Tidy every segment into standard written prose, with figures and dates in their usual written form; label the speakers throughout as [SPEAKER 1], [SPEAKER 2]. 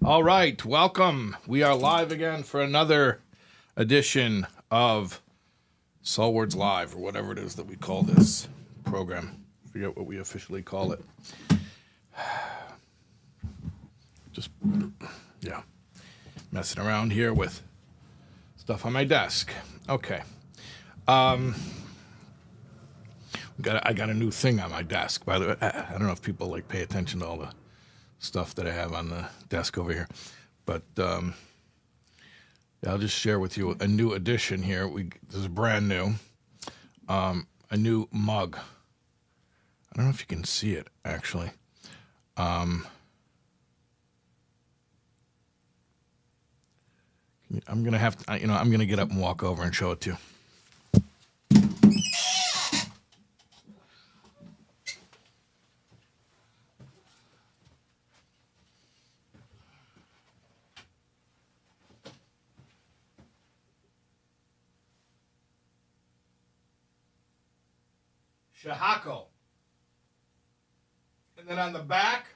[SPEAKER 1] All right, welcome. We are live again for another edition of SoulWords Live, or whatever it is that we call this program. I forget what we officially call it. Just, messing around here with stuff on my desk. Okay. I got a new thing on my desk, by the way. I don't know if people pay attention to all the stuff that I have on the desk over here, but I'll just share with you a new addition here. This is brand new, a new mug. I don't know if you can see it actually. I'm gonna have to, I'm gonna get up and walk over and show it to you. Shahako. And then on the back,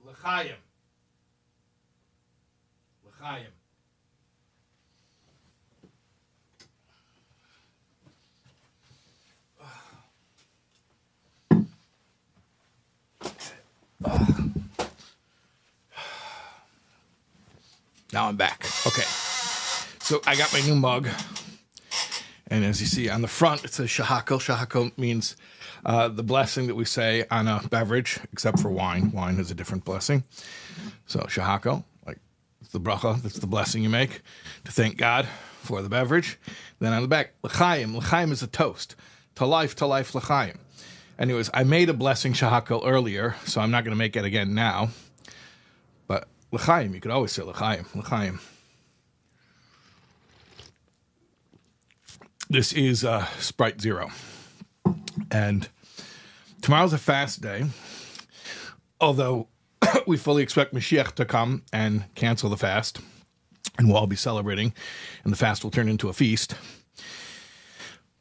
[SPEAKER 1] L'chaim. L'chaim. Now I'm back. Okay. So I got my new mug. And as you see on the front, it says Shahako. Shahako means the blessing that we say on a beverage, except for wine. Wine is a different blessing. So Shahako, it's the bracha, that's the blessing you make to thank God for the beverage. Then on the back, L'chaim. L'chaim is a toast. To life, L'chaim. Anyways, I made a blessing Shahako earlier, so I'm not going to make it again now. But L'chaim, you could always say L'chaim. L'chaim. This is Sprite Zero. And tomorrow's a fast day, although we fully expect Mashiach to come and cancel the fast, and we'll all be celebrating, and the fast will turn into a feast.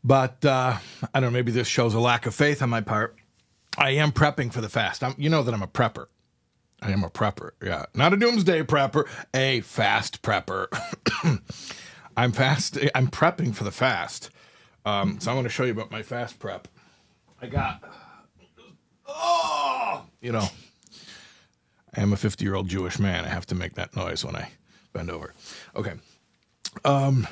[SPEAKER 1] But, I don't know, maybe this shows a lack of faith on my part. I am prepping for the fast. You know that I'm a prepper. I am a prepper, yeah. Not a doomsday prepper, a fast prepper. I'm prepping for the fast. So I'm going to show you about my fast prep. I am a 50-year-old Jewish man. I have to make that noise when I bend over. Okay. I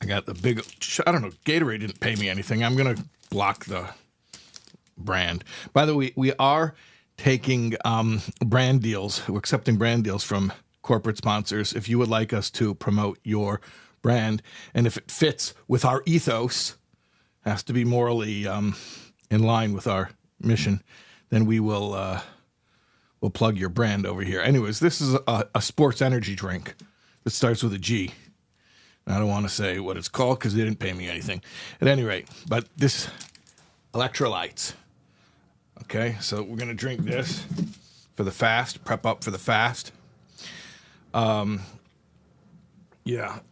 [SPEAKER 1] got the big, Gatorade didn't pay me anything. I'm going to block the brand. By the way, we are taking brand deals. We're accepting brand deals from corporate sponsors. If you would like us to promote your brand, and if it fits with our ethos, has to be morally in line with our mission, then we'll plug your brand over here. Anyways, this is a sports energy drink that starts with a G. I don't want to say what it's called because they didn't pay me anything. At any rate, but this electrolytes. Okay, so we're going to drink this for the fast, prep up for the fast.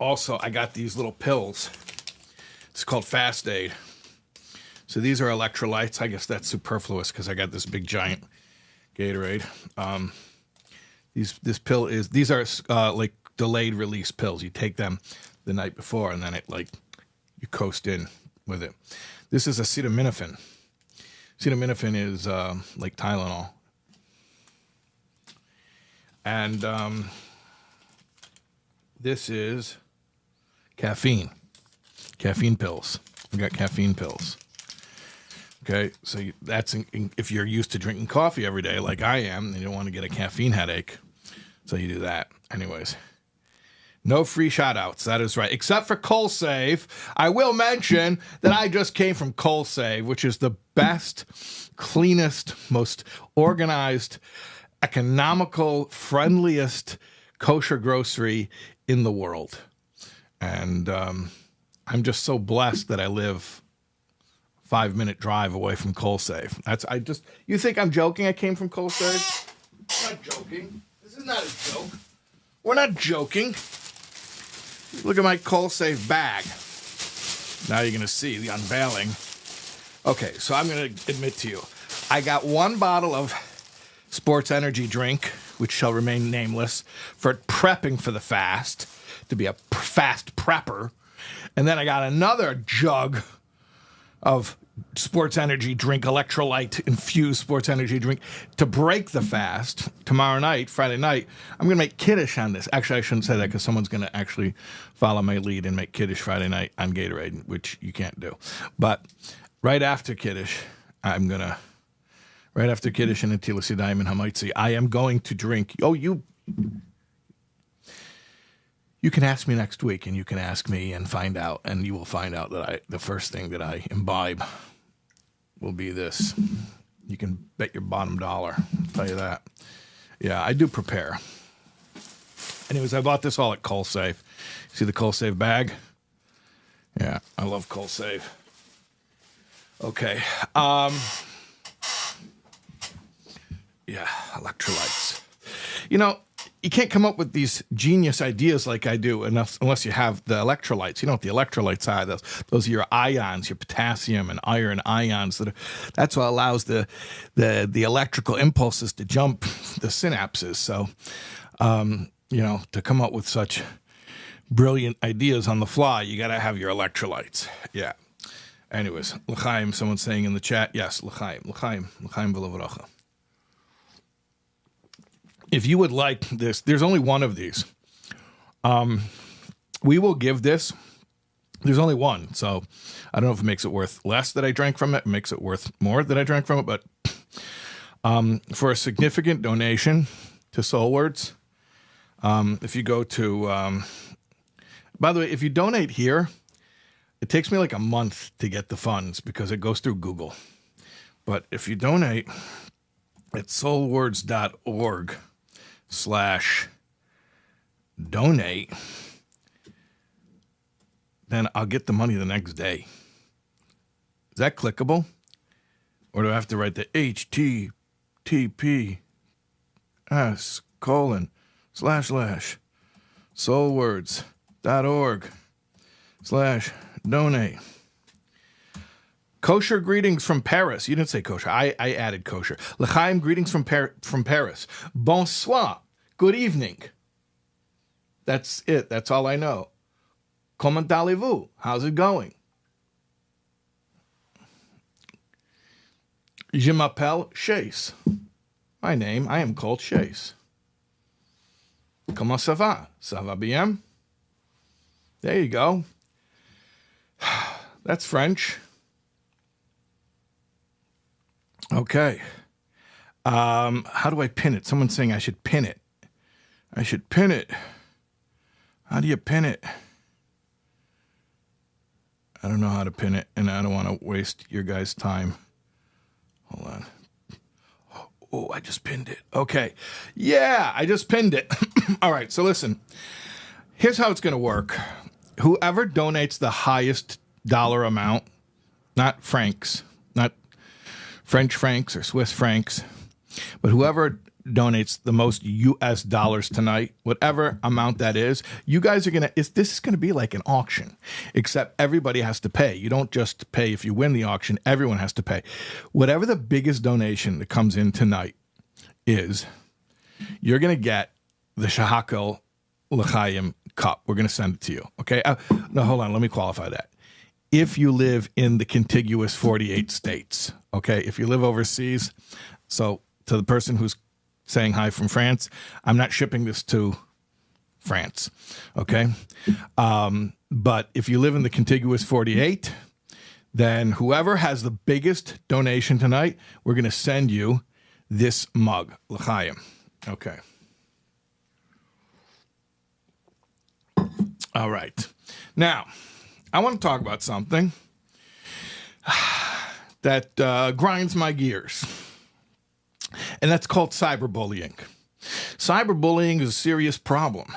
[SPEAKER 1] Also, I got these little pills. It's called Fast Aid. So these are electrolytes. I guess that's superfluous because I got this big giant Gatorade. These are delayed release pills. You take them the night before and then you coast in with it. This is acetaminophen. Acetaminophen is like Tylenol. And this is caffeine pills. We got caffeine pills. Okay, so that's if you're used to drinking coffee every day like I am, and you don't want to get a caffeine headache, so you do that. Anyways, no free shout-outs, that is right, except for CoalSave. I will mention that I just came from CoalSave, which is the best, cleanest, most organized, economical, friendliest kosher grocery in the world. And I'm just so blessed that I live 5-minute drive away from CoalSave. You think I'm joking I came from CoalSave? I'm not joking. This is not a joke. We're not joking. Look at my CoalSave bag. Now you're going to see the unveiling. Okay, so I'm going to admit to you, I got one bottle of sports energy drink, which shall remain nameless, for prepping for the fast, to be a fast prepper. And then I got another jug of sports energy drink, electrolyte infused sports energy drink, to break the fast. Tomorrow night, Friday night, I'm going to make Kiddush on this. Actually, I shouldn't say that because someone's going to actually follow my lead and make Kiddush Friday night on Gatorade, which you can't do. But right after Kiddush, right after Kiddush and Netilas Yadayim and Hamaitzi, I am going to drink. Oh, you can ask me next week, and you can ask me and find out, and you will find out that the first thing that I imbibe will be this. You can bet your bottom dollar. I'll tell you that. Yeah, I do prepare. Anyways, I bought this all at CoalSave. See the CoalSave bag? Yeah, I love CoalSave. Okay. Yeah, electrolytes. You know, you can't come up with these genius ideas like I do unless you have the electrolytes. You know what the electrolytes are? Those are your ions, your potassium and iron ions. That's what allows the electrical impulses to jump the synapses. So, to come up with such brilliant ideas on the fly, you got to have your electrolytes. Yeah. Anyways, l'chaim, someone's saying in the chat, yes, l'chaim v'levracha. If you would like this, there's only one of these. We will give this. There's only one, so I don't know if it makes it worth less that I drank from it. It makes it worth more that I drank from it. But for a significant donation to SoulWords, if you go to, by the way, if you donate here, it takes me like a month to get the funds because it goes through Google. But if you donate at soulwords.org/donate, then I'll get the money the next day. Is that clickable? Or do I have to write the https://soulwords.org/donate? Kosher greetings from Paris. You didn't say kosher. I added kosher. L'chaim, greetings from Paris. Bonsoir. Good evening. That's it. That's all I know. Comment allez-vous? How's it going? Je m'appelle Shais. My name, I am called Shais. Comment ça va? Ça va bien? There you go. That's French. Okay. How do I pin it? Someone's saying I should pin it. I should pin it. How do you pin it? I don't know how to pin it, and I don't want to waste your guys' time. Hold on. Oh, I just pinned it. Okay. Yeah, I just pinned it. All right, so listen. Here's how it's going to work. Whoever donates the highest dollar amount, not francs, not French francs or Swiss francs, but whoever donates the most U.S. dollars tonight, whatever amount that is, you guys are going to, this is going to be like an auction, except everybody has to pay. You don't just pay if you win the auction. Everyone has to pay. Whatever the biggest donation that comes in tonight is, you're going to get the Shahakel L'chaim cup. We're going to send it to you. Okay. No, hold on. Let me qualify that. If you live in the contiguous 48 states, okay, if you live overseas, so to the person who's saying hi from France, I'm not shipping this to France, okay? But if you live in the contiguous 48, then whoever has the biggest donation tonight, we're going to send you this mug, L'chaim, okay? All right. Now, I want to talk about something that grinds my gears, and that's called cyberbullying. Cyberbullying is a serious problem.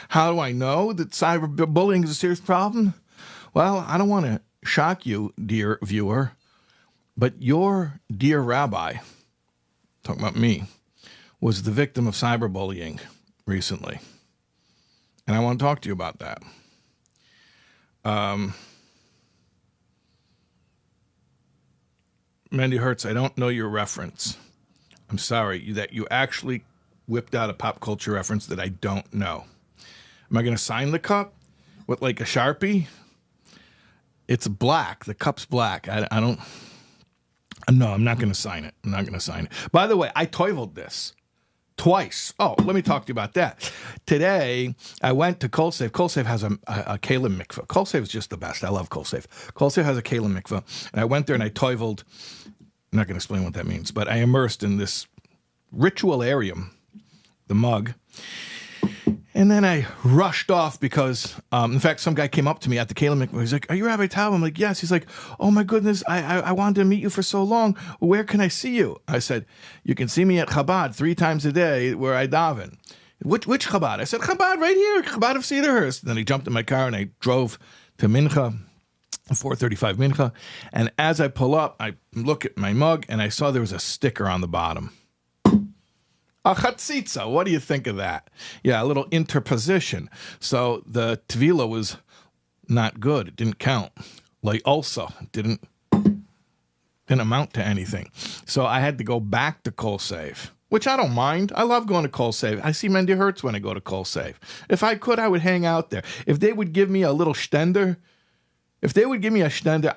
[SPEAKER 1] How do I know that cyberbullying is a serious problem? Well, I don't want to shock you, dear viewer, but your dear rabbi, talking about me, was the victim of cyberbullying recently. And I want to talk to you about that. Mandy Hertz, I don't know your reference. I'm sorry that you actually whipped out a pop culture reference that I don't know. Am I going to sign the cup with like a Sharpie? It's black. The cup's black. I don't. No, I'm not going to sign it. I'm not going to sign it. By the way, I toiveled this twice. Oh, let me talk to you about that. Today, I went to Kolsev. Kolsev has a Kalim mikveh. Kolsev is just the best. I love Kolsev. Kolsev has a Kalim mikveh. And I went there and I toiveled. I'm not going to explain what that means, but I immersed in this ritualarium, the mug. And then I rushed off because, in fact, some guy came up to me at the Kalim mikveh. He's like, "Are you Rabbi Taub?" I'm like, "Yes." He's like, "Oh my goodness, I wanted to meet you for so long. Where can I see you?" I said, "You can see me at Chabad 3 times a day where I daven." Which Chabad? I said, "Chabad right here, Chabad of Cedarhurst." Then he jumped in my car and I drove to Mincha, 4:35 Mincha. And as I pull up, I look at my mug and I saw there was a sticker on the bottom. A chatzitza. What do you think of that? Yeah, a little interposition. So the tvila was not good. It didn't count. Like also didn't amount to anything. So I had to go back to Kolsev, which I don't mind. I love going to Kolsev. I see Mandy Hertz when I go to Kolsev. If I could, I would hang out there. If they would give me a little stender,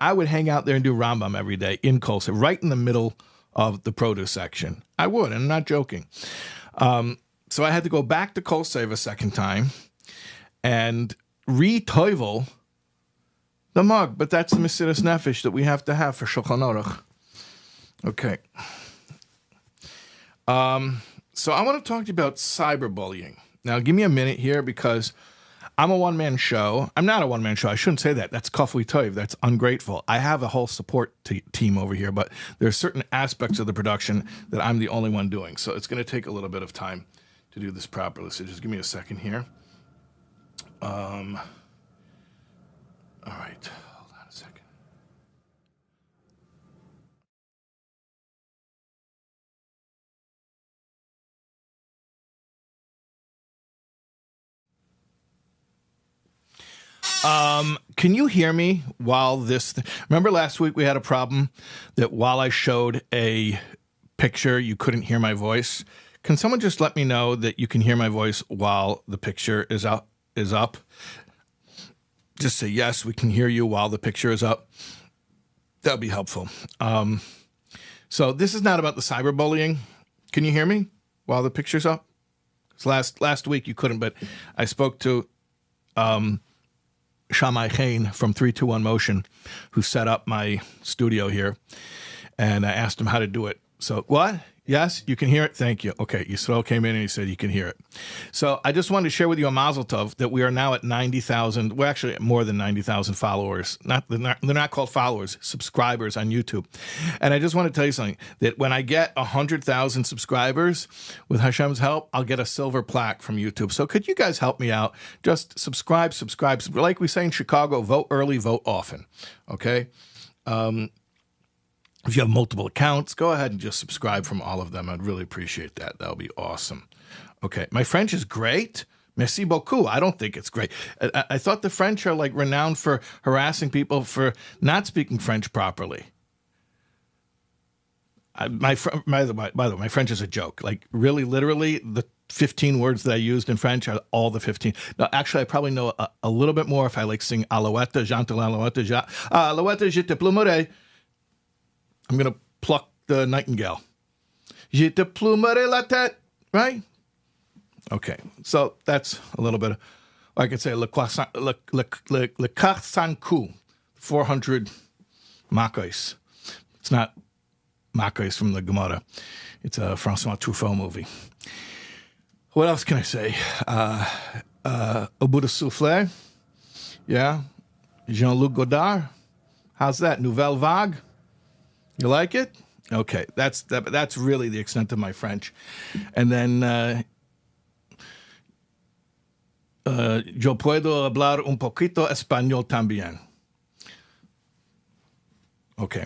[SPEAKER 1] I would hang out there and do Rambam every day in Kolsev, right in the middle of the produce section. I would, and I'm not joking. So I had to go back to Kolsev a second time and re-toivel the mug. But that's the Mesiras Nefesh that we have to have for Shulchan Aruch. Okay. So I want to talk to you about cyberbullying. Now, give me a minute here because I'm a one-man show. I'm not a one-man show. I shouldn't say that. That's kafui toiv. That's ungrateful. I have a whole support team over here, but there's certain aspects of the production that I'm the only one doing. So it's going to take a little bit of time to do this properly. So just give me a second here. All right. Hold on a second. Can you hear me while this... Remember last week we had a problem that while I showed a picture, you couldn't hear my voice? Can someone just let me know that you can hear my voice while the picture is up? Just say, yes, we can hear you while the picture is up. That would be helpful. So this is not about the cyberbullying. Can you hear me while the picture's up? Last week you couldn't, but I spoke to... Shammai Chain from 321 Motion, who set up my studio here, and I asked him how to do it. So, what? Yes, you can hear it? Thank you. Okay, Yisrael came in and he said you can hear it. So I just wanted to share with you a mazel tov that we are now at 90,000, we're actually at more than 90,000 followers. They're not called followers, subscribers on YouTube. And I just want to tell you something, that when I get 100,000 subscribers, with Hashem's help, I'll get a silver plaque from YouTube. So could you guys help me out? Just subscribe. Like we say in Chicago, vote early, vote often. Okay? If you have multiple accounts, go ahead and just subscribe from all of them. I'd really appreciate that. That would be awesome. Okay. My French is great. Merci beaucoup. I don't think it's great. I thought the French are like renowned for harassing people for not speaking French properly. By the way, my French is a joke. Like really, literally, the 15 words that I used in French are all the 15. Now, actually, I probably know a little bit more if I like sing Alouette, Jantal Alouette, Alouette, je te plumerai. I'm going to pluck the nightingale. Je te plumerai la tête, right? Okay, so that's a little bit. I could say le quart sans coup, 400 makos. It's not makos from the Gemara. It's a François Truffaut movie. What else can I say? Au bout de souffle. Yeah. Jean-Luc Godard. How's that? Nouvelle Vague. You like it? Okay, that's really the extent of my French. And then yo puedo hablar un poquito español también. Okay.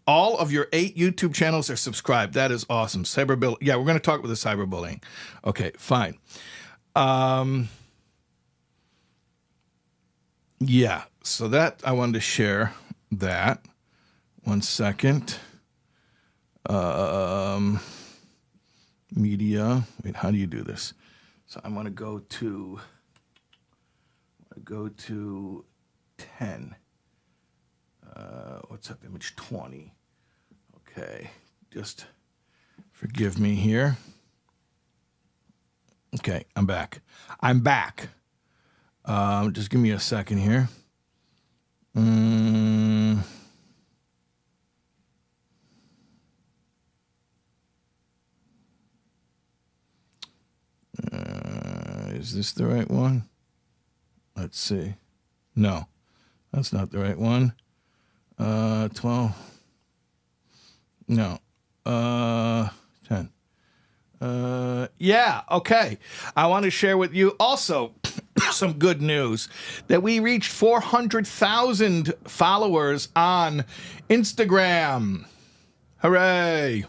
[SPEAKER 1] All of your 8 YouTube channels are subscribed. That is awesome. Cyberbullying. Yeah, we're going to talk about the cyberbullying. Okay, fine. Yeah, so that I wanted to share that. 1 second. Media. Wait, how do you do this? So I'm going to go to 10. What's up? Image 20. Okay. Just forgive me here. Okay, I'm back. Just give me a second here. Is this the right one? Let's see. No, that's not the right one. 12. No. 10. Yeah, okay. I want to share with you also some good news that we reached 400,000 followers on Instagram. Hooray.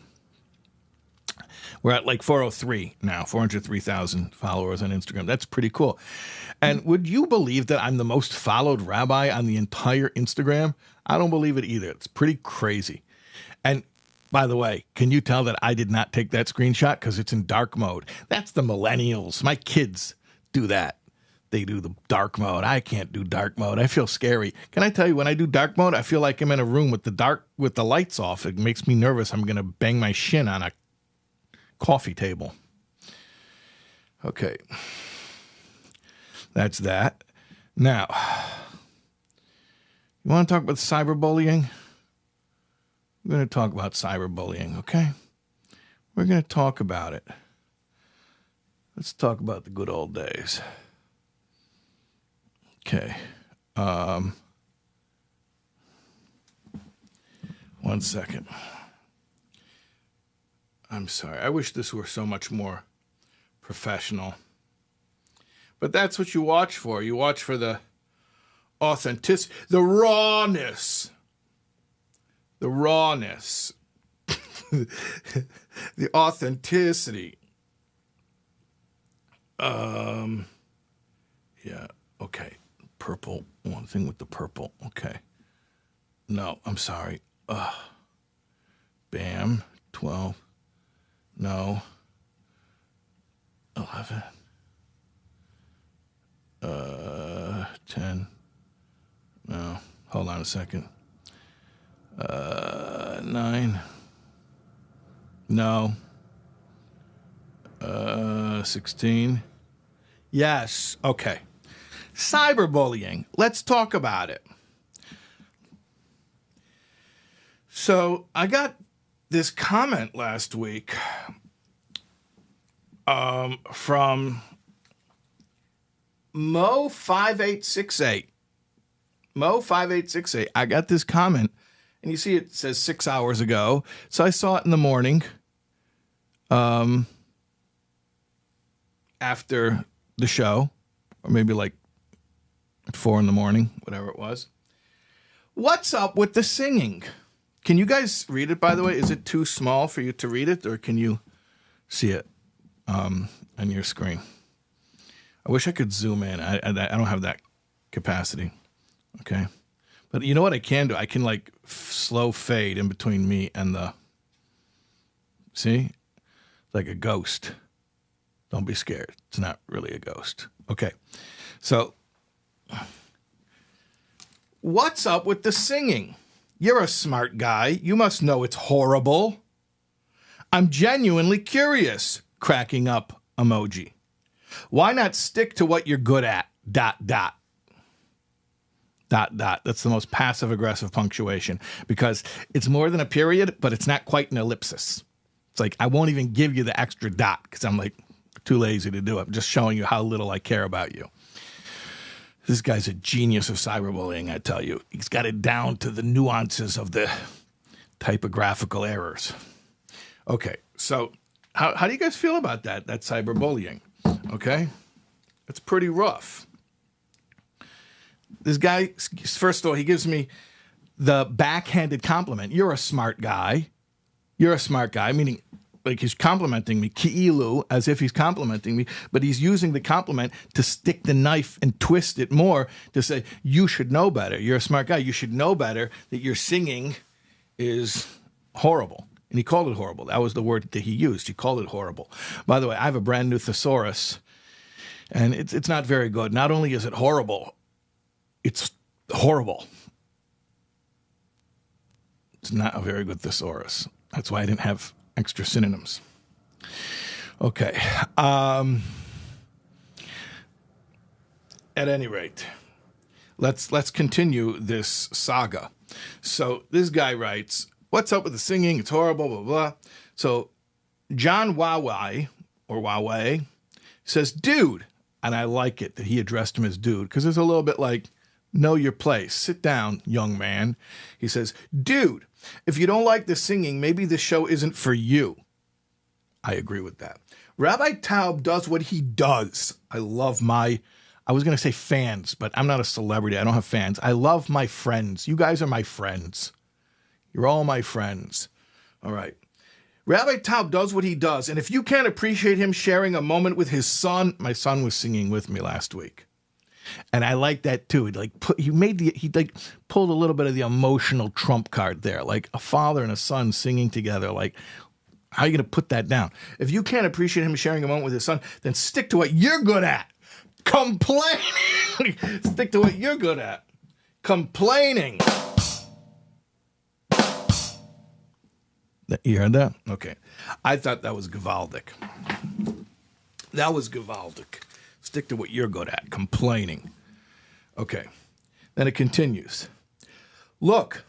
[SPEAKER 1] We're at like 403 now, 403,000 followers on Instagram. That's pretty cool. And would you believe that I'm the most followed rabbi on the entire Instagram? I don't believe it either. It's pretty crazy. And by the way, can you tell that I did not take that screenshot because it's in dark mode? That's the millennials. My kids do that. They do the dark mode. I can't do dark mode. I feel scary. Can I tell you, when I do dark mode, I feel like I'm in a room with the lights off. It makes me nervous. I'm going to bang my shin on a coffee table. Okay. That's that. Now, you want to talk about cyberbullying? We're going to talk about cyberbullying, okay? We're going to talk about it. Let's talk about the good old days. Okay. 1 second. I'm sorry. I wish this were so much more professional. But that's what you watch for. You watch for the authenticity, the rawness. The rawness. The authenticity. Yeah, okay. Purple. One thing with the purple. Okay. No, I'm sorry. Bam. 12. No. 11. 10. No. Hold on a second. 9. No. 16. Yes. Okay. Cyberbullying. Let's talk about it. So I got this comment last week from Mo5868. Mo5868. I got this comment, and you see it says 6 hours ago. So I saw it in the morning after the show, or maybe like at 4 in the morning, whatever it was. What's up with the singing? Can you guys read it, by the way? Is it too small for you to read it, or can you see it on your screen? I wish I could zoom in. I don't have that capacity. Okay. But you know what I can do? I can like slow fade in between me and the, see? Like a ghost. Don't be scared. It's not really a ghost. Okay. So, what's up with the singing? You're a smart guy. You must know it's horrible. I'm genuinely curious. Cracking up emoji. Why not stick to what you're good at? ... That's the most passive-aggressive punctuation because it's more than a period, but it's not quite an ellipsis. It's like I won't even give you the extra dot because I'm like too lazy to do it. I'm just showing you how little I care about you. This guy's a genius of cyberbullying, I tell you. He's got it down to the nuances of the typographical errors. Okay, so how do you guys feel about that cyberbullying? Okay? It's pretty rough. This guy, first of all, he gives me the backhanded compliment. You're a smart guy. You're a smart guy, meaning like he's complimenting me, ki'ilu, as if he's complimenting me, but he's using the compliment to stick the knife and twist it more to say, you should know better. You're a smart guy. You should know better that you're singing is horrible. And he called it horrible. That was the word that he used. He called it horrible. By the way, I have a brand new thesaurus, and it's not very good. Not only is it horrible, it's horrible. It's not a very good thesaurus. That's why I didn't have extra synonyms. Okay. At any rate, let's continue this saga. So this guy writes, "What's up with the singing? It's horrible, blah, blah, blah." So John Huawei, or Huawei, says, "Dude," and I like it that he addressed him as dude, because there's a little bit like, know your place. Sit down, young man. He says, "Dude, if you don't like the singing, maybe the show isn't for you." I agree with that. Rabbi Taub does what he does. I was going to say fans, but I'm not a celebrity. I don't have fans. I love my friends. You guys are my friends. You're all my friends. All right. Rabbi Taub does what he does. And if you can't appreciate him sharing a moment with his son, my son was singing with me last week. And I like that too. He pulled a little bit of the emotional trump card there, like a father and a son singing together. Like, how are you going to put that down? If you can't appreciate him sharing a moment with his son, then stick to what you're good at. Complaining. Stick to what you're good at. Complaining. You heard that? Okay. I thought that was gewaldic. That was gewaldic. Stick to what you're good at. Complaining. Okay. Then it continues. "Look,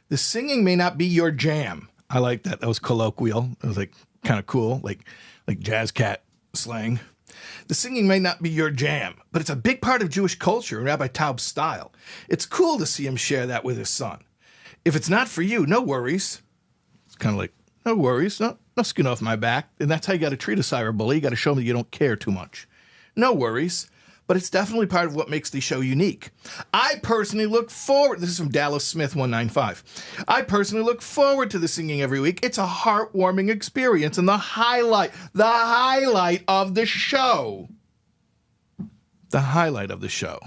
[SPEAKER 1] the singing may not be your jam." I like that. That was colloquial. It was like kind of cool, like jazz cat slang. "The singing may not be your jam, but it's a big part of Jewish culture and Rabbi Taub's style. It's cool to see him share that with his son. If it's not for you, no worries." It's kind of like, no worries, no skin off my back. And that's how you got to treat a cyberbully. You got to show them that you don't care too much. No worries. But it's definitely part of what makes the show unique. I personally look forward, this is from Dallas Smith 195. "I personally look forward to the singing every week. It's a heartwarming experience and the highlight of the show." The highlight of the show.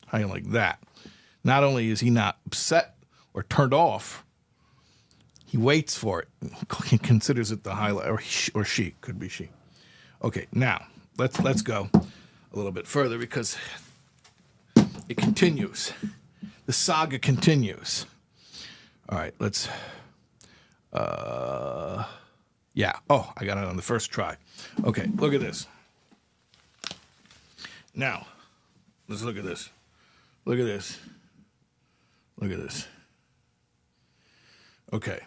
[SPEAKER 1] How you like that? Not only is he not upset or turned off, he waits for it. He considers it the highlight, or she, could be she. Okay, now let's go a little bit further because it continues. The saga continues. All right, let's, yeah. Oh, I got it on the first try. Okay, look at this. Now, let's look at this. Look at this. Look at this. Okay.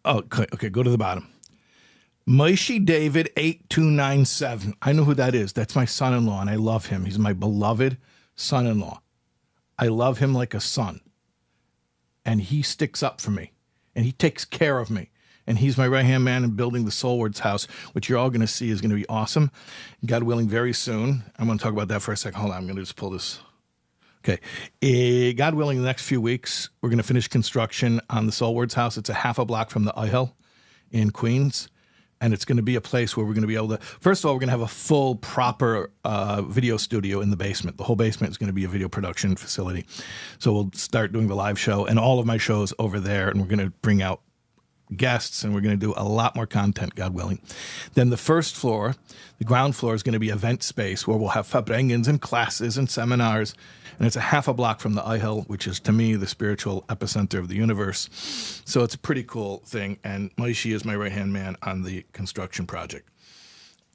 [SPEAKER 1] Oh, okay, go to the bottom. Moshe David 8297. I know who that is. That's my son-in-law, and I love him. He's my beloved son-in-law. I love him like a son. And he sticks up for me. And he takes care of me. And he's my right-hand man in building the SoulWords house, which you're all going to see is going to be awesome. God willing, very soon. I'm going to talk about that for a second. Hold on, I'm going to just pull this. Okay. God willing, the next few weeks, we're going to finish construction on the SoulWords house. It's a half a block from the Ihel in Queens. And it's going to be a place where we're going to be able to, first of all, we're going to have a full, proper video studio in the basement. The whole basement is going to be a video production facility. So we'll start doing the live show and all of my shows over there. And we're going to bring out guests, and we're going to do a lot more content, God willing. Then the first floor, the ground floor, is going to be event space where we'll have fabrengens and classes and seminars. And it's a half a block from the Ihel, which is, to me, the spiritual epicenter of the universe. So it's a pretty cool thing. And Moshe is my right-hand man on the construction project.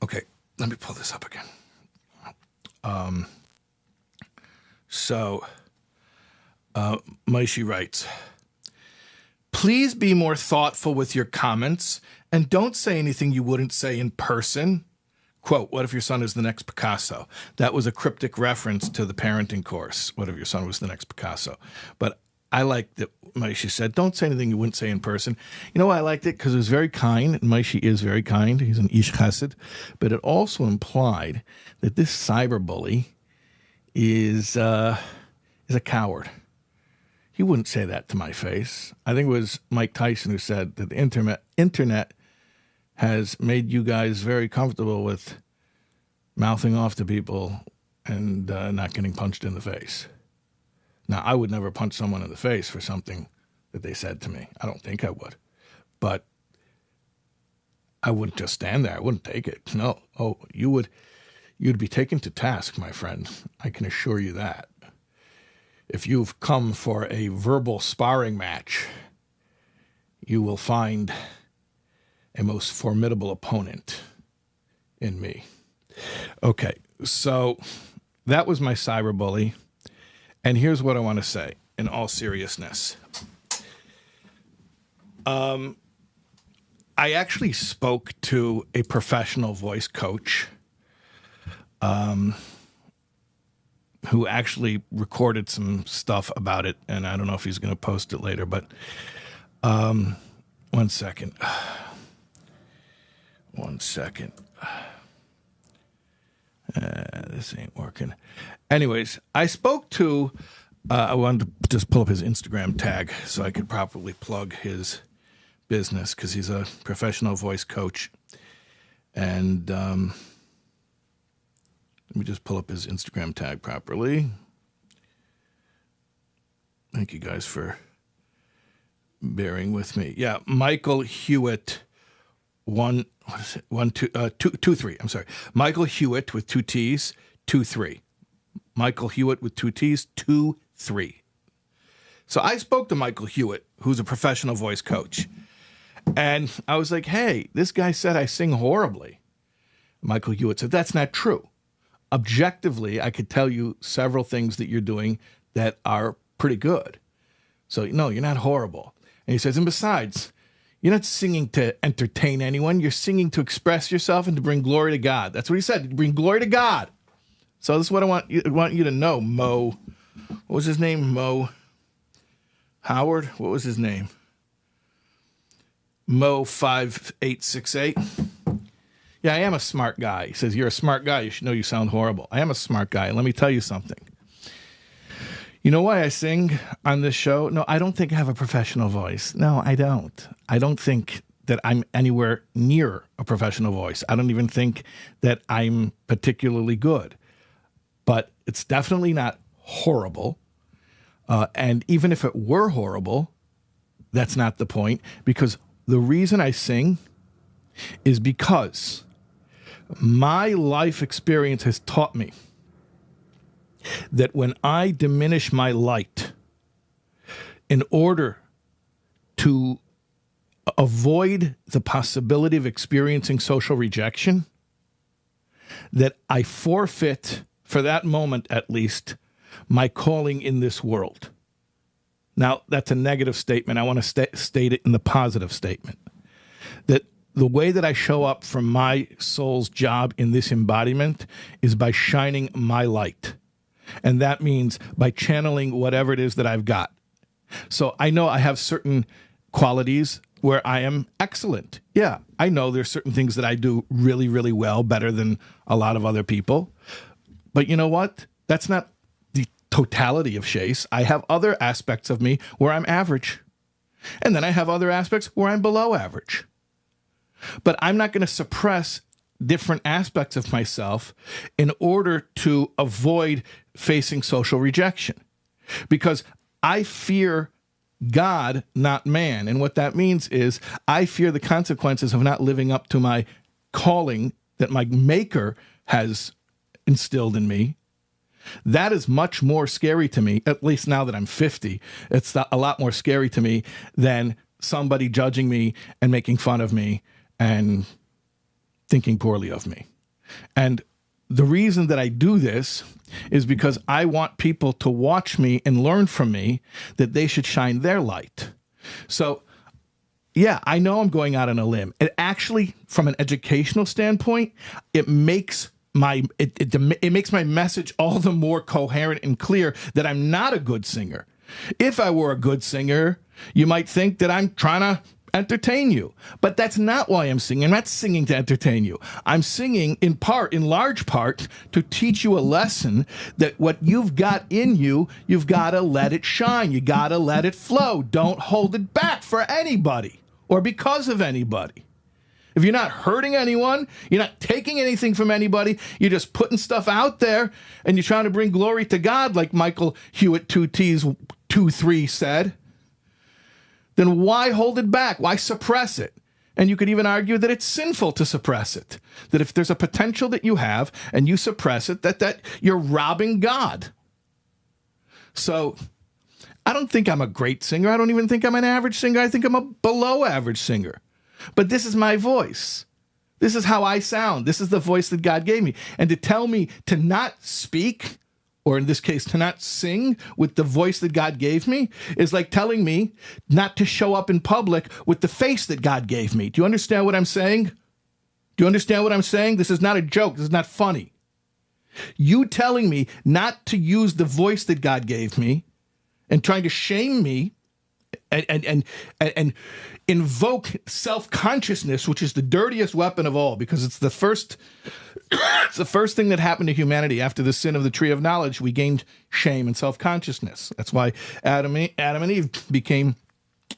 [SPEAKER 1] Okay, let me pull this up again. Moshe writes, "Please be more thoughtful with your comments and don't say anything you wouldn't say in person." Quote, "What if your son is the next Picasso?" That was a cryptic reference to the parenting course. What if your son was the next Picasso? But I liked that Moshe said, don't say anything you wouldn't say in person. You know why I liked it? Because it was very kind. And Moshe is very kind. He's an ish chesed. But it also implied that this cyberbully is a coward. He wouldn't say that to my face. I think it was Mike Tyson who said that the internet has made you guys very comfortable with mouthing off to people and not getting punched in the face. Now, I would never punch someone in the face for something that they said to me. I don't think I would. But I wouldn't just stand there. I wouldn't take it. No. Oh, you'd be taken to task, my friend. I can assure you that. If you've come for a verbal sparring match, you will find a most formidable opponent in me. Okay, so that was my cyberbully. And here's what I want to say in all seriousness. I actually spoke to a professional voice coach who actually recorded some stuff about it, and I don't know if he's going to post it later, but 1 second. 1 second. This ain't working. Anyways, I spoke to, I wanted to just pull up his Instagram tag so I could properly plug his business because he's a professional voice coach. And let me just pull up his Instagram tag properly. Thank you guys for bearing with me. Yeah, Michael Hewitt, 23. I'm sorry. Michael Hewitt with 2 T's, 23. Michael Hewitt with 2 T's, 23. So I spoke to Michael Hewitt, who's a professional voice coach. And I was like, hey, this guy said I sing horribly. Michael Hewitt said, that's not true. Objectively, I could tell you several things that you're doing that are pretty good. So, no, you're not horrible. And he says, and besides, you're not singing to entertain anyone. You're singing to express yourself and to bring glory to God. That's what he said, to bring glory to God. So this is what I want you to know, Mo. What was his name? Mo Howard? What was his name? Mo 5868. Yeah, I am a smart guy. He says, you're a smart guy. You should know you sound horrible. I am a smart guy. Let me tell you something. You know why I sing on this show? No, I don't think I have a professional voice. No, I don't. I don't think that I'm anywhere near a professional voice. I don't even think that I'm particularly good. But it's definitely not horrible. And even if it were horrible, that's not the point. Because the reason I sing is because my life experience has taught me that when I diminish my light in order to avoid the possibility of experiencing social rejection, that I forfeit, for that moment at least, my calling in this world. Now, that's a negative statement. I want to state it in the positive statement. That the way that I show up from my soul's job in this embodiment is by shining my light. And that means by channeling whatever it is that I've got. So I know I have certain qualities where I am excellent. Yeah, I know there's certain things that I do really, really well, better than a lot of other people. But you know what? That's not the totality of Shais. I have other aspects of me where I'm average. And then I have other aspects where I'm below average. But I'm not going to suppress different aspects of myself in order to avoid facing social rejection. Because I fear God, not man. And what that means is I fear the consequences of not living up to my calling that my maker has instilled in me. That is much more scary to me, at least now that I'm 50. It's a lot more scary to me than somebody judging me and making fun of me and thinking poorly of me. And the reason that I do this is because I want people to watch me and learn from me that they should shine their light. So, yeah, I know I'm going out on a limb. It actually, from an educational standpoint, it makes it makes my message all the more coherent and clear that I'm not a good singer. If I were a good singer, you might think that I'm trying to entertain you. But that's not why I'm singing. I'm not singing to entertain you. I'm singing in large part, to teach you a lesson that what you've got in you, you've got to let it shine. You got to let it flow. Don't hold it back for anybody or because of anybody. If you're not hurting anyone, you're not taking anything from anybody, you're just putting stuff out there, and you're trying to bring glory to God, like Michael Hewitt 2T's 2-3 said, then why hold it back? Why suppress it? And you could even argue that it's sinful to suppress it. That if there's a potential that you have and you suppress it, that you're robbing God. So I don't think I'm a great singer. I don't even think I'm an average singer. I think I'm a below average singer. But this is my voice. This is how I sound. This is the voice that God gave me. And to tell me to not speak, or in this case, to not sing with the voice that God gave me, is like telling me not to show up in public with the face that God gave me. Do you understand what I'm saying? Do you understand what I'm saying? This is not a joke. This is not funny. You telling me not to use the voice that God gave me and trying to shame me and invoke self-consciousness, which is the dirtiest weapon of all, because it's the first thing that happened to humanity after the sin of the tree of knowledge. We gained shame and self-consciousness. That's why Adam and Eve became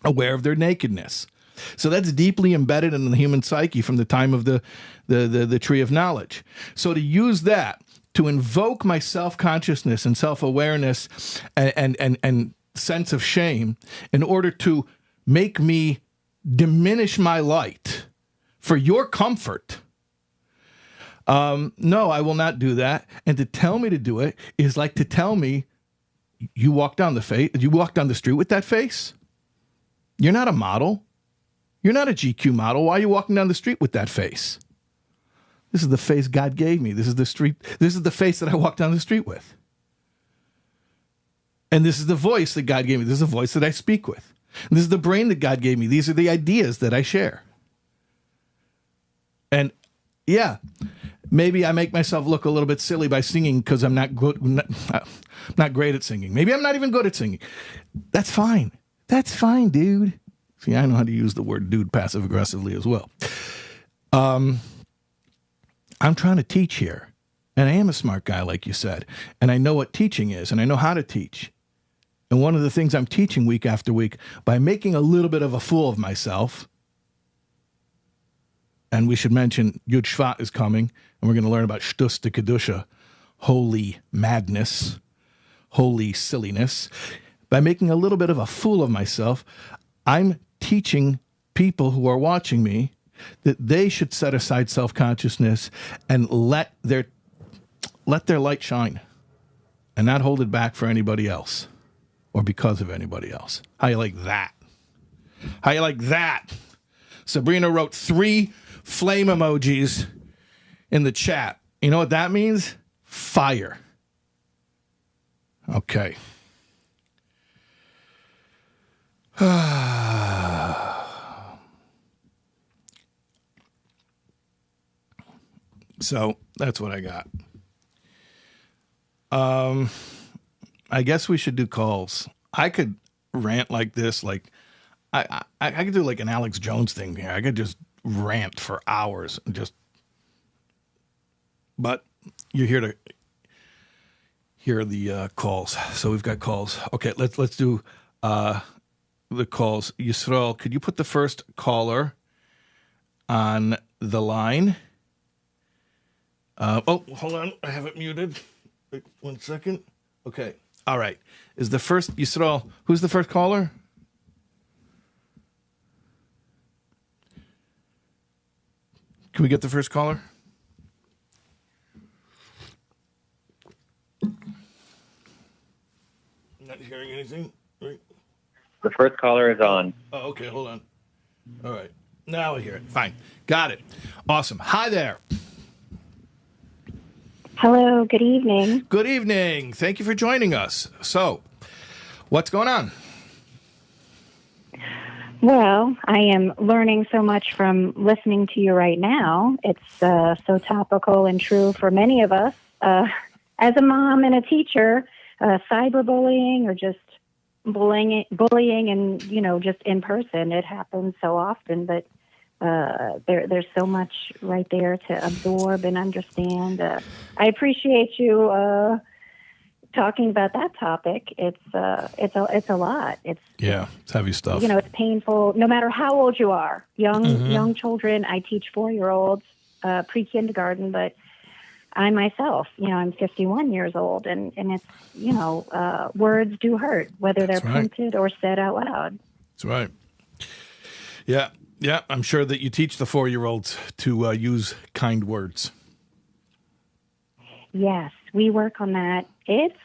[SPEAKER 1] aware of their nakedness. So that's deeply embedded in the human psyche from the time of the tree of knowledge. So to use that to invoke my self-consciousness and self-awareness and sense of shame in order to make me diminish my light for your comfort. No, I will not do that. And to tell me to do it is like to tell me, you walk down the street with that face. You're not a model. You're not a GQ model. Why are you walking down the street with that face? This is the face God gave me. This is the face that I walk down the street with. And this is the voice that God gave me. This is the voice that I speak with. And this is the brain that God gave me. These are the ideas that I share. And yeah, maybe I make myself look a little bit silly by singing because I'm not great at singing. Maybe I'm not even good at singing. That's fine. That's fine, dude. See, I know how to use the word dude passive aggressively as well. I'm trying to teach here. And I am a smart guy, like you said. And I know what teaching is, and I know how to teach. And one of the things I'm teaching week after week, by making a little bit of a fool of myself, and we should mention Yud Shvat is coming, and we're going to learn about Shtus de Kedusha, holy madness, holy silliness. By making a little bit of a fool of myself, I'm teaching people who are watching me that they should set aside self-consciousness and let their light shine and not hold it back for anybody else or because of anybody else. How you like that? How you like that? Sabrina wrote 3 flame emojis in the chat. You know what that means? Fire. Okay. So that's what I got. I guess we should do calls. I could rant like this, like I could do like an Alex Jones thing here. I could just rant for hours and just. But you're here to hear the calls. So we've got calls. Okay, let's do the calls. Yisrael, could you put the first caller on the line? Hold on. I have it muted. Wait 1 second. Okay. All right. Is the first, Yisrael, who's the first caller? Can we get the first caller? Not hearing anything. Right.
[SPEAKER 2] The first caller is on.
[SPEAKER 1] Oh, okay. Hold on. All right. Now I hear it. Fine. Got it. Awesome. Hi there.
[SPEAKER 3] Hello, good evening.
[SPEAKER 1] Good evening. Thank you for joining us. So, what's going on?
[SPEAKER 3] Well, I am learning so much from listening to you right now. It's so topical and true for many of us. As a mom and a teacher, cyberbullying or just bullying and, just in person, it happens so often, but there's so much right there to absorb and understand. I appreciate you talking about that topic, it's a lot. It's
[SPEAKER 1] heavy stuff.
[SPEAKER 3] It's painful. No matter how old you are, young children. I teach 4-year-olds, pre-kindergarten, but I myself, I'm 51 years old, and it's words do hurt, whether they're printed or said out loud.
[SPEAKER 1] That's right. Yeah. I'm sure that you teach the 4-year-olds to use kind words.
[SPEAKER 3] Yes, we work on that. It's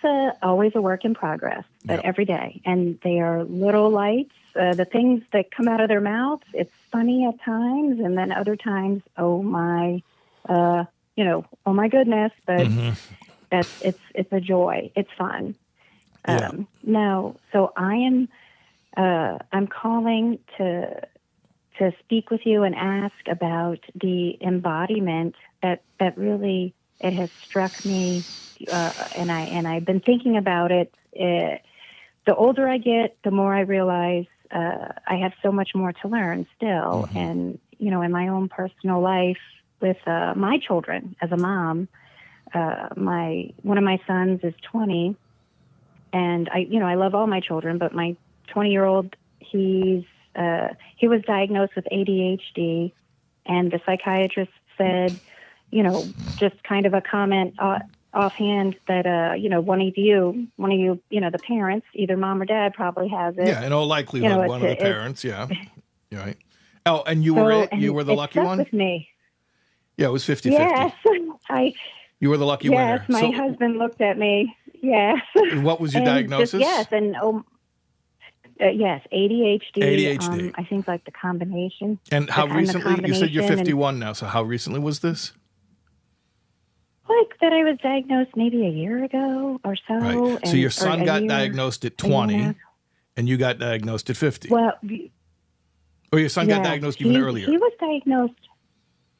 [SPEAKER 3] always a work in progress, but every day. And they are little lights. The things that come out of their mouths, it's funny at times, and then other times, oh my goodness. But it's a joy. It's fun. No, so I am. I'm calling to speak with you and ask about the embodiment that really. It has struck me, and I've been thinking about it. The older I get, the more I realize I have so much more to learn still. And in my own personal life with my children as a mom, one of my sons is 20, and I love all my children, but my 20-year-old he was diagnosed with ADHD, and the psychiatrist said, just kind of a comment offhand that, one of you, the parents, either mom or dad probably has it.
[SPEAKER 1] Yeah, in all likelihood, one of the parents, yeah. Right. Oh, and you were the lucky one?
[SPEAKER 3] With me.
[SPEAKER 1] Yeah, it was 50-50.
[SPEAKER 3] Yes.
[SPEAKER 1] You were the lucky winner.
[SPEAKER 3] Yes, my husband looked at me. Yes.
[SPEAKER 1] What was your diagnosis?
[SPEAKER 3] Yes, ADHD. I think like the combination.
[SPEAKER 1] And how recently? You said you're 51 now, so how recently was this?
[SPEAKER 3] Like that I was diagnosed maybe a year ago or so.
[SPEAKER 1] Right. So your son got diagnosed at 20 and you got diagnosed at 50.
[SPEAKER 3] Well,
[SPEAKER 1] or your son got diagnosed even earlier.
[SPEAKER 3] He was diagnosed,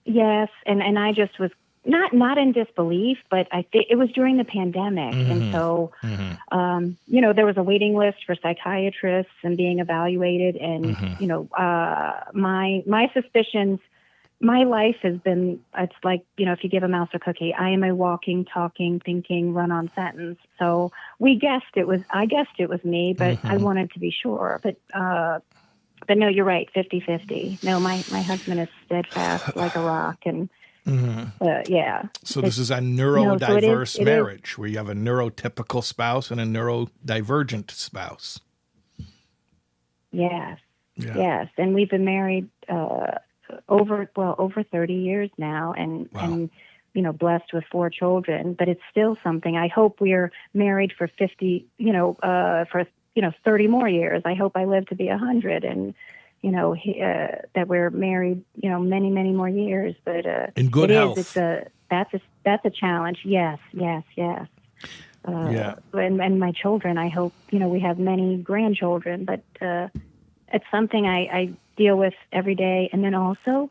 [SPEAKER 3] yes, and I just was not in disbelief, but I think it was during the pandemic. And so, there was a waiting list for psychiatrists and being evaluated. And, my suspicions, my life has been, it's like, if you give a mouse a cookie, I am a walking, talking, thinking, run-on sentence. So I guessed it was me, but I wanted to be sure. But no, you're right, 50-50. No, my husband is steadfast like a rock. And so
[SPEAKER 1] this is a neurodiverse marriage where you have a neurotypical spouse and a neurodivergent spouse.
[SPEAKER 3] Yes. Yeah. Yes. And we've been married, over 30 years now, and blessed with 4 children, but it's still something. I hope we're married for 50, for 30 more years. I hope I live to be 100, and that we're married, many, many more years. But
[SPEAKER 1] in good health,
[SPEAKER 3] that's a challenge. Yes. And my children, I hope we have many grandchildren, but it's something I deal with every day. And then also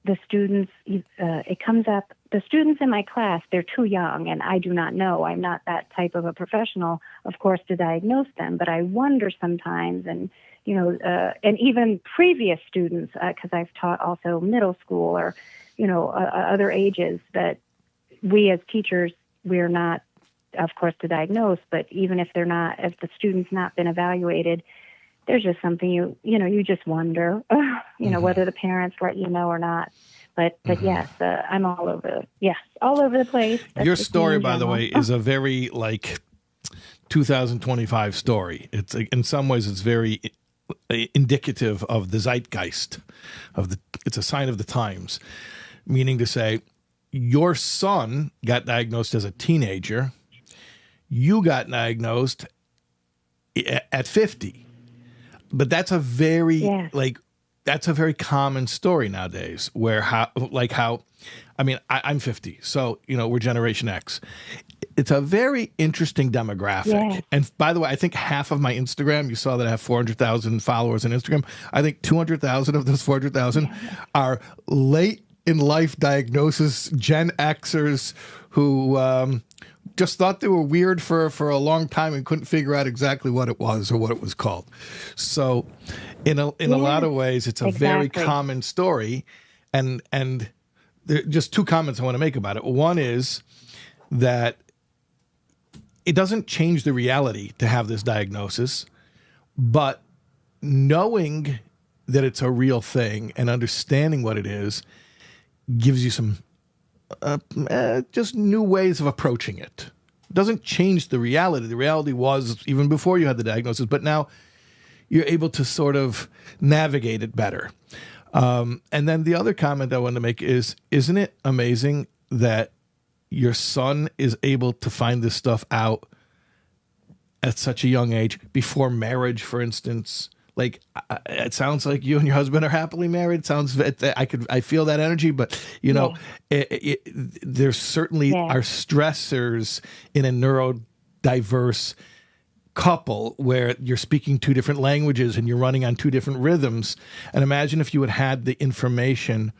[SPEAKER 3] the students, it comes up, the students in my class, they're too young, and I do not know. I'm not that type of a professional, of course, to diagnose them, but I wonder sometimes, and, and even previous students, because I've taught also middle school or, other ages, that we as teachers, we're not, of course, to diagnose, but even if the student's not been evaluated, there's just something you just wonder, whether the parents let you know or not. But yes, I'm all over the place. That's
[SPEAKER 1] your story, by the way, is a very 2025 story. It's in some ways it's very indicative of the zeitgeist it's a sign of the times, meaning to say your son got diagnosed as a teenager. You got diagnosed at 50. But that's a very that's a very common story nowadays. Where I'm 50, so we're Generation X. It's a very interesting demographic. Yeah. And by the way, I think half of my Instagram, you saw that I have 400,000 followers on Instagram. I think 200,000 of those 400,000 are late in life diagnosis Gen Xers who just thought they were weird for a long time and couldn't figure out exactly what it was or what it was called. So in a lot of ways, it's a very common story. And there are just 2 comments I want to make about it. One is that it doesn't change the reality to have this diagnosis, but knowing that it's a real thing and understanding what it is gives you some just new ways of approaching it. It doesn't change the reality. The reality was even before you had the diagnosis, but now you're able to sort of navigate it better. And then the other comment I wanted to make is, isn't it amazing that your son is able to find this stuff out at such a young age, before marriage, for instance? Like, it sounds like you and your husband are happily married. It sounds, I feel that energy, but you know, there certainly are stressors in a neurodiverse couple where you're speaking two different languages and you're running on two different rhythms. And imagine if you had had the information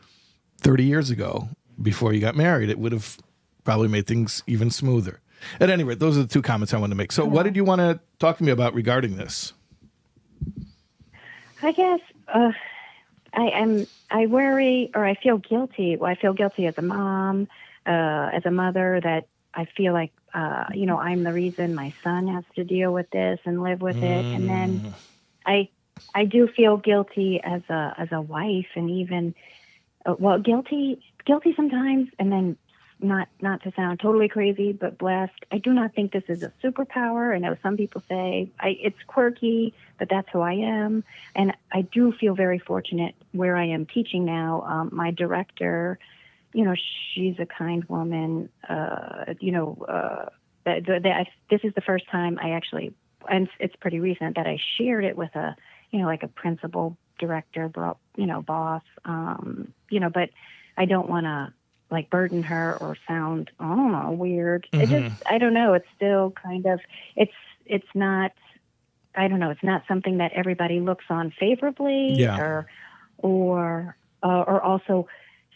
[SPEAKER 1] 30 years ago before you got married, it would have probably made things even smoother. At any rate, those are the two comments I wanted to make. So what did you want to talk to me about regarding this?
[SPEAKER 3] I guess I worry, or I feel guilty. Well, I feel guilty as a mom, as a mother, that I feel like, I'm the reason my son has to deal with this and live with it. And then I do feel guilty as a wife, and even, guilty sometimes, and then not to sound totally crazy, but blessed. I do not think this is a superpower. I know some people say it's quirky, but that's who I am. And I do feel very fortunate where I am teaching now. My director, she's a kind woman. This is the first time I actually, and it's pretty recent, that I shared it with a principal, director, boss, but I don't want to burden her or sound, weird. It just, I don't know. It's still kind of, it's not, I don't know. It's not something that everybody looks on favorably, or also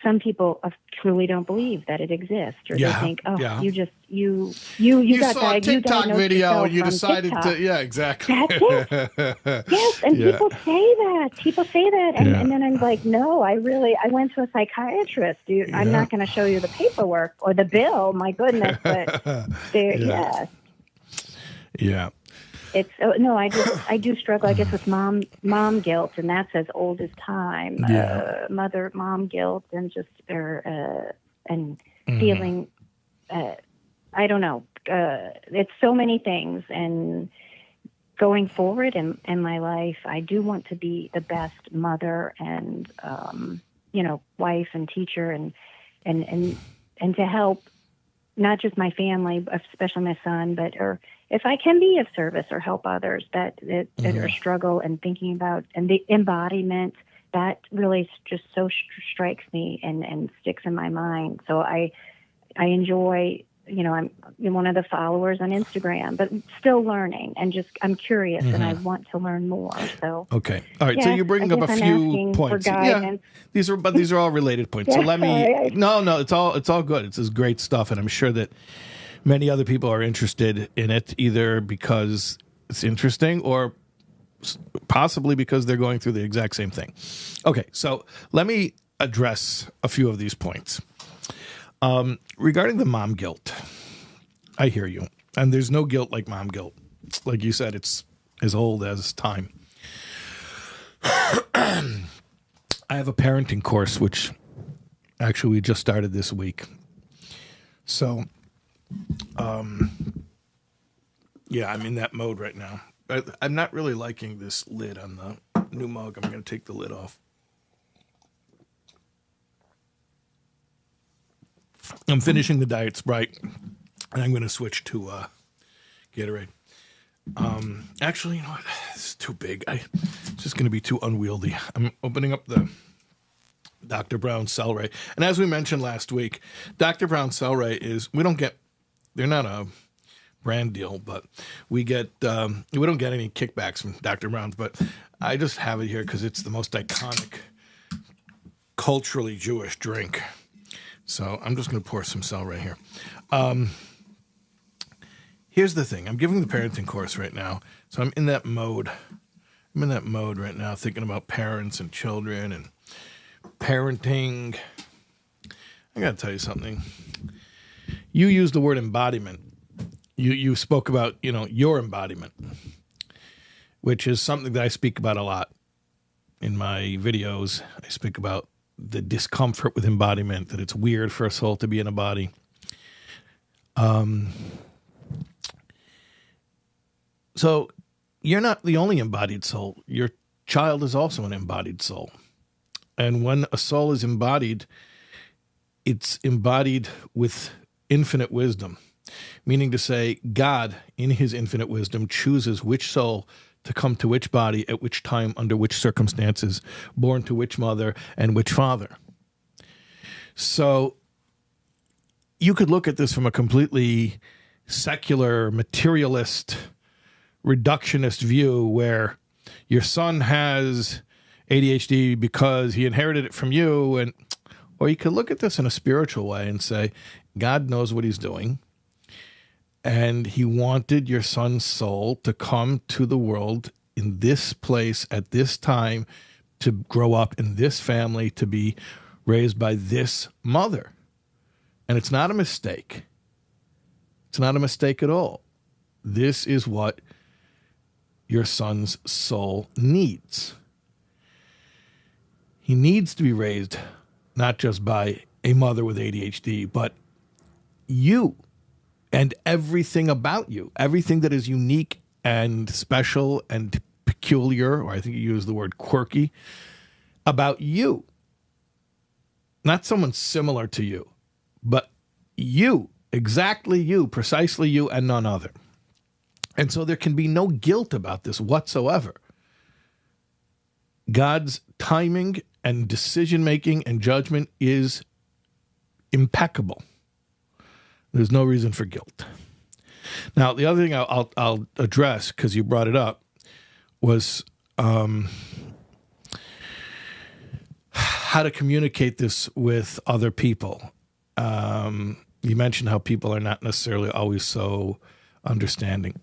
[SPEAKER 3] some people truly don't believe that it exists, or they think, you got
[SPEAKER 1] saw a TikTok video and you decided
[SPEAKER 3] TikTok.
[SPEAKER 1] to, exactly.
[SPEAKER 3] That's it. Yes, and people say that. And then I'm like, no, I went to a psychiatrist, dude. I'm not going to show you the paperwork or the bill. My goodness, but it's I do struggle, I guess, with mom guilt, and that's as old as time. Mom guilt, and just feeling. I don't know. It's so many things, and going forward in my life, I do want to be the best mother and wife and teacher, and to help not just my family, especially my son, or if I can be of service or help others that are struggle and thinking about, and the embodiment that really just so strikes me and sticks in my mind. So I enjoy. I'm one of the followers on Instagram, but still learning, and I'm curious, and I want to learn more. So
[SPEAKER 1] okay, all right. So you're bringing up a few points. These are all related points. So let me. No, it's all good. It's this great stuff, and I'm sure that many other people are interested in it, either because it's interesting or possibly because they're going through the exact same thing. Okay, so let me address a few of these points. Regarding the mom guilt, I hear you. And there's no guilt like mom guilt. Like you said, it's as old as time. I have a parenting course, which actually we just started this week. So, I'm in that mode right now. I'm not really liking this lid on the new mug. I'm going to take the lid off. I'm finishing the Diet Sprite, and I'm going to switch to Gatorade. Actually, you know what? This is too big. It's just going to be too unwieldy. I'm opening up the Dr. Brown Celery. And as we mentioned last week, Dr. Brown Celery they're not a brand deal, but we don't get any kickbacks from Dr. Brown's, but I just have it here because it's the most iconic, culturally Jewish drink. So I'm just going to pour some celery here. Here's the thing. I'm giving the parenting course right now. So I'm in that mode. Right now, thinking about parents and children and parenting. I got to tell you something. You use the word embodiment. you spoke about, your embodiment, which is something that I speak about a lot in my videos. I speak about the discomfort with embodiment, that it's weird for a soul to be in a body. So you're not the only embodied soul. Your child is also an embodied soul. And when a soul is embodied, it's embodied with infinite wisdom, meaning to say God, in his infinite wisdom, chooses which soul to come to which body at which time, under which circumstances, born to which mother and which father. So you could look at this from a completely secular, materialist, reductionist view where your son has ADHD because he inherited it from you, or you could look at this in a spiritual way and say, God knows what he's doing, and he wanted your son's soul to come to the world in this place at this time, to grow up in this family, to be raised by this mother. And it's not a mistake. It's not a mistake at all. This is what your son's soul needs. He needs to be raised not just by a mother with ADHD, but you and everything about you, everything that is unique and special and peculiar, or I think you used the word quirky, about you. Not someone similar to you, but you, exactly you, precisely you, and none other. And so there can be no guilt about this whatsoever. God's timing and decision-making and judgment is impeccable. There's no reason for guilt. Now, the other thing I'll address, because you brought it up, was how to communicate this with other people. You mentioned how people are not necessarily always so understanding.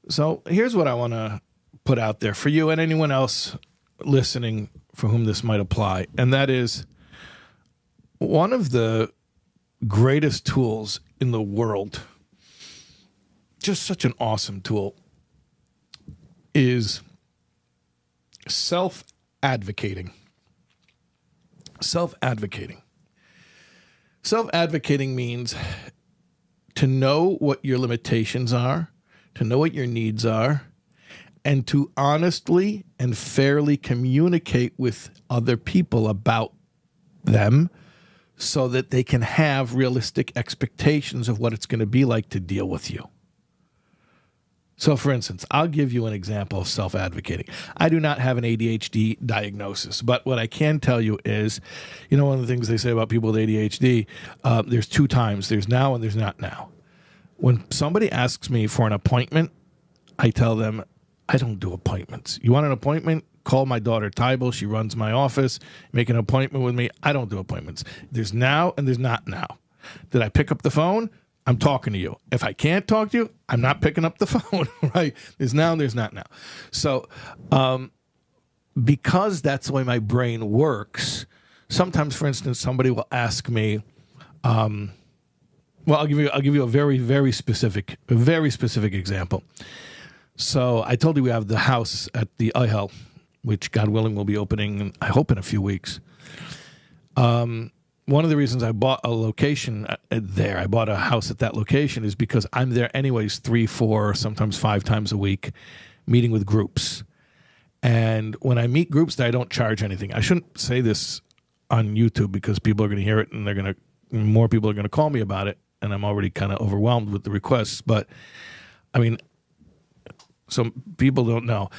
[SPEAKER 1] So here's what I want to put out there for you and anyone else listening for whom this might apply, and that is one of the greatest tools in the world, just such an awesome tool, is self-advocating. Self-advocating. Self-advocating means to know what your limitations are, to know what your needs are, and to honestly and fairly communicate with other people about them so that they can have realistic expectations of what it's going to be like to deal with you. So, for instance, I'll give you an example of self-advocating. I do not have an ADHD diagnosis, but what I can tell you is, one of the things they say about people with ADHD, there's two times. There's now and there's not now. When somebody asks me for an appointment, I tell them, I don't do appointments. You want an appointment? Call my daughter Tybal. She runs my office. Make an appointment with me. I don't do appointments. There's now and there's not now. Did I pick up the phone? I'm talking to you. If I can't talk to you, I'm not picking up the phone, right? There's now and there's not now. So because that's the way my brain works, sometimes, for instance, somebody will ask me, well, I'll give you a very, very specific example. So I told you we have the house at the Ihel, which God willing will be opening, I hope, in a few weeks. One of the reasons I bought a location there, I bought a house at that location, is because I'm there anyways 3, 4, sometimes 5 times a week, meeting with groups. And when I meet groups, I don't charge anything. I shouldn't say this on YouTube because people are going to hear it and more people are going to call me about it. And I'm already kind of overwhelmed with the requests. But I mean, so people don't know.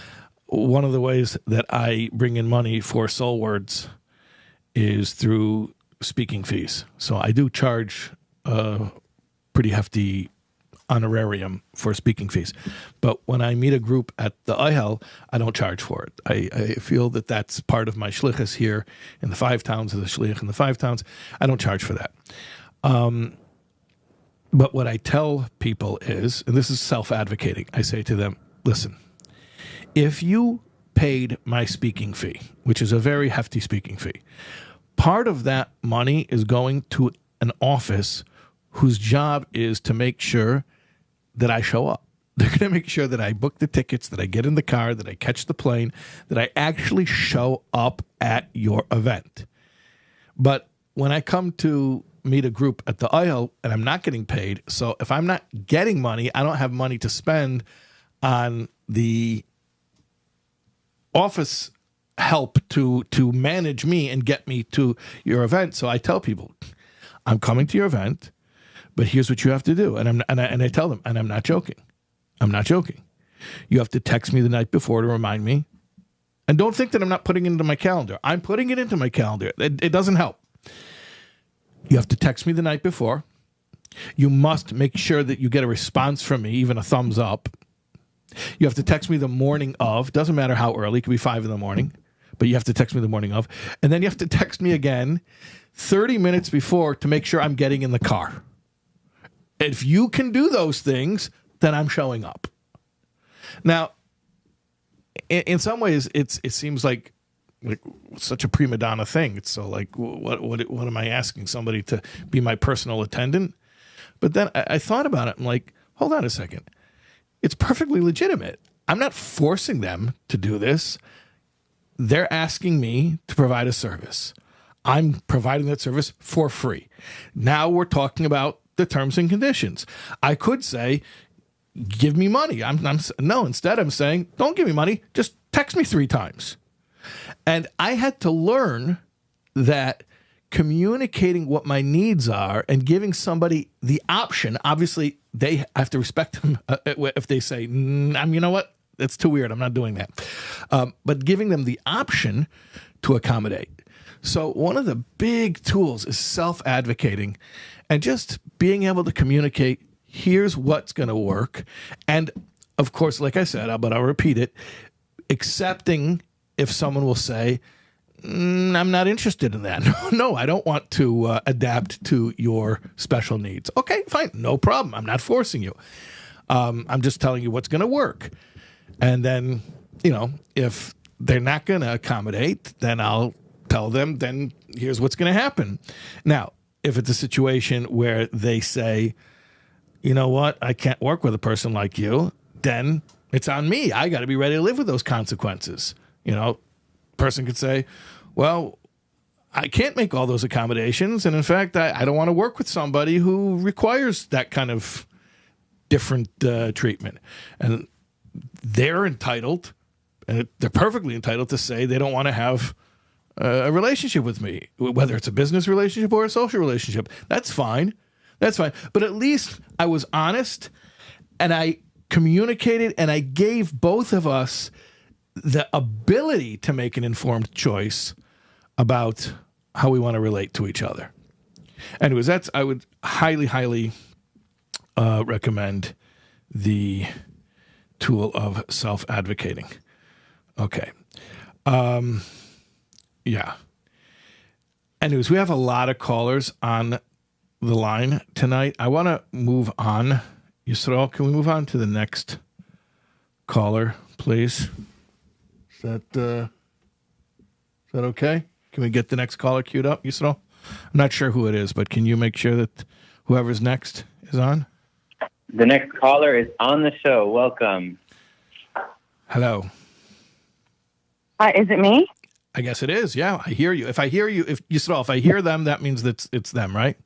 [SPEAKER 1] One of the ways that I bring in money for SoulWords is through speaking fees. So I do charge a pretty hefty honorarium for speaking fees. But when I meet a group at the Ihel, I don't charge for it. I feel that that's part of my shlichus here in the 5 towns, of the shlich in the 5 towns. I don't charge for that. But what I tell people is, and this is self-advocating, I say to them, listen, if you paid my speaking fee, which is a very hefty speaking fee, part of that money is going to an office whose job is to make sure that I show up. They're going to make sure that I book the tickets, that I get in the car, that I catch the plane, that I actually show up at your event. But when I come to meet a group at the aisle and I'm not getting paid, so if I'm not getting money, I don't have money to spend on the office help to manage me and get me to your event. So I tell people, I'm coming to your event, but here's what you have to do. And I tell them, and I'm not joking. I'm not joking. You have to text me the night before to remind me. And don't think that I'm not putting it into my calendar. I'm putting it into my calendar. It doesn't help. You have to text me the night before. You must make sure that you get a response from me, even a thumbs up. You have to text me the morning of. Doesn't matter how early. It could be 5 in the morning. But you have to text me the morning of. And then you have to text me again 30 minutes before to make sure I'm getting in the car. If you can do those things, then I'm showing up. Now, in some ways, it seems like such a prima donna thing. It's so like, what am I asking somebody to be my personal attendant? But then I thought about it. I'm like, hold on a second. It's perfectly legitimate. I'm not forcing them to do this. They're asking me to provide a service. I'm providing that service for free. Now we're talking about the terms and conditions. I could say, give me money. No, instead I'm saying, don't give me money. Just text me 3 times. And I had to learn that communicating what my needs are and giving somebody the option, obviously I have to respect them if they say, you know what, that's too weird, I'm not doing that. But giving them the option to accommodate. So one of the big tools is self-advocating and just being able to communicate, here's what's going to work. And of course, like I said, but I'll repeat it, accepting if someone will say, I'm not interested in that. No, I don't want to adapt to your special needs. Okay, fine. No problem. I'm not forcing you. I'm just telling you what's going to work. And then, if they're not going to accommodate, then I'll tell them, then here's what's going to happen. Now, if it's a situation where they say, you know what, I can't work with a person like you, then it's on me. I got to be ready to live with those consequences. Person could say, well, I can't make all those accommodations. And in fact, I don't want to work with somebody who requires that kind of different treatment. And they're entitled, and they're perfectly entitled to say they don't want to have a relationship with me, whether it's a business relationship or a social relationship. That's fine. That's fine. But at least I was honest and I communicated and I gave both of us the ability to make an informed choice about how we want to relate to each other. Anyways, I would highly, highly recommend the tool of self-advocating. Okay. Yeah. Anyways, we have a lot of callers on the line tonight. I want to move on. Yisrael, can we move on to the next caller, please? Is that okay? Can we get the next caller queued up, Yisrael? I'm not sure who it is, but can you make sure that whoever's next is on?
[SPEAKER 2] The next caller is on the show. Welcome.
[SPEAKER 1] Hello.
[SPEAKER 3] Is it me?
[SPEAKER 1] I guess it is. Yeah, I hear you. If I hear them, that means that it's them, right?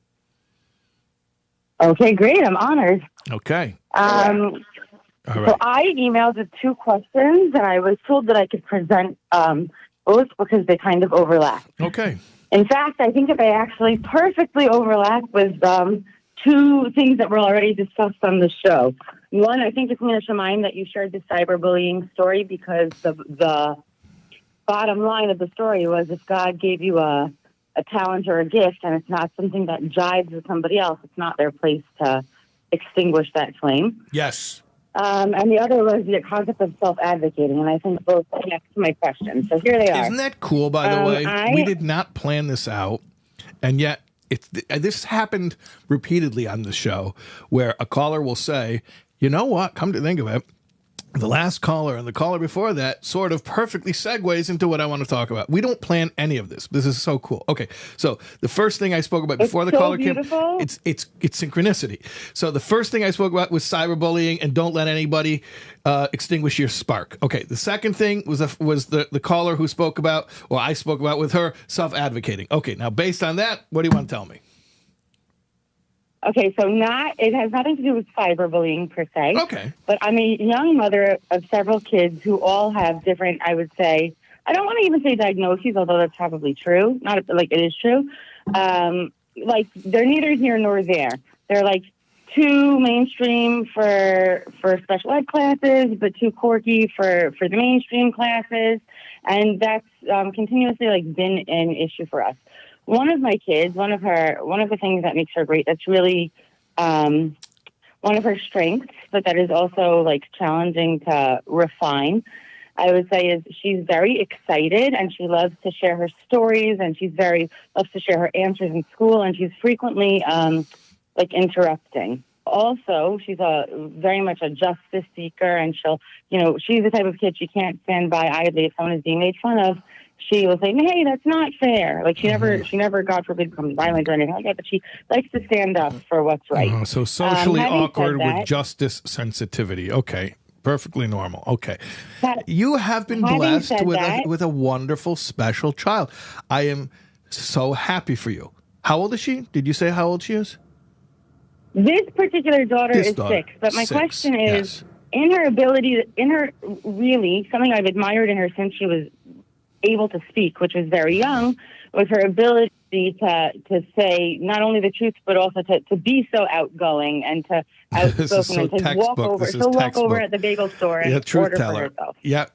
[SPEAKER 3] Okay, great. I'm honored.
[SPEAKER 1] Okay. All right.
[SPEAKER 3] So I emailed with 2 questions, and I was told that I could present both because they kind of overlap.
[SPEAKER 1] Okay.
[SPEAKER 3] In fact, I think that they actually perfectly overlap with 2 things that were already discussed on the show. One, I think it's Nina mind that you shared the cyberbullying story because the bottom line of the story was if God gave you a talent or a gift and it's not something that jives with somebody else, it's not their place to extinguish that flame.
[SPEAKER 1] Yes.
[SPEAKER 3] And the other was the concept of self-advocating, and I think both connect to my question. So here they are.
[SPEAKER 1] Isn't that cool, by the way? We did not plan this out, and yet this happened repeatedly on the show where a caller will say, you know what, come to think of it, the last caller and the caller before that sort of perfectly segues into what I want to talk about. We don't plan any of this. This is so cool. Okay, so the first thing I spoke about before the caller came, it's synchronicity. So the first thing I spoke about was cyberbullying and don't let anybody extinguish your spark. Okay, the second thing was the caller who spoke about, or I spoke about with her, self-advocating. Okay, now based on that, what do you want to tell me?
[SPEAKER 4] Okay, so it has nothing to do with cyberbullying per se.
[SPEAKER 1] Okay.
[SPEAKER 4] But I'm a young mother of several kids who all have different, I would say, I don't want to even say diagnoses, although that's probably true. Not like it is true. Like they're neither here nor there. They're like too mainstream for special ed classes, but too quirky for the mainstream classes. And that's continuously like been an issue for us. One of my kids, one of the things that makes her great, that's really one of her strengths, but that is also like challenging to refine, I would say, is she's very excited and she loves to share her stories and loves to share her answers in school, and she's frequently like interrupting. Also, she's very much a justice seeker, and she's the type of kid she can't stand by idly if someone is being made fun of. She will say, "Hey, that's not fair." Like she never, God forbid, becomes violent or anything like that. But she likes to stand up for what's right.
[SPEAKER 1] So socially awkward with justice sensitivity. Okay, perfectly normal. Okay, you have been blessed with a wonderful, special child. I am so happy for you. How old is she? Did you say how old she is?
[SPEAKER 4] This particular daughter is 6. But my question is, in her really something I've admired in her since she was able to speak, which was very young, was her ability to say not only the truth, but also to be so outgoing and to outspoken and to walk over at the bagel store and order for herself.
[SPEAKER 1] Yeah.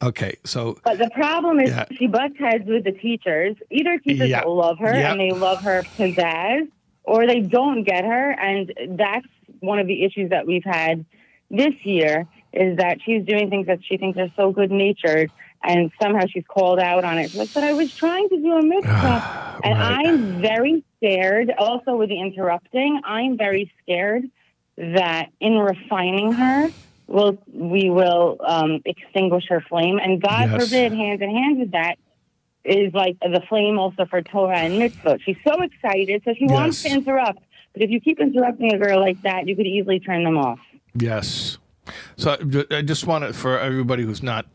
[SPEAKER 1] Okay. So,
[SPEAKER 4] but the problem is she butts heads with the teachers. Either teachers love her and they love her pizzazz, or they don't get her, and that's one of the issues that we've had this year, is that she's doing things that she thinks are so good-natured, and somehow she's called out on it. She's like, but I was trying to do a mitzvah. And right. I'm very scared, also with the interrupting, I'm very scared that in refining her, we will extinguish her flame. And God forbid, hand in hand with that, is like the flame also for Torah and mitzvot. She's so excited, so she wants to interrupt. But if you keep interrupting a girl like that, you could easily turn them off.
[SPEAKER 1] Yes. So I just want it for everybody who's not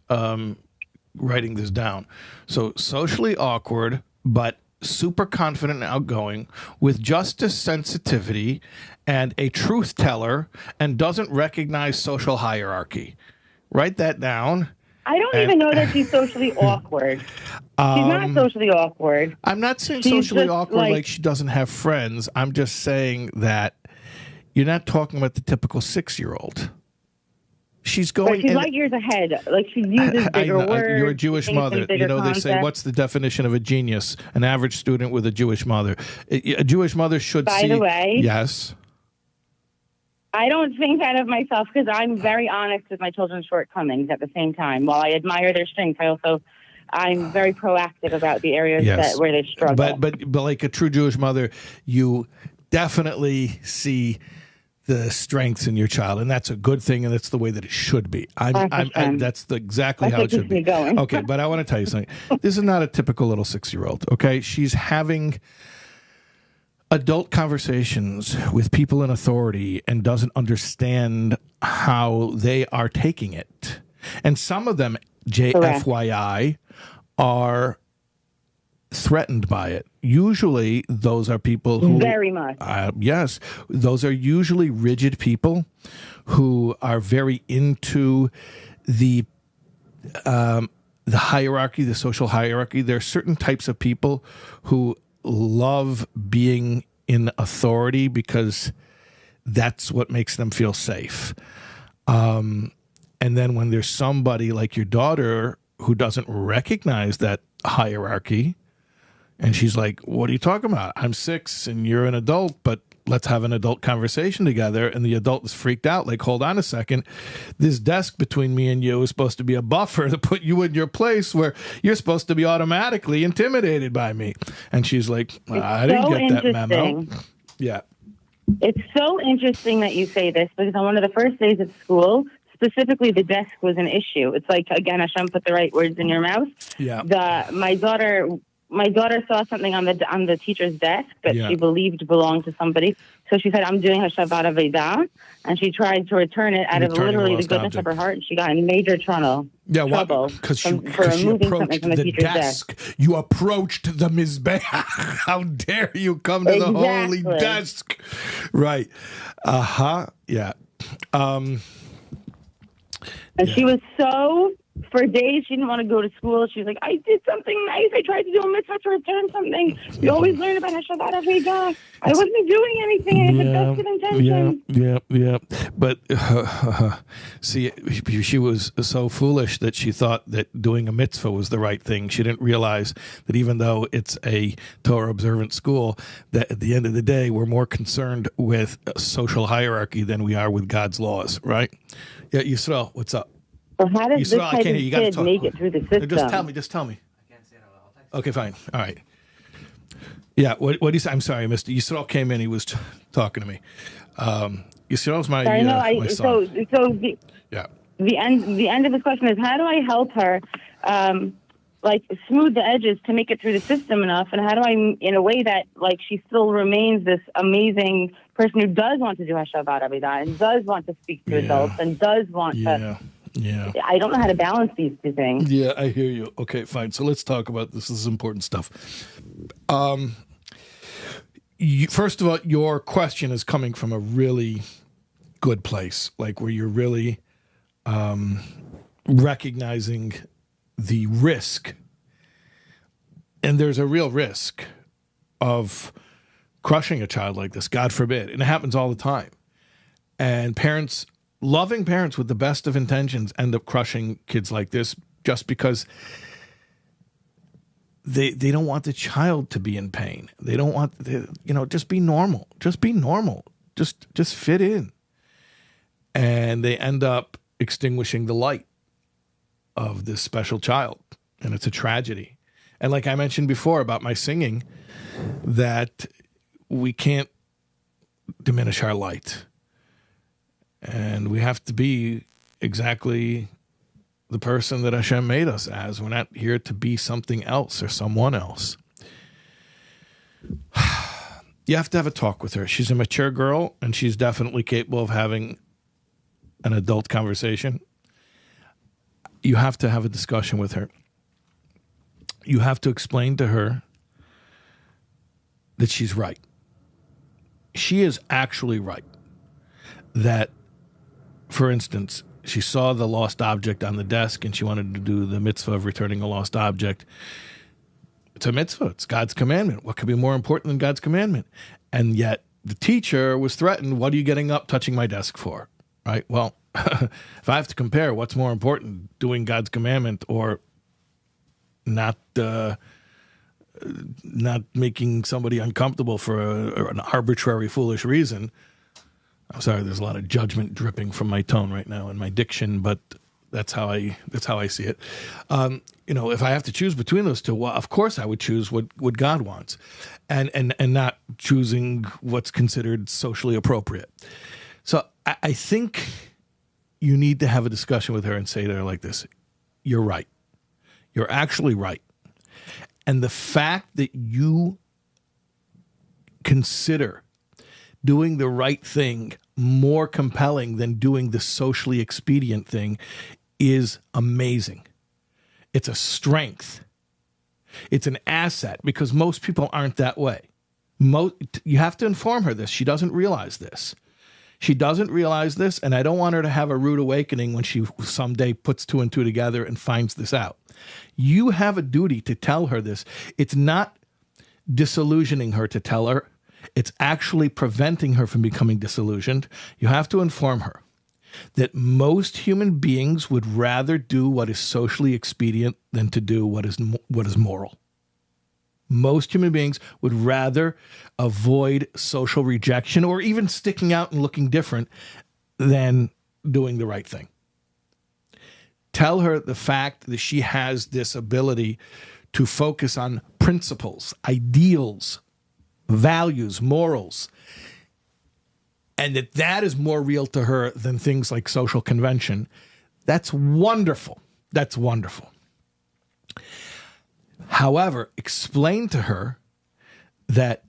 [SPEAKER 1] writing this down. So socially awkward, but super confident and outgoing, with justice sensitivity and a truth teller, and doesn't recognize social hierarchy. Write that down.
[SPEAKER 4] I don't even know that she's socially awkward. She's not socially awkward.
[SPEAKER 1] I'm not saying she's socially awkward like she doesn't have friends. I'm just saying that you're not talking about the typical 6-year-old. She's going.
[SPEAKER 4] But she's light years ahead. Like she uses bigger words.
[SPEAKER 1] You're a Jewish mother. You know, they say, what's the definition of a genius? An average student with a Jewish mother. A Jewish mother should see.
[SPEAKER 4] By the way.
[SPEAKER 1] Yes.
[SPEAKER 4] I don't think that of myself, because I'm very honest with my children's shortcomings at the same time. While I admire their strengths, I'm very proactive about the areas where they struggle.
[SPEAKER 1] But like a true Jewish mother, you definitely see the strengths in your child, and that's a good thing, and that's the way that it should be. That's exactly how it should be. Okay, but I want to tell you something. This is not a typical little 6-year-old. Okay, she's having adult conversations with people in authority and doesn't understand how they are taking it. And some of them, JFYI, are threatened by it. Usually those are people who...
[SPEAKER 4] Very much.
[SPEAKER 1] Yes. Those are usually rigid people who are very into the hierarchy, the social hierarchy. There are certain types of people who love being in authority because that's what makes them feel safe. And then when there's somebody like your daughter who doesn't recognize that hierarchy, and she's like, what are you talking about? I'm 6 and you're an adult, but let's have an adult conversation together. And the adult is freaked out. Like, hold on a second. This desk between me and you is supposed to be a buffer to put you in your place where you're supposed to be automatically intimidated by me. And she's like, I didn't get that memo. Yeah.
[SPEAKER 4] It's so interesting that you say this, because on one of the first days of school, specifically the desk was an issue. It's like, again, Hashem put the right words in your mouth.
[SPEAKER 1] Yeah.
[SPEAKER 4] My daughter saw something on the teacher's desk that she believed belonged to somebody. So she said, I'm doing Hashavat Avedah. And she tried to return it out of literally the goodness of her heart. And she got in major trouble.
[SPEAKER 1] Yeah, because she approached the desk. You approached the Mizbeach. How dare you come to the holy desk? Right. Yeah.
[SPEAKER 4] And she was so... For days, she didn't want to go to school. She was like, I did something nice. I tried to do a mitzvah to return something. We always learn about Hashavat Avedah. I wasn't doing anything. I had the best of intentions.
[SPEAKER 1] Yeah. But, see, she was so foolish that she thought that doing a mitzvah was the right thing. She didn't realize that even though it's a Torah observant school, that at the end of the day, we're more concerned with social hierarchy than we are with God's laws, right? Yeah, Yisrael, what's up?
[SPEAKER 4] So how does this type of kid make it through the system?
[SPEAKER 1] Just tell me. I can't say it out loud. Okay, fine. All right. Yeah, what do you say? I'm sorry, Mr. Yisrael came in. He was talking to me. Yisrael's my my son.
[SPEAKER 4] The end of this question is, how do I help her smooth the edges to make it through the system enough? And how do I, in a way that she still remains this amazing person who does want to do Hashavat Avedah and does want to speak to adults and does want to...
[SPEAKER 1] Yeah.
[SPEAKER 4] I don't know how to balance these two things.
[SPEAKER 1] Yeah, I hear you. Okay, fine. So let's talk about this. This is important stuff. First of all, your question is coming from a really good place, where you're really recognizing the risk. And there's a real risk of crushing a child like this, God forbid. And it happens all the time. And loving parents with the best of intentions end up crushing kids like this just because they don't want the child to be in pain. They don't want, just be normal. Just be normal. Just fit in. And they end up extinguishing the light of this special child. And it's a tragedy. And like I mentioned before about my singing, that we can't diminish our light. And we have to be exactly the person that Hashem made us as. We're not here to be something else or someone else. You have to have a talk with her. She's a mature girl, and she's definitely capable of having an adult conversation. You have to have a discussion with her. You have to explain to her that she's right. She is actually right. That, for instance, she saw the lost object on the desk and she wanted to do the mitzvah of returning a lost object. It's a mitzvah. It's God's commandment. What could be more important than God's commandment? And yet the teacher was threatened. What are you getting up, touching my desk for? Right? Well, if I have to compare what's more important, doing God's commandment or not making somebody uncomfortable for an arbitrary, foolish reason, I'm sorry, there's a lot of judgment dripping from my tone right now and my diction, but that's how I see it. If I have to choose between those two, well, of course I would choose what God wants, and not choosing what's considered socially appropriate. So I think you need to have a discussion with her and say to her like this: "You're right. You're actually right, and the fact that you consider doing the right thing more compelling than doing the socially expedient thing is amazing. It's a strength. It's an asset because most people aren't that way. You have to inform her this. She doesn't realize this. And I don't want her to have a rude awakening when she someday puts two and two together and finds this out. You have a duty to tell her this. It's not disillusioning her to tell her. It's actually preventing her from becoming disillusioned. You have to inform her that most human beings would rather do what is socially expedient than to do what is moral. Most human beings would rather avoid social rejection or even sticking out and looking different than doing the right thing. Tell her the fact that she has this ability to focus on principles, ideals, values, morals, and that is more real to her than things like social convention, that's wonderful. That's wonderful. However, explain to her that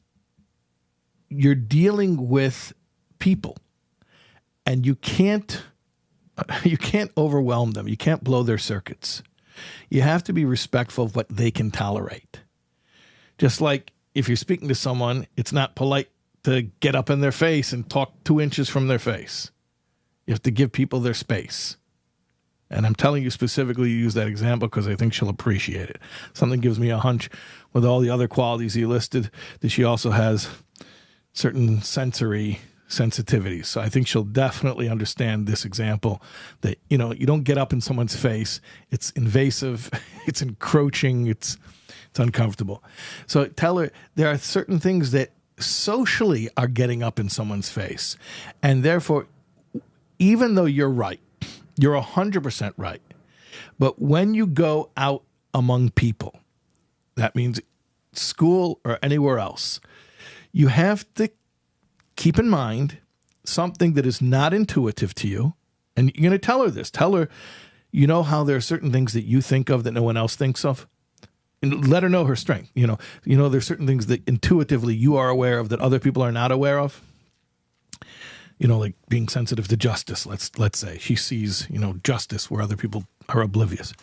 [SPEAKER 1] you're dealing with people and you can't overwhelm them. You can't blow their circuits. You have to be respectful of what they can tolerate. Just like if you're speaking to someone, it's not polite to get up in their face and talk 2 inches from their face. You have to give people their space. And I'm telling you specifically, use that example because I think she'll appreciate it. Something gives me a hunch with all the other qualities you listed that she also has certain sensory sensitivities. So I think she'll definitely understand this example that, you don't get up in someone's face. It's invasive. It's encroaching. It's uncomfortable. So tell her there are certain things that socially are getting up in someone's face. And therefore, even though you're right, you're 100% right. But when you go out among people, that means school or anywhere else, you have to keep in mind something that is not intuitive to you. And you're going to tell her this. Tell her, how there are certain things that you think of that no one else thinks of. And let her know her strength. There's certain things that intuitively you are aware of that other people are not aware of. Like being sensitive to justice, let's say. She sees, justice where other people are oblivious.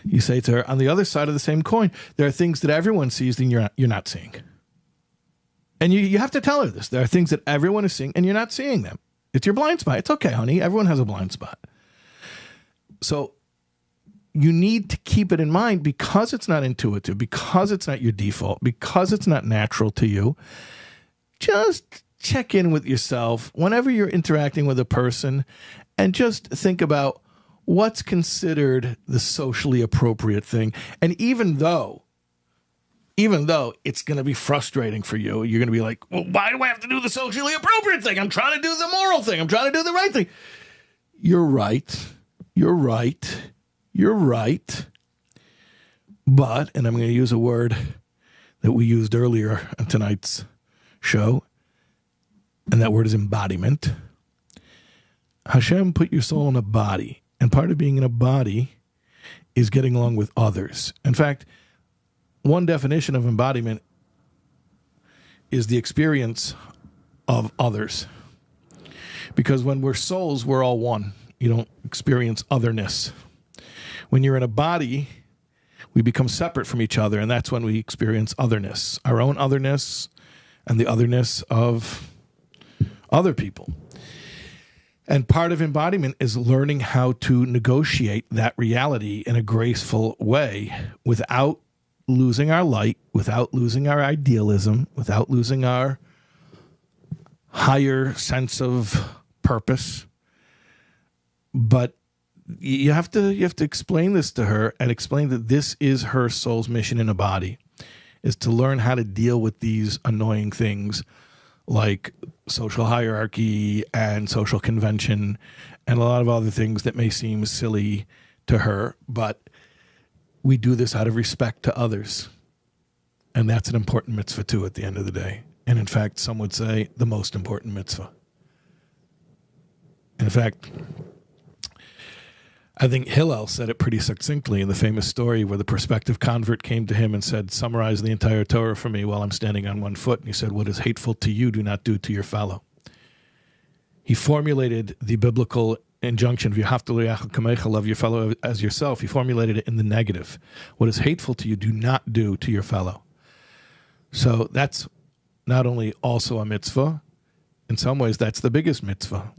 [SPEAKER 1] You say to her, on the other side of the same coin, there are things that everyone sees that you're not seeing. And you have to tell her this. There are things that everyone is seeing and you're not seeing them. It's your blind spot. It's okay, honey. Everyone has a blind spot. So you need to keep it in mind because it's not intuitive, because it's not your default, because it's not natural to you. Just check in with yourself whenever you're interacting with a person and just think about what's considered the socially appropriate thing. And even though it's going to be frustrating for you, you're going to be like, well, why do I have to do the socially appropriate thing? I'm trying to do the moral thing. I'm trying to do the right thing. You're right. You're right. You're right. But, and I'm going to use a word that we used earlier in tonight's show, and that word is embodiment. Hashem put your soul in a body, and part of being in a body is getting along with others. In fact, one definition of embodiment is the experience of others. Because when we're souls, we're all one. You don't experience otherness. When you're in a body, we become separate from each other, and that's when we experience otherness, our own otherness and the otherness of other people. And part of embodiment is learning how to negotiate that reality in a graceful way without losing our light, without losing our idealism, without losing our higher sense of purpose. But you have to explain this to her and explain that this is her soul's mission in a body, is to learn how to deal with these annoying things like social hierarchy and social convention and a lot of other things that may seem silly to her, but we do this out of respect to others. And that's an important mitzvah too at the end of the day. And in fact, some would say the most important mitzvah. In fact, I think Hillel said it pretty succinctly in the famous story where the prospective convert came to him and said, summarize the entire Torah for me while I'm standing on one foot. And he said, what is hateful to you, do not do to your fellow. He formulated the biblical injunction, love your fellow as yourself. He formulated it in the negative. What is hateful to you, do not do to your fellow. So that's not only also a mitzvah, in some ways that's the biggest mitzvah.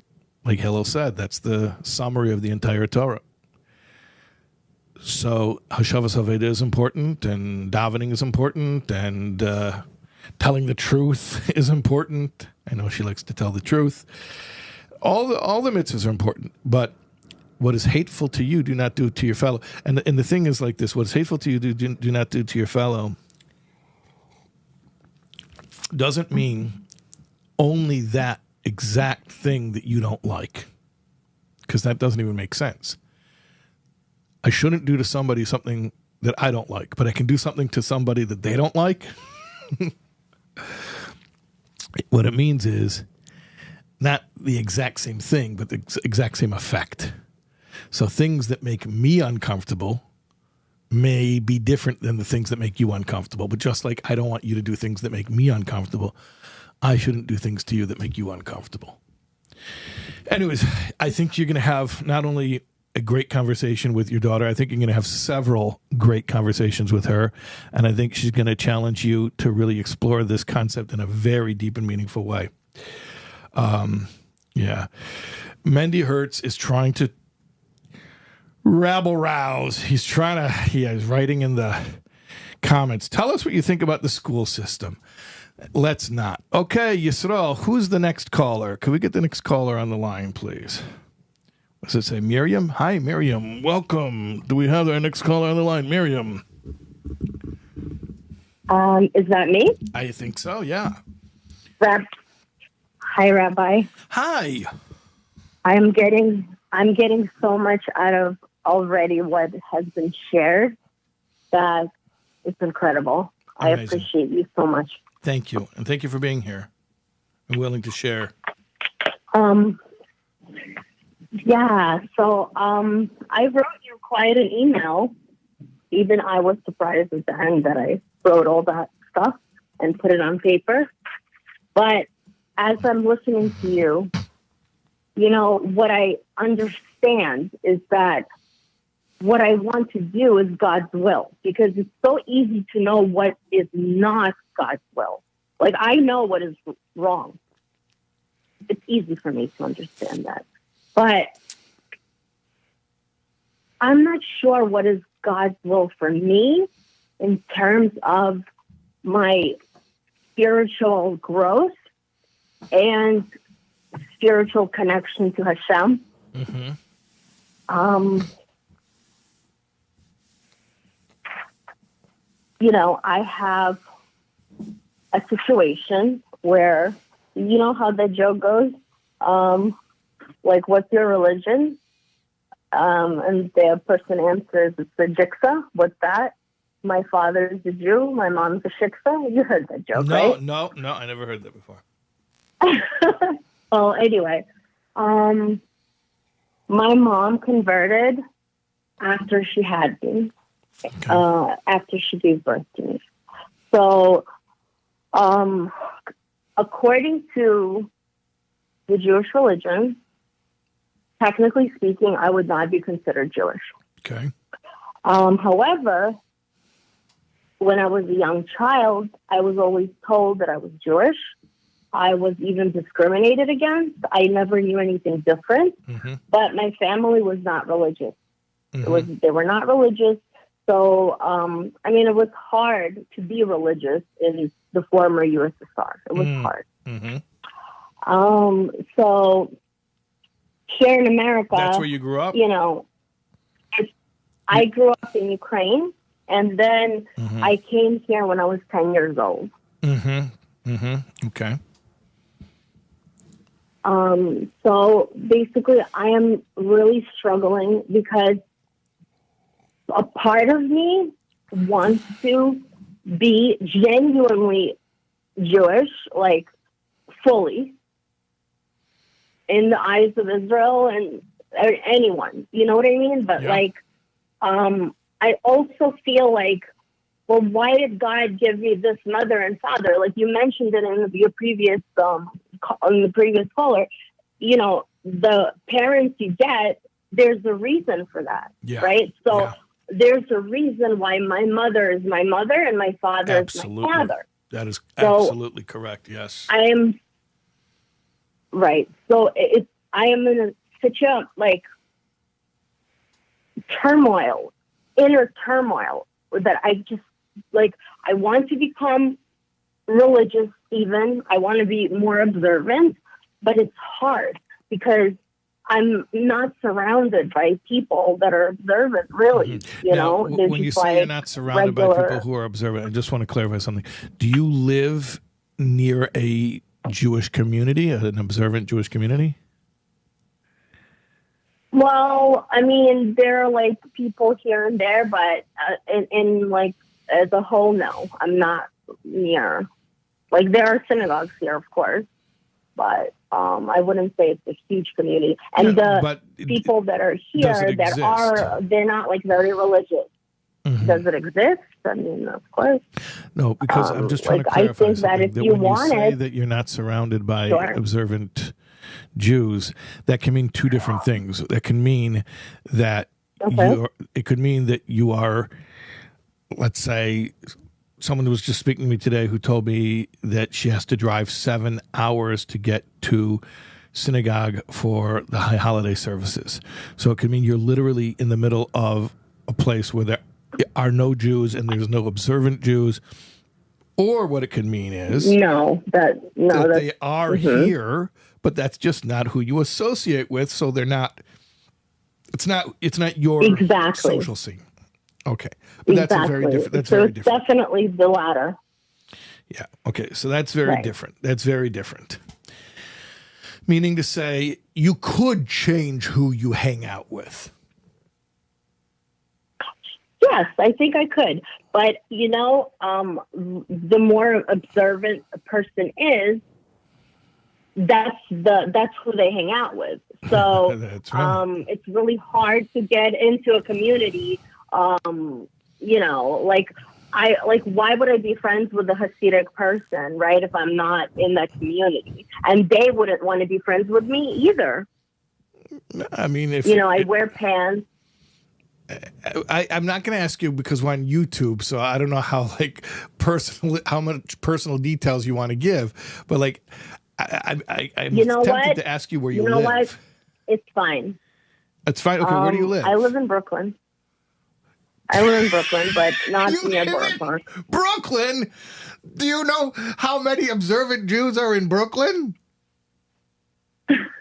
[SPEAKER 1] Like Hillel said, that's the summary of the entire Torah. So Hashavas Haveda is important, and davening is important, and telling the truth is important. I know she likes to tell the truth. All the mitzvahs are important, but what is hateful to you, do not do to your fellow. And the thing is like this: what is hateful to you, do not do to your fellow. Doesn't mean only that exact thing that you don't like, because that doesn't even make sense. I shouldn't do to somebody something that I don't like, but I can do something to somebody that they don't like. What it means is not the exact same thing, but the exact same effect. So things that make me uncomfortable may be different than the things that make you uncomfortable. But just like I don't want you to do things that make me uncomfortable, I shouldn't do things to you that make you uncomfortable. Anyways, I think you're going to have not only a great conversation with your daughter, I think you're going to have several great conversations with her. And I think she's going to challenge you to really explore this concept in a very deep and meaningful way. Yeah. Mendy Hertz is trying to rabble rouse. He's writing in the comments. Tell us what you think about the school system. Let's not. Okay, Yisrael, who's the next caller? Can we get the next caller on the line, please? What does it say? Miriam? Hi, Miriam. Welcome. Do we have our next caller on the line? Miriam.
[SPEAKER 4] Is that me?
[SPEAKER 1] I think so, yeah.
[SPEAKER 4] Hi, Rabbi.
[SPEAKER 1] Hi.
[SPEAKER 4] I'm getting so much out of already what has been shared that it's incredible.
[SPEAKER 1] Amazing.
[SPEAKER 4] I appreciate you so much.
[SPEAKER 1] Thank you. And thank you for being here and willing to share.
[SPEAKER 4] Yeah, so I wrote you quite an email. Even I was surprised at the end that I wrote all that stuff and put it on paper. But as I'm listening to you, you know, what I understand is that what I want to do is God's will, because it's so easy to know what is not God's will. Like, I know what is wrong. It's easy for me to understand that. But I'm not sure what is God's will for me in terms of my spiritual growth and spiritual connection to Hashem.
[SPEAKER 1] Mm-hmm.
[SPEAKER 4] You know, I have a situation where, you know how the joke goes, like, what's your religion? And the person answers, it's the Jiksa. What's that? My father's a Jew. My mom's a Shiksa. You heard that joke, right?
[SPEAKER 1] No, I never heard that before.
[SPEAKER 4] Well, anyway, my mom converted after she had me, after she gave birth to me. So, according to the Jewish religion, technically speaking, I would not be considered Jewish.
[SPEAKER 1] Okay.
[SPEAKER 4] However, when I was a young child, I was always told that I was Jewish. I was even discriminated against. I never knew anything different.
[SPEAKER 1] Mm-hmm.
[SPEAKER 4] But my family was not religious.
[SPEAKER 1] Mm-hmm.
[SPEAKER 4] They were not religious. So, I mean, it was hard to be religious in the former USSR. It was hard.
[SPEAKER 1] Mm-hmm.
[SPEAKER 4] So here in America,
[SPEAKER 1] that's where you grew up?
[SPEAKER 4] You know, I grew up in Ukraine, and then I came here when I was 10 years old.
[SPEAKER 1] Mm-hmm. Mm-hmm. Okay.
[SPEAKER 4] So basically, I am really struggling because a part of me wants to be genuinely Jewish, like fully, in the eyes of Israel and anyone, you know what I mean? But like, I also feel like, well, why did God give me this mother and father? Like you mentioned it in your previous, on the previous caller, you know, the parents you get, there's a reason for that, right? So there's a reason why my mother is my mother and my father is my father.
[SPEAKER 1] That is absolutely correct. Yes.
[SPEAKER 4] I am right. So I am in such a like turmoil, inner turmoil, that I just like, I want to become religious even. I want to be more observant, but it's hard because I'm not surrounded by people that are observant, really. You know,
[SPEAKER 1] when you say you're not surrounded by people who are observant, I just want to clarify something. Do you live near a Jewish community, an observant Jewish community?
[SPEAKER 4] Well, I mean, there are like people here and there, but in like as a whole, no, I'm not near. Like there are synagogues here, of course, but I wouldn't say it's a huge community. And the people that are here they're not like very religious. Mm-hmm. Does it exist? I mean, of course.
[SPEAKER 1] No, because I'm just trying to clarify
[SPEAKER 4] I think that if you want
[SPEAKER 1] say that you're not surrounded by observant Jews, that can mean two different things. That can mean that it could mean that you are, let's say, someone who was just speaking to me today who told me that she has to drive 7 hours to get to synagogue for the holiday services. So it could mean you're literally in the middle of a place where there are no Jews and there's no observant Jews. Or what it could mean is that they are here, but that's just not who you associate with. So they're not. It's not your social scene. Okay, but that's a very different. That's very different.
[SPEAKER 4] Definitely the latter.
[SPEAKER 1] Yeah. Okay. So that's very different. That's very different. Meaning to say, you could change who you hang out with.
[SPEAKER 4] Yes, I think I could. But, the more observant a person is, that's who they hang out with. So
[SPEAKER 1] that's right.
[SPEAKER 4] It's really hard to get into a community. Why would I be friends with a Hasidic person, right, if I'm not in that community? And they wouldn't want to be friends with me either.
[SPEAKER 1] I mean,
[SPEAKER 4] I wear pants.
[SPEAKER 1] I'm not going to ask you because we're on YouTube, so I don't know how how much personal details you want to give. But I'm tempted to ask you where you live.
[SPEAKER 4] You know what? It's fine.
[SPEAKER 1] It's fine. Okay, where do you live?
[SPEAKER 4] I live in Brooklyn. But not near Brooklyn.
[SPEAKER 1] Brooklyn? Do you know how many observant Jews are in Brooklyn?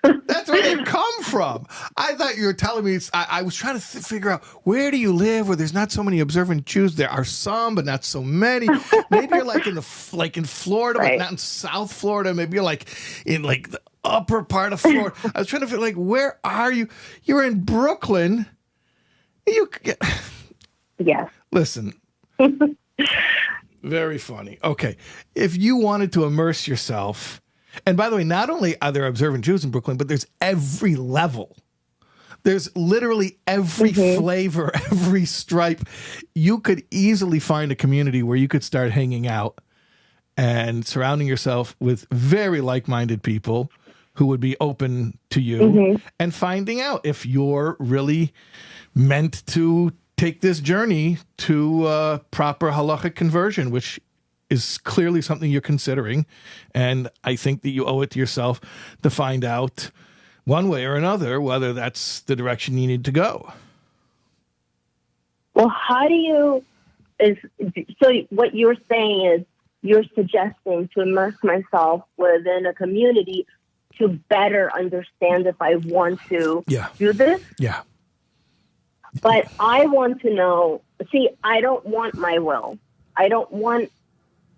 [SPEAKER 1] That's where they come from. I thought you were telling me. I was trying to figure out, where do you live where there's not so many observant Jews? There are some, but not so many. Maybe you're in Florida, but not in South Florida. Maybe you're in the upper part of Florida. I was trying to figure where are you? You're in Brooklyn.
[SPEAKER 4] Yes.
[SPEAKER 1] Listen. Very funny. Okay, if you wanted to immerse yourself. And by the way, not only are there observant Jews in Brooklyn, but there's every level. There's literally every flavor, every stripe. You could easily find a community where you could start hanging out and surrounding yourself with very like-minded people who would be open to you and finding out if you're really meant to take this journey to proper halachic conversion, which is clearly something you're considering. And I think that you owe it to yourself to find out one way or another whether that's the direction you need to go.
[SPEAKER 4] Well, so what you're saying is you're suggesting to immerse myself within a community to better understand if I want to do this?
[SPEAKER 1] Yeah.
[SPEAKER 4] But I want to know, I don't want my will. I don't want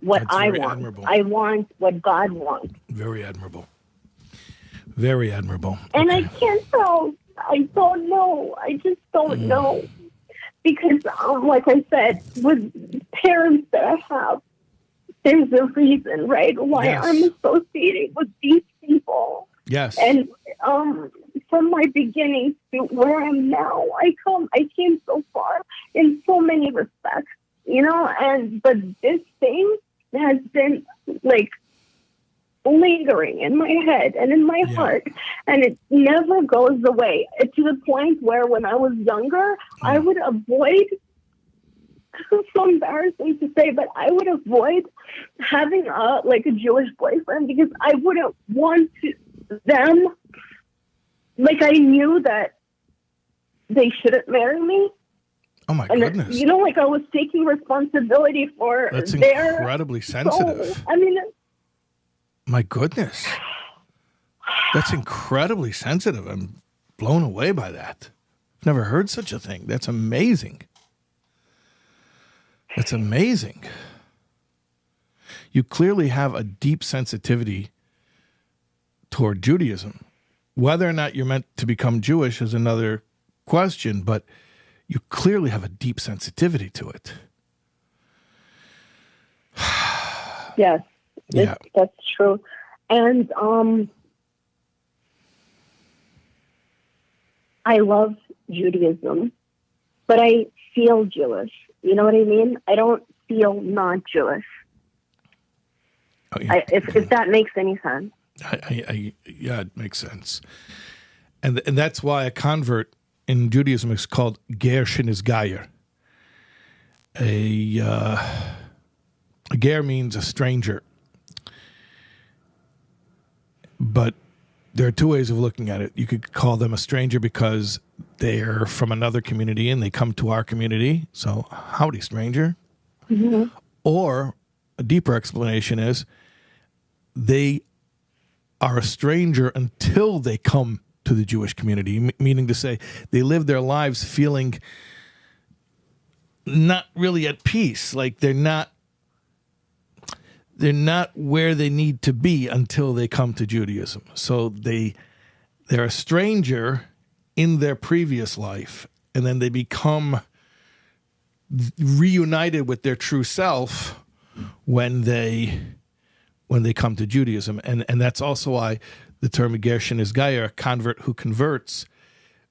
[SPEAKER 4] what I want. Admirable. I want what God wants.
[SPEAKER 1] Very admirable. Very admirable.
[SPEAKER 4] And I can't tell. I don't know. I just don't know. Because, like I said, with parents that I have, there's a reason, right, why I'm associating with these people.
[SPEAKER 1] Yes.
[SPEAKER 4] And from my beginning to where I am now, I came so far in so many respects, but this thing has been lingering in my head and in my heart, and it never goes away. To the point where when I was younger, I would avoid, it's so embarrassing to say, but I would avoid having a Jewish boyfriend because I wouldn't want them, I knew that they shouldn't marry me.
[SPEAKER 1] Oh my goodness.
[SPEAKER 4] I was taking responsibility for
[SPEAKER 1] That's incredibly sensitive.
[SPEAKER 4] Soul. I mean,
[SPEAKER 1] my goodness. That's incredibly sensitive. I'm blown away by that. I've never heard such a thing. That's amazing. That's amazing. You clearly have a deep sensitivity toward Judaism. Whether or not you're meant to become Jewish is another question, but you clearly have a deep sensitivity to it.
[SPEAKER 4] Yes, that's true.
[SPEAKER 5] And I love Judaism, but I feel Jewish. You know what I mean? I don't feel not Jewish.
[SPEAKER 1] Oh, yeah.
[SPEAKER 5] If that makes any sense.
[SPEAKER 1] Yeah, it makes sense. And that's why a convert in Judaism is called ger shenizgayer. A ger means a stranger. But there are two ways of looking at it. You could call them a stranger because they're from another community and they come to our community. So, howdy, stranger.
[SPEAKER 5] Mm-hmm.
[SPEAKER 1] Or a deeper explanation is they are a stranger until they come to the Jewish community, meaning to say they live their lives feeling not really at peace, like they're not where they need to be until they come to Judaism. So they're a stranger in their previous life, and then they become reunited with their true self when they come to Judaism. And that's also why the term Gershon is Gayer, a convert who converts.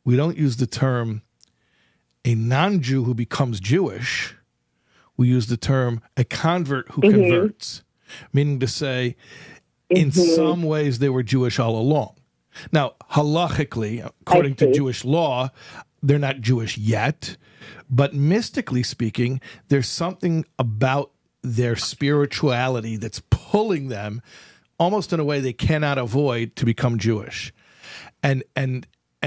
[SPEAKER 1] We don't use the term a non-Jew who becomes Jewish. We use the term a convert who converts, meaning to say, in some ways they were Jewish all along. Now, halachically, according to Jewish law, they're not Jewish yet, but mystically speaking, there's something about their spirituality that's pulling them almost in a way they cannot avoid to become Jewish. And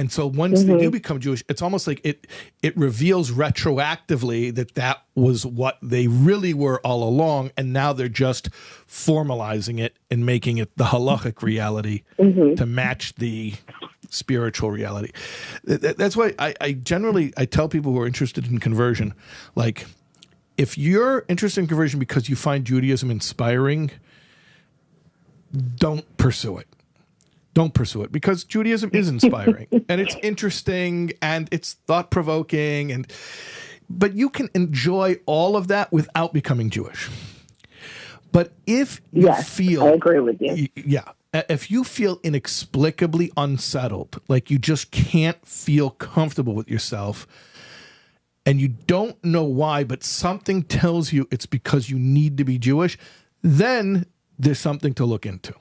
[SPEAKER 1] so once they do become Jewish, it's almost like it reveals retroactively that was what they really were all along, and now they're just formalizing it and making it the halachic reality to match the spiritual reality. That's why I generally tell people who are interested in conversion, like, if you're interested in conversion because you find Judaism inspiring, don't pursue it. Don't pursue it, because Judaism is inspiring and it's interesting and it's thought-provoking, but you can enjoy all of that without becoming Jewish. But if you feel,
[SPEAKER 5] I agree with you.
[SPEAKER 1] If you feel inexplicably unsettled, like you just can't feel comfortable with yourself and you don't know why, but something tells you it's because you need to be Jewish, then there's something to look into.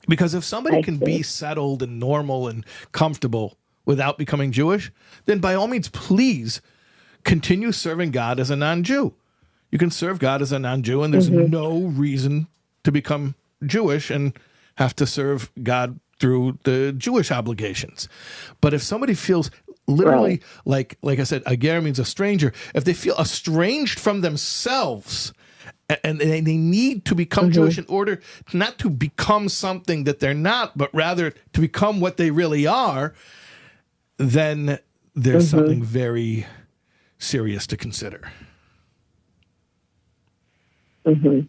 [SPEAKER 1] Because if somebody can be settled and normal and comfortable without becoming Jewish, then by all means, please continue serving God as a non-Jew. You can serve God as a non-Jew, and there's no reason to become Jewish and have to serve God through the Jewish obligations. But if somebody feels literally, like I said, a ger means a stranger, if they feel estranged from themselves and they need to become Jewish in order not to become something that they're not, but rather to become what they really are, then there's something very serious to consider.
[SPEAKER 5] And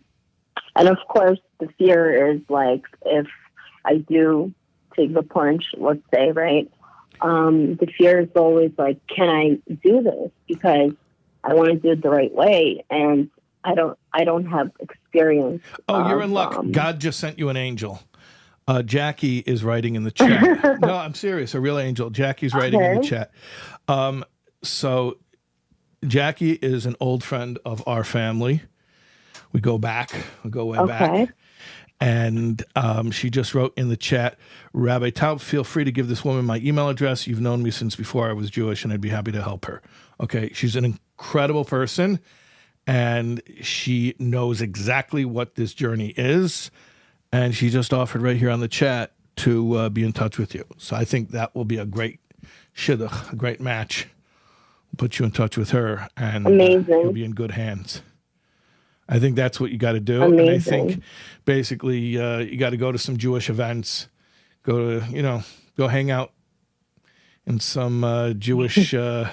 [SPEAKER 5] of course, the fear is, like, if I do take the plunge, let's say, right? The fear is always like, can I do this? Because I want to do it the right way, and I don't have experience.
[SPEAKER 1] Oh, you're in luck. God just sent you an angel. Jackie is writing in the chat. No, I'm serious. A real angel. Jackie's writing in the chat. So Jackie is an old friend of our family. We go back. We go way back. And she just wrote in the chat, Rabbi Taub, feel free to give this woman my email address. You've known me since before I was Jewish, and I'd be happy to help her. Okay, she's an incredible person, and she knows exactly what this journey is, and she just offered right here on the chat to be in touch with you. So I think that will be a great shidduch, a great match. We'll put you in touch with her, and you'll be in good hands. I think that's what you got to do.
[SPEAKER 5] Amazing.
[SPEAKER 1] And I think basically you got to go to some Jewish events, go hang out in some Jewish, go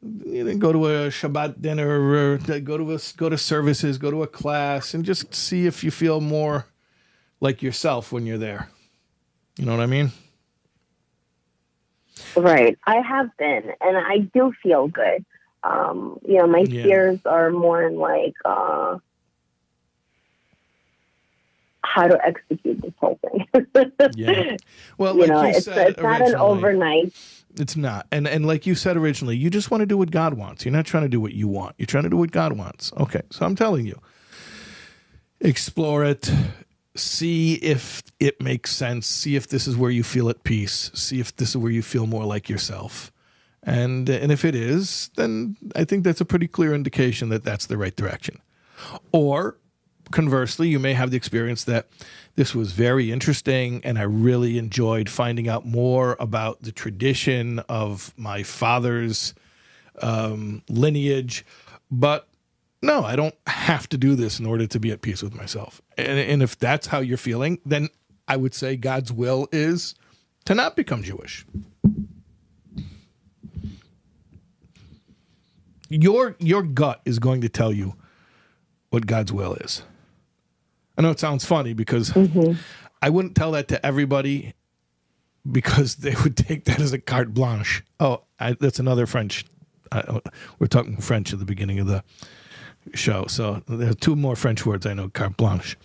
[SPEAKER 1] to a Shabbat dinner, or go to services, go to a class, and just see if you feel more like yourself when you're there. You know what I mean?
[SPEAKER 5] Right. I have been, and I do feel good. My fears are more in, like, how to execute this whole thing.
[SPEAKER 1] Yeah. Well,
[SPEAKER 5] You
[SPEAKER 1] like
[SPEAKER 5] know,
[SPEAKER 1] you
[SPEAKER 5] it's
[SPEAKER 1] said
[SPEAKER 5] not an
[SPEAKER 1] originally,
[SPEAKER 5] overnight.
[SPEAKER 1] it's not. And like you said originally, you just want to do what God wants. You're not trying to do what you want. You're trying to do what God wants. Okay. So I'm telling you, explore it. See if it makes sense. See if this is where you feel at peace. See if this is where you feel more like yourself. And if it is, then I think that's a pretty clear indication that that's the right direction. Or conversely, you may have the experience that this was very interesting and I really enjoyed finding out more about the tradition of my father's lineage. But no, I don't have to do this in order to be at peace with myself. And if that's how you're feeling, then I would say God's will is to not become Jewish. Your gut is going to tell you what God's will is. I know it sounds funny because I wouldn't tell that to everybody because they would take that as a carte blanche. Oh, that's another French. We're talking French at the beginning of the show. So there are two more French words I know, carte blanche.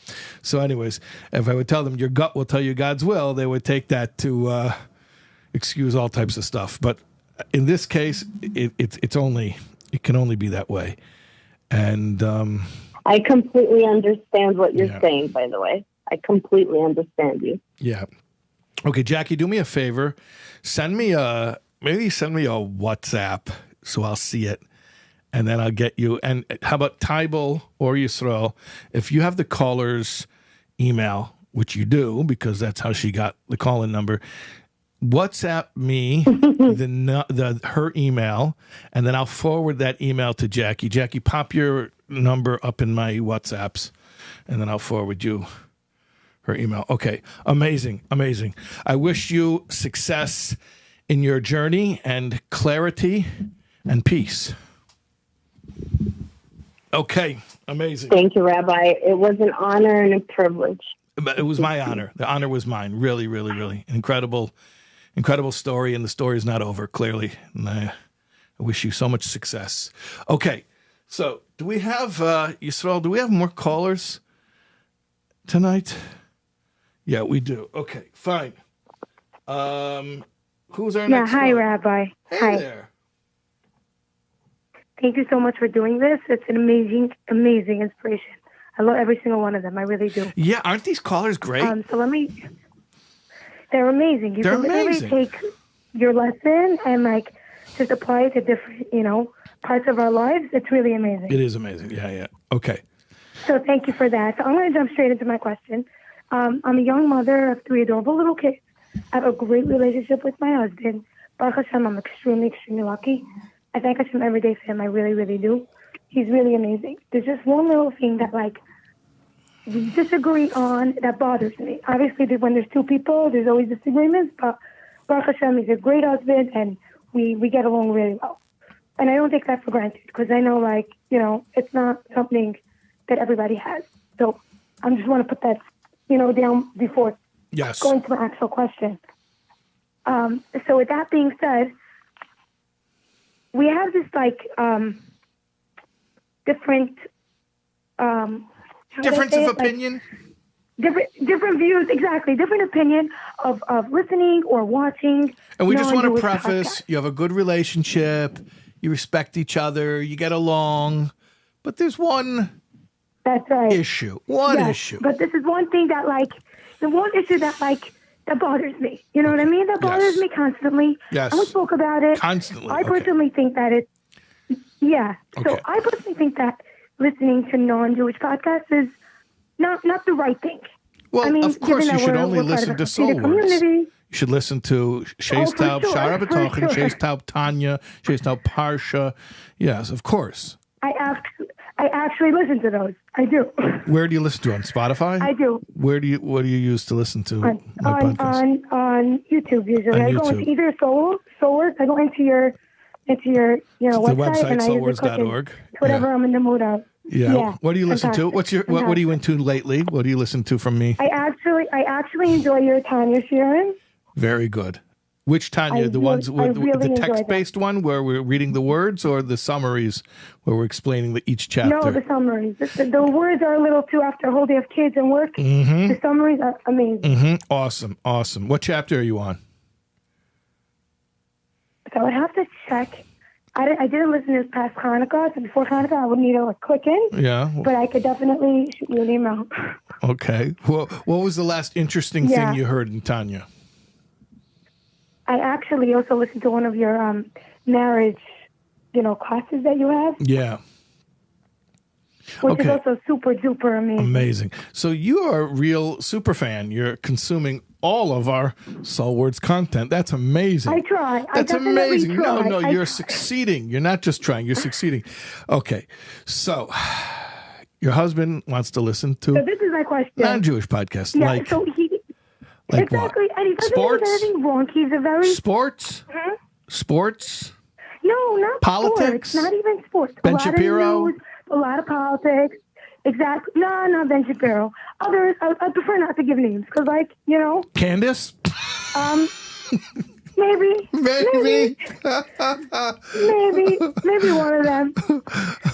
[SPEAKER 1] So anyways, if I would tell them your gut will tell you God's will, they would take that to excuse all types of stuff. But in this case, it can only be that way. And
[SPEAKER 5] I completely understand what you're saying, by the way. I completely understand you.
[SPEAKER 1] Yeah. Okay, Jackie, do me a favor. Send me a WhatsApp so I'll see it. And then I'll get you. And how about Taibel or Yisrael? If you have the caller's email, which you do, because that's how she got the call-in number, WhatsApp me her email, and then I'll forward that email to Jackie. Jackie, pop your number up in my WhatsApps, and then I'll forward you her email. Okay, amazing. I wish you success in your journey and clarity and peace. Okay, amazing.
[SPEAKER 5] Thank you, Rabbi. It was an honor and a privilege.
[SPEAKER 1] It was my honor. The honor was mine. Really, really, really incredible story, and the story is not over, clearly. And I wish you so much success. Okay, so do we have, Yisrael, do we have more callers tonight? Yeah, we do. Okay, fine. Who's our next
[SPEAKER 6] hi,
[SPEAKER 1] caller?
[SPEAKER 6] Rabbi.
[SPEAKER 1] Hey
[SPEAKER 6] Hi.
[SPEAKER 1] there.
[SPEAKER 6] Thank you so much for doing this. It's an amazing inspiration. I love every single one of them. I really do.
[SPEAKER 1] Yeah, aren't these callers great?
[SPEAKER 6] They're amazing. You
[SPEAKER 1] They're
[SPEAKER 6] can literally
[SPEAKER 1] amazing.
[SPEAKER 6] take your lesson and just apply it to different, parts of our lives. It's really amazing.
[SPEAKER 1] It is amazing. Yeah. Okay.
[SPEAKER 6] So thank you for that. So I'm going to jump straight into my question. I'm a young mother of 3 adorable little kids. I have a great relationship with my husband. Baruch Hashem, I'm extremely, extremely lucky. I thank Hashem every day for him. I really, really do. He's really amazing. There's just one little thing that, we disagree on that bothers me. Obviously, when there's two people, there's always disagreements, but Baruch Hashem, he's a great husband, and we get along really well. And I don't take that for granted, because I know, it's not something that everybody has. So I just want to put that, down before going to my actual question. So with that being said, we have this, different...
[SPEAKER 1] difference of opinion?
[SPEAKER 6] Different views, exactly. Different opinion of listening or watching.
[SPEAKER 1] And we just want to
[SPEAKER 6] non-Jewish
[SPEAKER 1] preface,
[SPEAKER 6] podcasts.
[SPEAKER 1] you have a good relationship, you respect each other, you get along, but there's one
[SPEAKER 6] That's right.
[SPEAKER 1] issue. Issue.
[SPEAKER 6] But this is one thing that, the one issue that, that bothers me. You know what I mean? That bothers me constantly.
[SPEAKER 1] Yes.
[SPEAKER 6] And we spoke about it.
[SPEAKER 1] Constantly.
[SPEAKER 6] I personally think that it's, So I personally think that listening to non-Jewish podcasts is not the right thing.
[SPEAKER 1] Well, of course, you should only listen to SoulWords.
[SPEAKER 6] You
[SPEAKER 1] should listen to Shais Taub, Shara B'Tochen, Shais Taub Tanya, Shais Taub Parsha. Yes, of course.
[SPEAKER 6] I actually listen to those. I do.
[SPEAKER 1] Where do you listen to? On Spotify?
[SPEAKER 6] I do.
[SPEAKER 1] What do you use to listen to
[SPEAKER 6] on YouTube usually.
[SPEAKER 1] On
[SPEAKER 6] I go
[SPEAKER 1] YouTube.
[SPEAKER 6] into either SoulWords. I go into your
[SPEAKER 1] the
[SPEAKER 6] website,
[SPEAKER 1] website
[SPEAKER 6] and I usually click
[SPEAKER 1] soulwords.org.
[SPEAKER 6] whatever I'm in the mood of.
[SPEAKER 1] Yeah. What do you listen to?
[SPEAKER 6] Fantastic.
[SPEAKER 1] What are you into lately? What do you listen to from me?
[SPEAKER 6] I actually enjoy your Tanya sharing.
[SPEAKER 1] Very good. Which Tanya? The ones with
[SPEAKER 6] really
[SPEAKER 1] the
[SPEAKER 6] enjoyed
[SPEAKER 1] text-based one where we're reading the words, or the summaries where we're explaining each chapter?
[SPEAKER 6] No, the summaries. The words are a little too after a whole day of kids and work.
[SPEAKER 1] Mm-hmm.
[SPEAKER 6] The summaries are amazing.
[SPEAKER 1] Mm-hmm. Awesome. What chapter are you on?
[SPEAKER 6] So I would have to check. I didn't listen to this past Hanukkah, so before Hanukkah I would need to click in.
[SPEAKER 1] Yeah.
[SPEAKER 6] But I could definitely shoot you an email.
[SPEAKER 1] Okay. Well, what was the last interesting thing you heard in Tanya?
[SPEAKER 6] I actually also listened to one of your marriage, classes that you have.
[SPEAKER 1] Yeah.
[SPEAKER 6] Which is also super duper amazing.
[SPEAKER 1] Amazing. So you are a real super fan. You're consuming all of our SoulWords content. That's amazing.
[SPEAKER 6] I try.
[SPEAKER 1] That's amazing.
[SPEAKER 6] Try.
[SPEAKER 1] No, you're succeeding. You're not just trying. You're succeeding. Okay. So your husband wants to listen to
[SPEAKER 6] so this is my question.
[SPEAKER 1] Non-Jewish podcasts.
[SPEAKER 6] Yeah,
[SPEAKER 1] like,
[SPEAKER 6] so
[SPEAKER 1] like
[SPEAKER 6] exactly.
[SPEAKER 1] What?
[SPEAKER 6] And he doesn't
[SPEAKER 1] Sports?
[SPEAKER 6] do anything wrong. He's a very...
[SPEAKER 1] Sports?
[SPEAKER 6] Huh?
[SPEAKER 1] Sports?
[SPEAKER 6] No, not
[SPEAKER 1] politics?
[SPEAKER 6] Sports. Not even sports.
[SPEAKER 1] Ben Shapiro?
[SPEAKER 6] A lot of politics. Exactly. No, not Ben Shapiro. Others, I prefer not to give names because,
[SPEAKER 1] Candace?
[SPEAKER 6] Maybe. Maybe one of them. But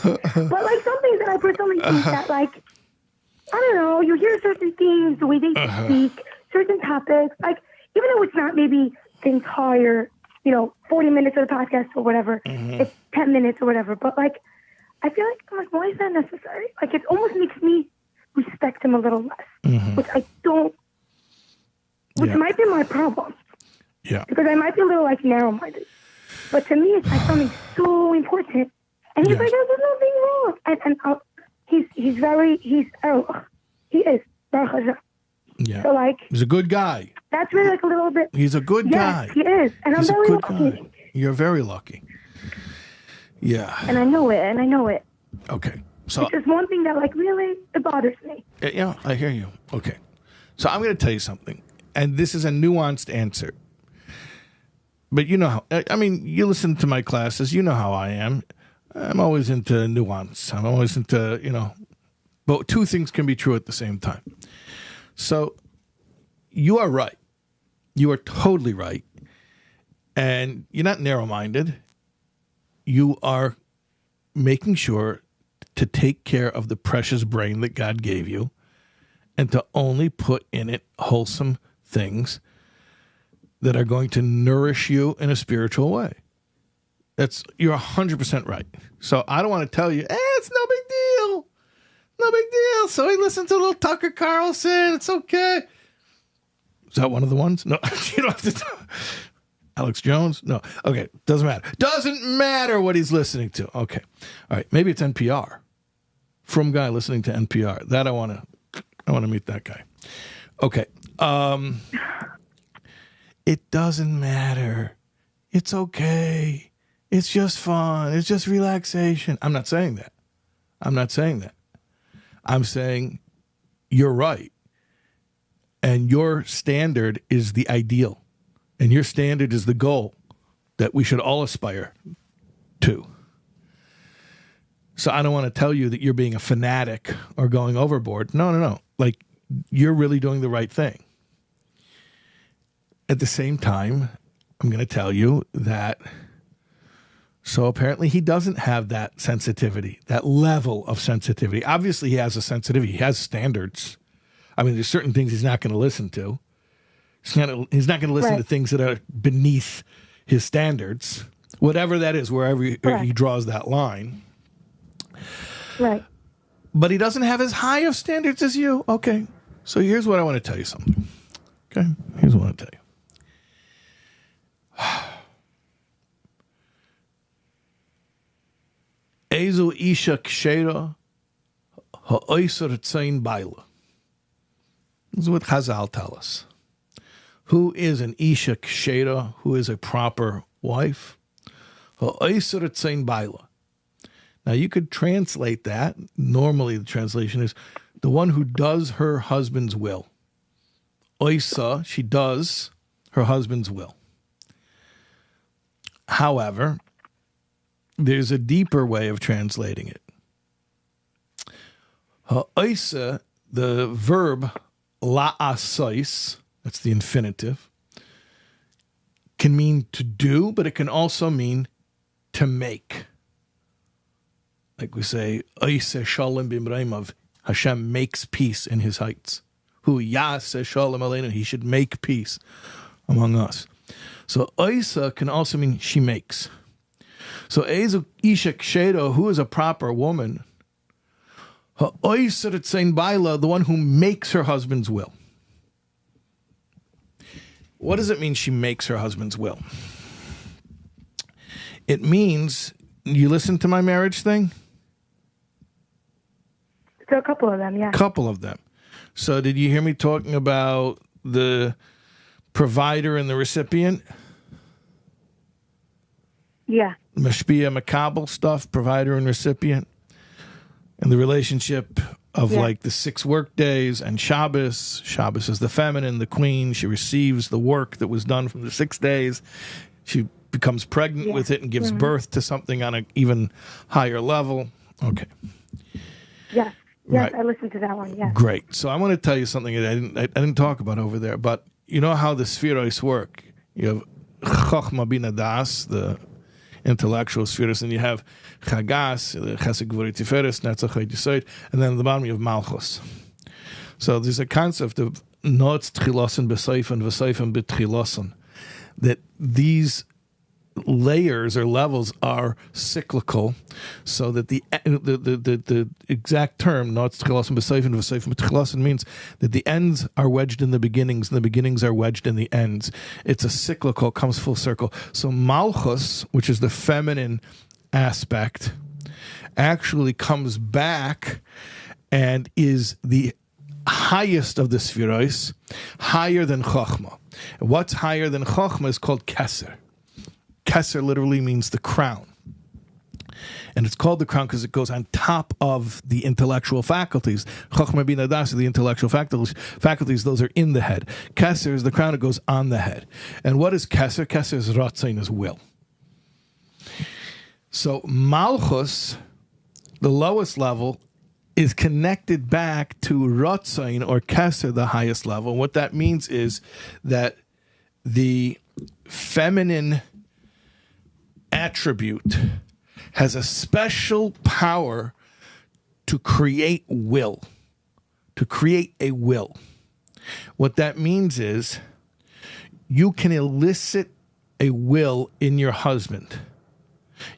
[SPEAKER 6] some things that I personally think that, I don't know, you hear certain things, the way they speak, certain topics, even though it's not maybe the entire, 40 minutes of the podcast or whatever, it's 10 minutes or whatever, but I feel like, why is that necessary? It almost makes me respect him a little less, which I don't, might be my problem.
[SPEAKER 1] Yeah.
[SPEAKER 6] Because I might be a little narrow-minded. But to me, it's something so important. And he's there's nothing wrong. And he is. Baruch Hashem.
[SPEAKER 1] Yeah.
[SPEAKER 6] So
[SPEAKER 1] he's a good guy.
[SPEAKER 6] That's really a little bit.
[SPEAKER 1] He's a good guy.
[SPEAKER 6] Yes, he is. And
[SPEAKER 1] he's
[SPEAKER 6] I'm very
[SPEAKER 1] good
[SPEAKER 6] lucky.
[SPEAKER 1] guy. You're very lucky. Yeah.
[SPEAKER 6] And I know it.
[SPEAKER 1] Okay. So
[SPEAKER 6] it's just one thing that really it bothers me.
[SPEAKER 1] Yeah, I hear you. Okay. So I'm going to tell you something. And this is a nuanced answer. But you know how, you listen to my classes, you know how I am. I'm always into nuance. I'm always into, but two things can be true at the same time. So you are right. You are totally right. And you're not narrow-minded. You are making sure to take care of the precious brain that God gave you and to only put in it wholesome things that are going to nourish you in a spiritual way. You're 100% right. So I don't want to tell you, it's no big deal. No big deal. So he listened to a little Tucker Carlson. It's okay. Is that one of the ones? No, you don't have to Alex Jones? No. Okay. Doesn't matter. Doesn't matter what he's listening to. Okay. All right. Maybe it's NPR. From guy listening to NPR. That I want to meet that guy. Okay. It doesn't matter. It's okay. It's just fun. It's just relaxation. I'm not saying that. I'm saying you're right. And your standard is the ideal. And your standard is the goal that we should all aspire to. So I don't want to tell you that you're being a fanatic or going overboard. No. You're really doing the right thing. At the same time, I'm going to tell you that so apparently he doesn't have that sensitivity, that level of sensitivity. Obviously, he has a sensitivity. He has standards. There's certain things he's not going to listen to. He's not going to listen to things that are beneath his standards, whatever that is, wherever he draws that line.
[SPEAKER 6] Right.
[SPEAKER 1] But he doesn't have as high of standards as you. Okay. So here's what I want to tell you something. Okay. Here's what I want to tell you. Ezu isha kshera ha'oiser tzayin baila. This is what Chazal tell us. Who is an isha kshera? Who is a proper wife? Ha'oiser tzayin baila. Now you could translate that. Normally the translation is the one who does her husband's will. Oisa, she does her husband's will. However, there's a deeper way of translating it. Ha'oisa, the verb la'asois, that's the infinitive, can mean to do, but it can also mean to make. Like we say, Oiseh Shalom b'Imraimov, Hashem makes peace in his heights. Hu Yaseh Shalom Aleinu, he should make peace among us. So Oiseh can also mean she makes. So Ezu Isha Kshedo, who is a proper woman, Ha'oiseh Ritzein Baila, the one who makes her husband's will. What does it mean she makes her husband's will? It means, you listen to my marriage thing?
[SPEAKER 6] So a couple of them, yeah.
[SPEAKER 1] Couple of them. So did you hear me talking about the provider and the recipient?
[SPEAKER 6] Yeah.
[SPEAKER 1] Mashpia Makabel stuff, provider and recipient. And the relationship of like the 6 work days and Shabbos. Shabbos is the feminine, the queen. She receives the work that was done from the 6 days. She becomes pregnant with it and gives birth to something on an even higher level. Okay.
[SPEAKER 6] Yes. Yes,
[SPEAKER 1] Right.
[SPEAKER 6] I listened to that one, yes.
[SPEAKER 1] Great. So I want to tell you something that I didn't talk about over there, but you know how the spheroids work. You have Chochma Bina Das, the intellectual spheres, and you have Chagas, the Chesed Gvurei Tiferes, Netzach Hod Yesod, and then at the bottom you have Malchus. So there's a concept of Notz Tchilosen B'Seifen V'Seifen B'Tchilosen, that these layers or levels are cyclical, so that the exact term Notz Tchilosen B'Seifen V'Seifen B'Tchilosen means that the ends are wedged in the beginnings and the beginnings are wedged in the ends. It's a cyclical, comes full circle. So Malchus, which is the feminine aspect, actually comes back and is the highest of the spheroids, higher than Chochmah. And what's higher than Chochmah is called Keser. Keser literally means the crown. And it's called the crown because it goes on top of the intellectual faculties. Chochmah Bina Das, the intellectual faculties, those are in the head. Keser is the crown, it goes on the head. And what is Keser? Keser is Ratzain, is will. So Malchus, the lowest level, is connected back to Ratzain or Keser, the highest level. And what that means is that the feminine attribute has a special power to create will, to create a will. What that means is you can elicit a will in your husband.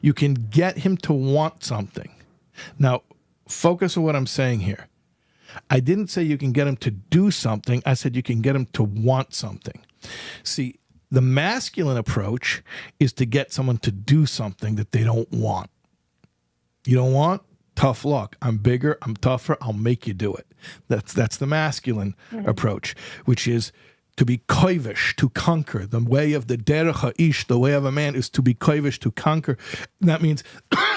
[SPEAKER 1] You can get him to want something. Now, focus on what I'm saying here. I didn't say you can get him to do something. I said you can get him to want something. See, the masculine approach is to get someone to do something that they don't want. You don't want? Tough luck. I'm bigger, I'm tougher, I'll make you do it. That's the masculine approach, which is to be koivish, to conquer. The way of the derech ha'ish, the way of a man, is to be koivish, to conquer. And that means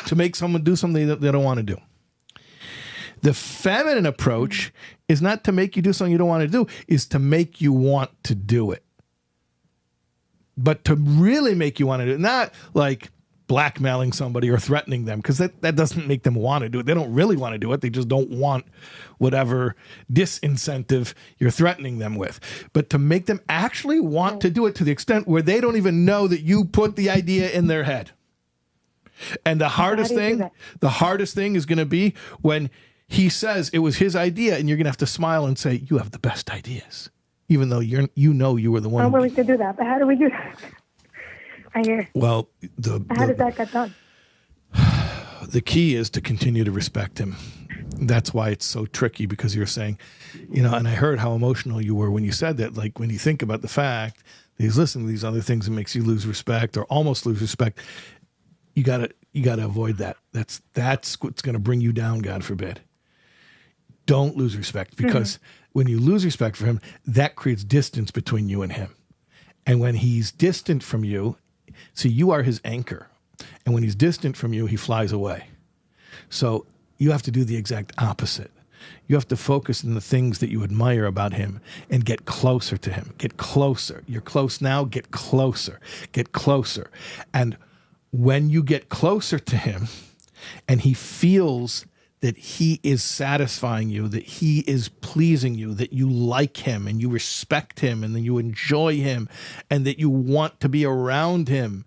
[SPEAKER 1] to make someone do something that they don't want to do. The feminine approach is not to make you do something you don't want to do, is to make you want to do it. But to really make you want to do it, not like blackmailing somebody or threatening them, because that doesn't make them want to do it. They don't really want to do it. They just don't want whatever disincentive you're threatening them with. But to make them actually want to do it to the extent where they don't even know that you put the idea in their head. And the hardest thing is going to be when he says it was his idea, and you're going to have to smile and say, you have the best ideas. Even though you were the one.
[SPEAKER 6] I'm willing to do that, but how do we do that? I hear.
[SPEAKER 1] Well,
[SPEAKER 6] how does that get done?
[SPEAKER 1] The key is to continue to respect him. That's why it's so tricky, because you're saying, and I heard how emotional you were when you said that. Like, when you think about the fact that he's listening to these other things, it makes you lose respect or almost lose respect. You gotta avoid that. That's what's going to bring you down. God forbid. Don't lose respect, because when you lose respect for him, that creates distance between you and him. And when he's distant from you, see, you are his anchor. And when he's distant from you, he flies away. So you have to do the exact opposite. You have to focus on the things that you admire about him and get closer to him. Get closer. You're close now, get closer. Get closer. And when you get closer to him and he feels that he is satisfying you, that he is pleasing you, that you like him and you respect him and then you enjoy him and that you want to be around him,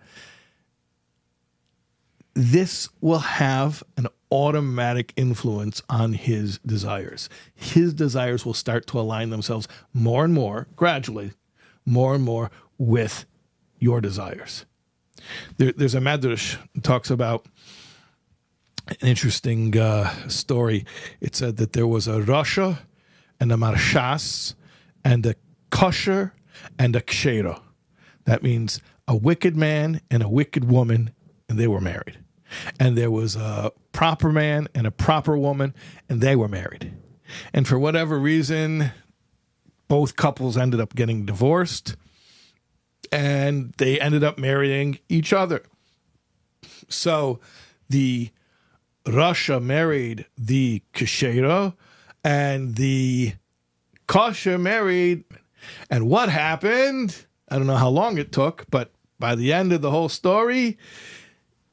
[SPEAKER 1] this will have an automatic influence on his desires. His desires will start to align themselves more and more, gradually, more and more with your desires. There's a medrash that talks about an interesting story. It said that there was a Rasha and a Marshas and a Kosher and a Kshera. That means a wicked man and a wicked woman, and they were married. And there was a proper man and a proper woman, and they were married. And for whatever reason, both couples ended up getting divorced, and they ended up marrying each other. So the Rasha married the Keshera, and the Kosher married. And what happened? I don't know how long it took, but by the end of the whole story,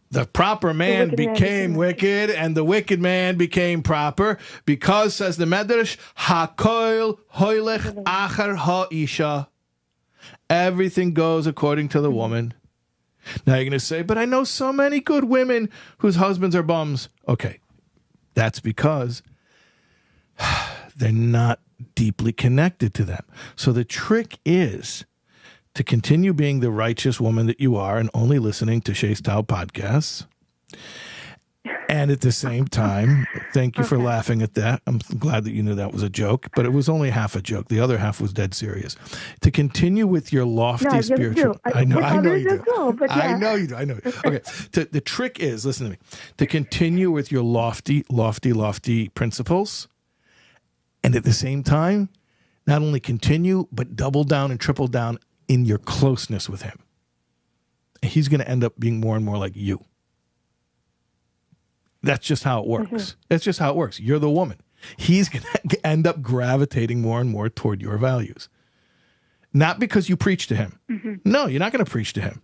[SPEAKER 1] the proper man became wicked, and the wicked man became proper, because, says the Medrash, Hakoil hoilech achar ha'isha. Everything goes according to the woman. Now you're going to say, but I know so many good women whose husbands are bums. Okay, that's because they're not deeply connected to them. So the trick is to continue being the righteous woman that you are and only listening to Shais Taub podcasts. And at the same time, thank you for laughing at that. I'm glad that you knew that was a joke, but it was only half a joke. The other half was dead serious. To continue with your lofty spiritual... I know you do. I know you do. Okay. The trick is, listen to me, to continue with your lofty principles, and at the same time, not only continue, but double down and triple down in your closeness with him. He's going to end up being more and more like you. That's just how it works. Mm-hmm. That's just how it works. You're the woman. He's going to end up gravitating more and more toward your values. Not because you preach to him. Mm-hmm. No, you're not going to preach to him.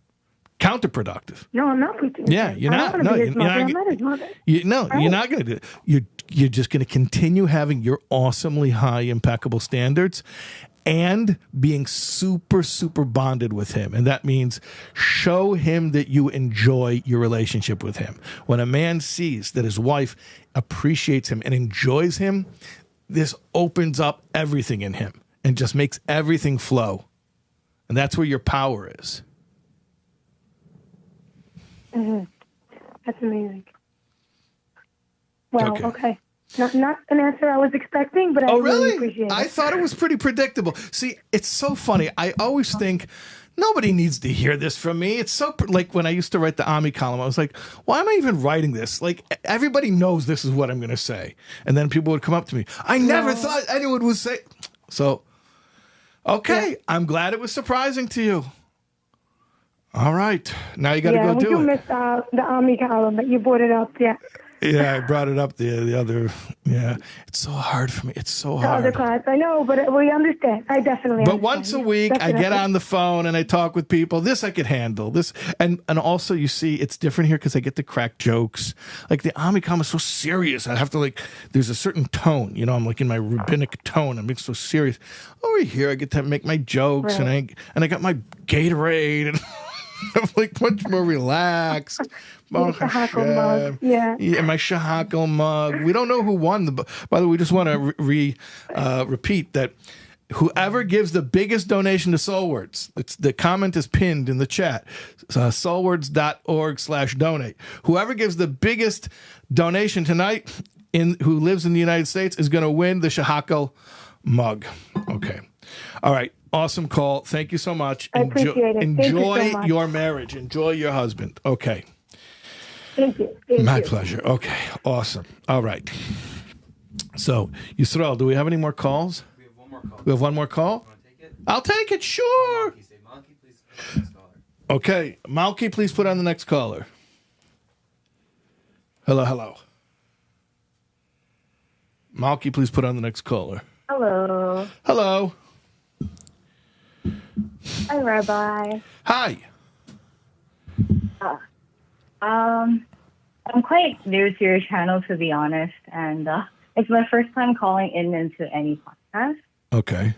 [SPEAKER 1] Counterproductive.
[SPEAKER 6] No, I'm not preaching to him.
[SPEAKER 1] Yeah, you're not. No, you're not.
[SPEAKER 6] I'm not his mother.
[SPEAKER 1] You're not going to do it. You're just going to continue having your awesomely high, impeccable standards and being super, super bonded with him. And that means show him that you enjoy your relationship with him. When a man sees that his wife appreciates him and enjoys him, this opens up everything in him and just makes everything flow. And that's where your power is.
[SPEAKER 6] Mm-hmm. That's amazing. Well, okay. Not an answer I was expecting, but I really appreciate it.
[SPEAKER 1] I thought it was pretty predictable. See, it's so funny. I always think nobody needs to hear this from me. It's so like when I used to write the Ami column, I was like, why am I even writing this? Like, everybody knows this is what I'm going to say. And then people would come up to me. I never thought anyone would say. So, okay, I'm glad it was surprising to you. All right. Now you got to go do it.
[SPEAKER 6] Yeah, we missed the Ami column, but you brought it up,
[SPEAKER 1] Yeah, I brought it up the other. Yeah, it's so hard for me. It's so hard.
[SPEAKER 6] The other class, I know, but we understand. I definitely.
[SPEAKER 1] But once a week, I get on the phone and I talk with people. This I could handle. This and also you see, it's different here because I get to crack jokes. Like the Amicom is so serious. I have to there's a certain tone. You know, I'm like in my rabbinic tone. I'm being so serious. Over here, I get to make my jokes and I got my Gatorade and I'm like much more relaxed.
[SPEAKER 6] My shahakal mug. Yeah,
[SPEAKER 1] my shahakal mug. We don't know who won. By the way, we just want to repeat that whoever gives the biggest donation to SoulWords, the comment is pinned in the chat, soulwords.org/donate. Whoever gives the biggest donation tonight, who lives in the United States, is going to win the shahakal mug. Okay. All right. Awesome call. Thank you so much.
[SPEAKER 6] I appreciate it.
[SPEAKER 1] Enjoy your marriage. Enjoy your husband. Okay.
[SPEAKER 6] Thank you.
[SPEAKER 1] My pleasure. Okay. Awesome. All right. So, Yisrael, do we have any more calls?
[SPEAKER 7] We have one more call.
[SPEAKER 1] We have one more call?
[SPEAKER 7] You want to take it?
[SPEAKER 1] I'll take it. Sure.
[SPEAKER 7] Malky, say Malky, please put on the next caller.
[SPEAKER 1] Okay. Malky, please put on the next caller. Hello. Malky, please put on the next caller.
[SPEAKER 6] Hello.
[SPEAKER 1] Hello.
[SPEAKER 6] Hi, Rabbi.
[SPEAKER 1] Hi.
[SPEAKER 4] I'm quite new to your channel, to be honest, and it's my first time calling in into any podcast.
[SPEAKER 1] Okay.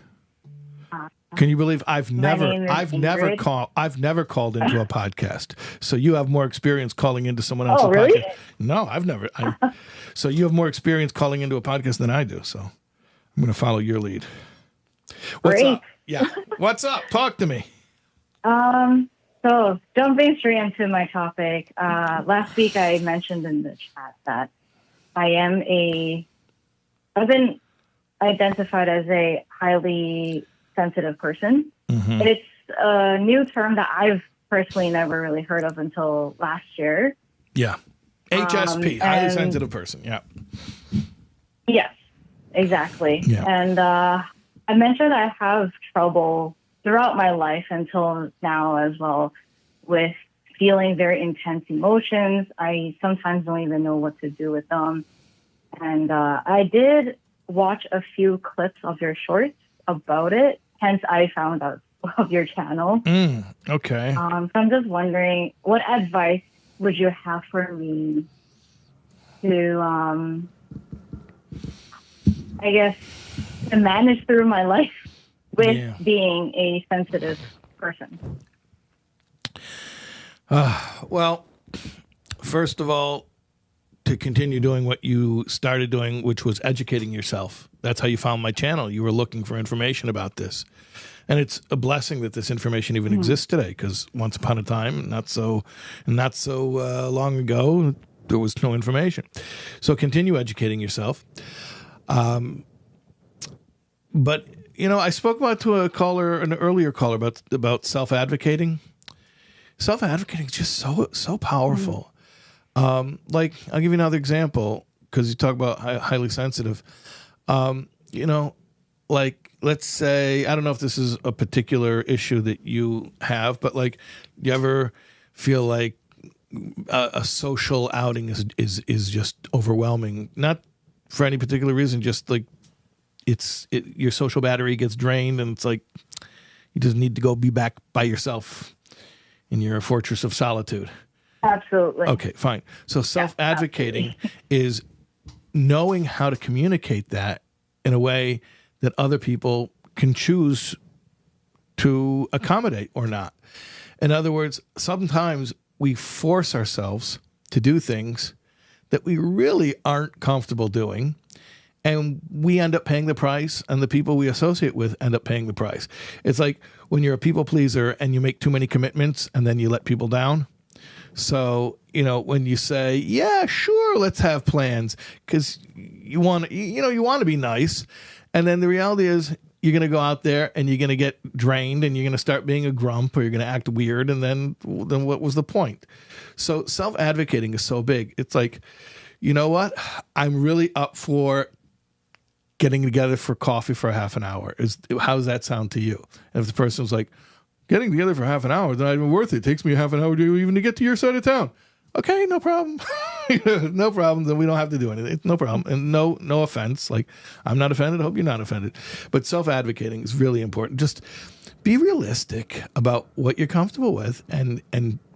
[SPEAKER 1] Can you believe I've never
[SPEAKER 4] name is
[SPEAKER 1] called into a podcast? So you have more experience calling into someone else's
[SPEAKER 4] Oh, really?
[SPEAKER 1] podcast. No, I've never. So you have more experience calling into a podcast than I do. So I'm going to follow your lead. What's
[SPEAKER 4] Great.
[SPEAKER 1] up? Yeah. What's up? Talk to me.
[SPEAKER 4] So jumping straight into my topic, last week I mentioned in the chat that I've been identified as a highly sensitive person.
[SPEAKER 1] Mm-hmm.
[SPEAKER 4] And it's a new term that I've personally never really heard of until last year.
[SPEAKER 1] Yeah. HSP, highly sensitive person. Yeah.
[SPEAKER 4] Yes, exactly.
[SPEAKER 1] Yeah.
[SPEAKER 4] And I mentioned I have trouble throughout my life until now as well with feeling very intense emotions. I sometimes don't even know what to do with them. And I did watch a few clips of your shorts about it. Hence, I found out of your channel.
[SPEAKER 1] Okay.
[SPEAKER 4] So I'm just wondering, what advice would you have for me to, I guess, to manage through my life with being a sensitive person?
[SPEAKER 1] Well, first of all, to continue doing what you started doing, which was educating yourself. That's how you found my channel. You were looking for information about this. And it's a blessing that this information even exists today, because once upon a time, not so long ago, there was no information. So continue educating yourself. But, you know, I spoke about to an earlier caller about self-advocating. Self-advocating is just so powerful. Like, I'll give you another example, because you talk about highly sensitive. You know, like, let's say, I don't know if this is a particular issue that you have, but like, you ever feel like a social outing is just overwhelming? Not for any particular reason, just like your social battery gets drained, and it's like you just need to go be back by yourself in your fortress of solitude.
[SPEAKER 4] Absolutely.
[SPEAKER 1] Okay, fine. So self-advocating is knowing how to communicate that in a way that other people can choose to accommodate or not. In other words, sometimes we force ourselves to do things that we really aren't comfortable doing, and we end up paying the price, and the people we associate with end up paying the price. It's like when you're a people pleaser and you make too many commitments and then you let people down. So, you know, when you say, yeah, sure, let's have plans, because you want to be nice. And then the reality is you're going to go out there and you're going to get drained, and you're going to start being a grump, or you're going to act weird. And then what was the point? So self-advocating is so big. It's like, you know what? I'm really up for getting together for coffee for half an hour. How does that sound to you? And if the person was like, getting together for half an hour is not even worth it. It takes me half an hour to get to your side of town. Okay, no problem. No problem. Then we don't have to do anything. No problem. And no offense. Like, I'm not offended. I hope you're not offended. But self-advocating is really important. Just be realistic about what you're comfortable with, and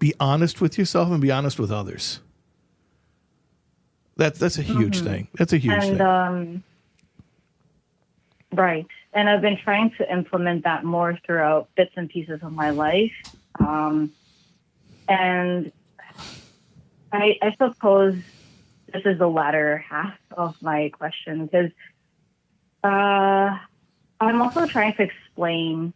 [SPEAKER 1] be honest with yourself and be honest with others. That's a huge thing. That's a huge thing.
[SPEAKER 4] Right. And I've been trying to implement that more throughout bits and pieces of my life. And I suppose this is the latter half of my question, because I'm also trying to explain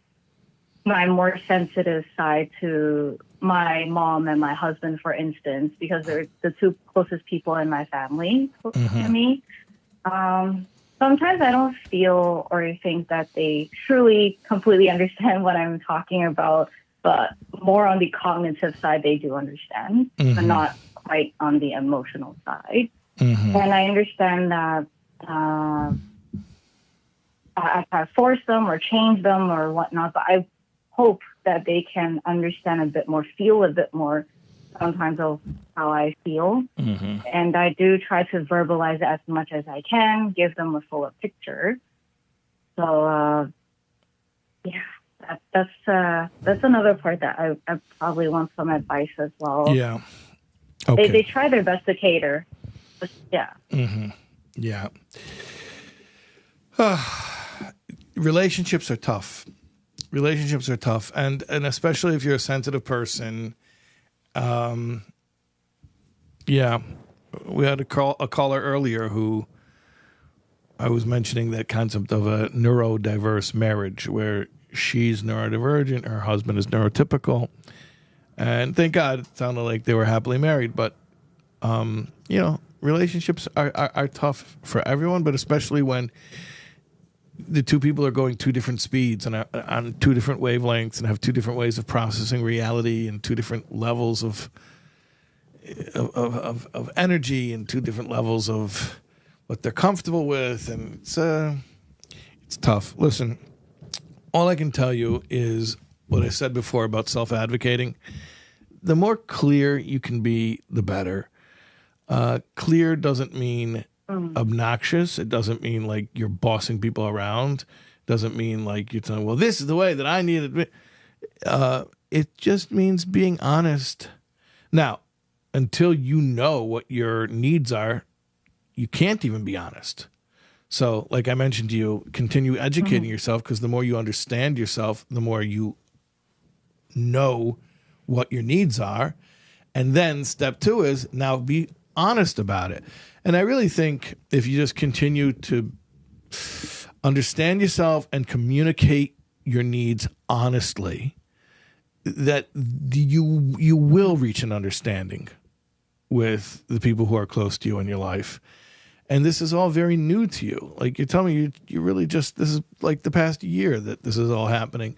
[SPEAKER 4] my more sensitive side to my mom and my husband, for instance, because they're the two closest people in my family to me. Sometimes I don't feel or think that they truly completely understand what I'm talking about, but more on the cognitive side, they do understand, but not quite on the emotional side. And I understand that I can't force them or change them or whatnot, but I hope that they can understand a bit more, feel a bit more sometimes of how I feel. And I do try to verbalize it as much as I can, give them a fuller picture. So, that's another part that I probably want some advice as well.
[SPEAKER 1] Yeah. Okay.
[SPEAKER 4] They try their best to cater. But, yeah.
[SPEAKER 1] Mm-hmm. Yeah. Relationships are tough. Relationships are tough, and especially if you're a sensitive person. Yeah, we had a caller earlier who I was mentioning that concept of a neurodiverse marriage where she's neurodivergent, her husband is neurotypical, and thank God it sounded like they were happily married. But relationships are tough for everyone, but especially when the two people are going two different speeds and on two different wavelengths and have two different ways of processing reality and two different levels of energy and two different levels of what they're comfortable with, and it's tough. Listen, all I can tell you is what I said before about self-advocating. The more clear you can be, the better. Clear doesn't mean obnoxious. It doesn't mean like you're bossing people around. It doesn't mean like you're telling, well, this is the way that I need it. It just means being honest. Now, until you know what your needs are, you can't even be honest. So, like I mentioned to you, continue educating yourself, because the more you understand yourself, the more you know what your needs are. And then step 2 is now be honest about it. And I really think if you just continue to understand yourself and communicate your needs honestly, that you will reach an understanding with the people who are close to you in your life. And this is all very new to you. Like you're telling me, you really just, this is like the past year that this is all happening.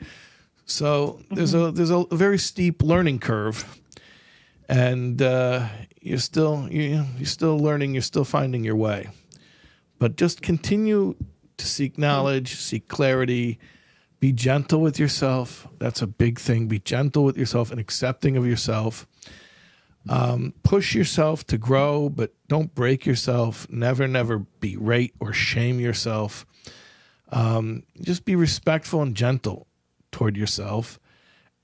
[SPEAKER 1] So there's a very steep learning curve, and you're still learning, you're still finding your way. But just continue to seek knowledge, seek clarity, be gentle with yourself. That's a big thing. Be gentle with yourself and accepting of yourself. Push yourself to grow, but don't break yourself. Never berate or shame yourself. Just be respectful and gentle toward yourself,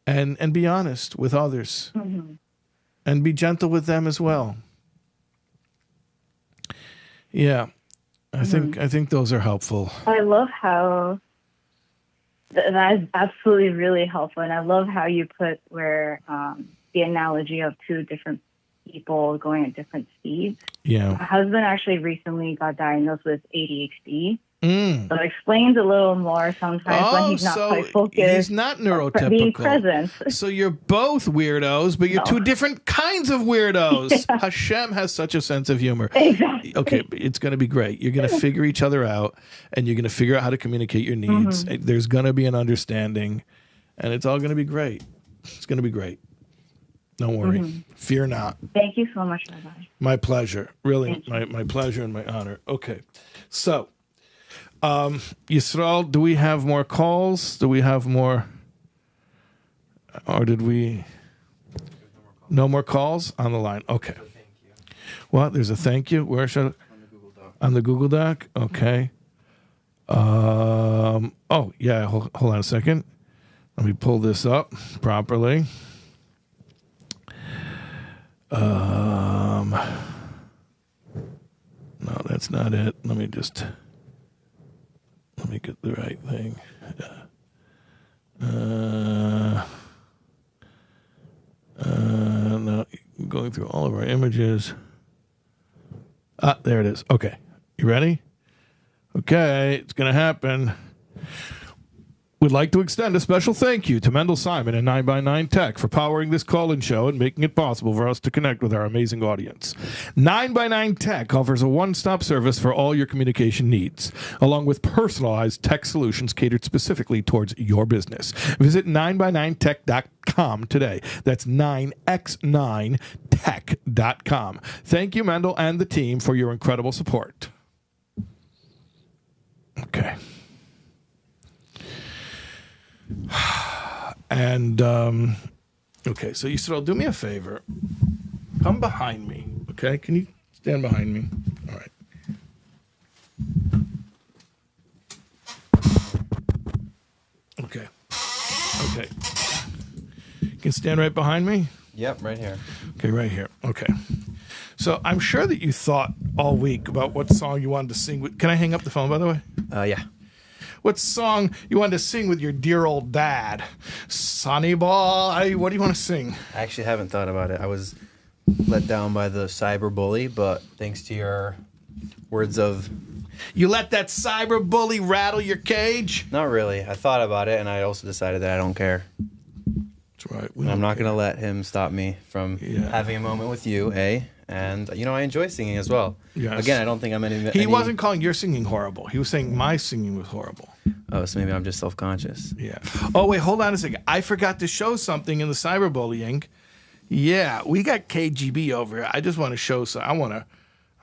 [SPEAKER 1] and be honest with others, and be gentle with them as well. Yeah, I think those are helpful.
[SPEAKER 4] I love how that is absolutely really helpful, and I love how you put where the analogy of two different people going at different speeds.
[SPEAKER 1] Yeah,
[SPEAKER 4] my husband actually recently got diagnosed with ADHD. So it explains a little more sometimes when he's not quite focused.
[SPEAKER 1] He's not neurotypical.
[SPEAKER 4] Being present.
[SPEAKER 1] So you're both weirdos, but you're two different kinds of weirdos. Yeah. Hashem has such a sense of humor.
[SPEAKER 4] Exactly.
[SPEAKER 1] Okay, it's going to be great. You're going to figure each other out, and you're going to figure out how to communicate your needs. There's going to be an understanding, and it's all going to be great. It's going to be great. Don't worry. Fear not.
[SPEAKER 4] Thank you so much, Rabbi.
[SPEAKER 1] My pleasure. Really, my pleasure and my honor. Okay, so... Yisrael, do we have more calls? Do we have more? Or did we? No more calls on the line. Okay. Well, there's a thank you. Where should I? On the Google Doc? Okay. Oh, yeah. Hold on a second. Let me pull this up properly. No, that's not it. Let me get the right thing. No, going through all of our images. There it is. Okay. You ready? Okay, it's going to happen. We'd like to extend a special thank you to Mendel Simon and 9x9 Tech for powering this call-in show and making it possible for us to connect with our amazing audience. 9x9 Tech offers a one-stop service for all your communication needs, along with personalized tech solutions catered specifically towards your business. Visit 9x9tech.com today. That's 9x9tech.com. Thank you, Mendel and the team, for your incredible support. Okay. And, okay, so Yisrael, do me a favor. Come behind me, okay? Can you stand behind me? All right. Okay. You can stand right behind me?
[SPEAKER 7] Yep, right here.
[SPEAKER 1] Okay, right here. Okay. So I'm sure that you thought all week about what song you wanted to sing with. Can I hang up the phone, by the way?
[SPEAKER 8] Yeah.
[SPEAKER 1] What song you wanted to sing with your dear old dad? Sonny Boy, what do you want to sing?
[SPEAKER 8] I actually haven't thought about it. I was let down by the cyberbully, but thanks to your words of...
[SPEAKER 1] You let that cyberbully rattle your cage?
[SPEAKER 8] Not really. I thought about it, and I also decided that I don't care.
[SPEAKER 1] That's right.
[SPEAKER 8] I'm not going to let him stop me from having a moment with you, and, you know, I enjoy singing as well.
[SPEAKER 1] Yes.
[SPEAKER 8] Again, I don't think I'm any...
[SPEAKER 1] He wasn't calling your singing horrible. He was saying my singing was horrible.
[SPEAKER 8] Oh, so maybe I'm just self-conscious.
[SPEAKER 1] Yeah. Oh, wait, hold on a second. I forgot to show something in the cyberbullying. Yeah, we got KGB over here. I just want to show I want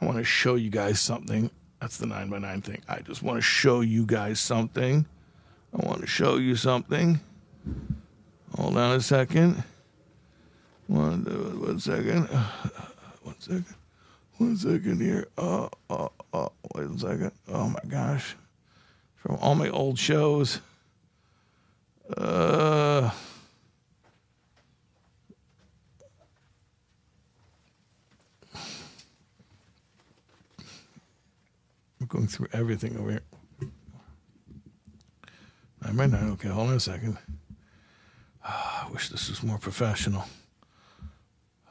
[SPEAKER 1] to show you guys something. That's the 9x9 thing. I just want to show you guys something. I want to show you something. Hold on a second. One second. One second here. Wait a second. Oh my gosh. From all my old shows. I'm going through everything over here. 9x9. Okay, hold on a second. I wish this was more professional.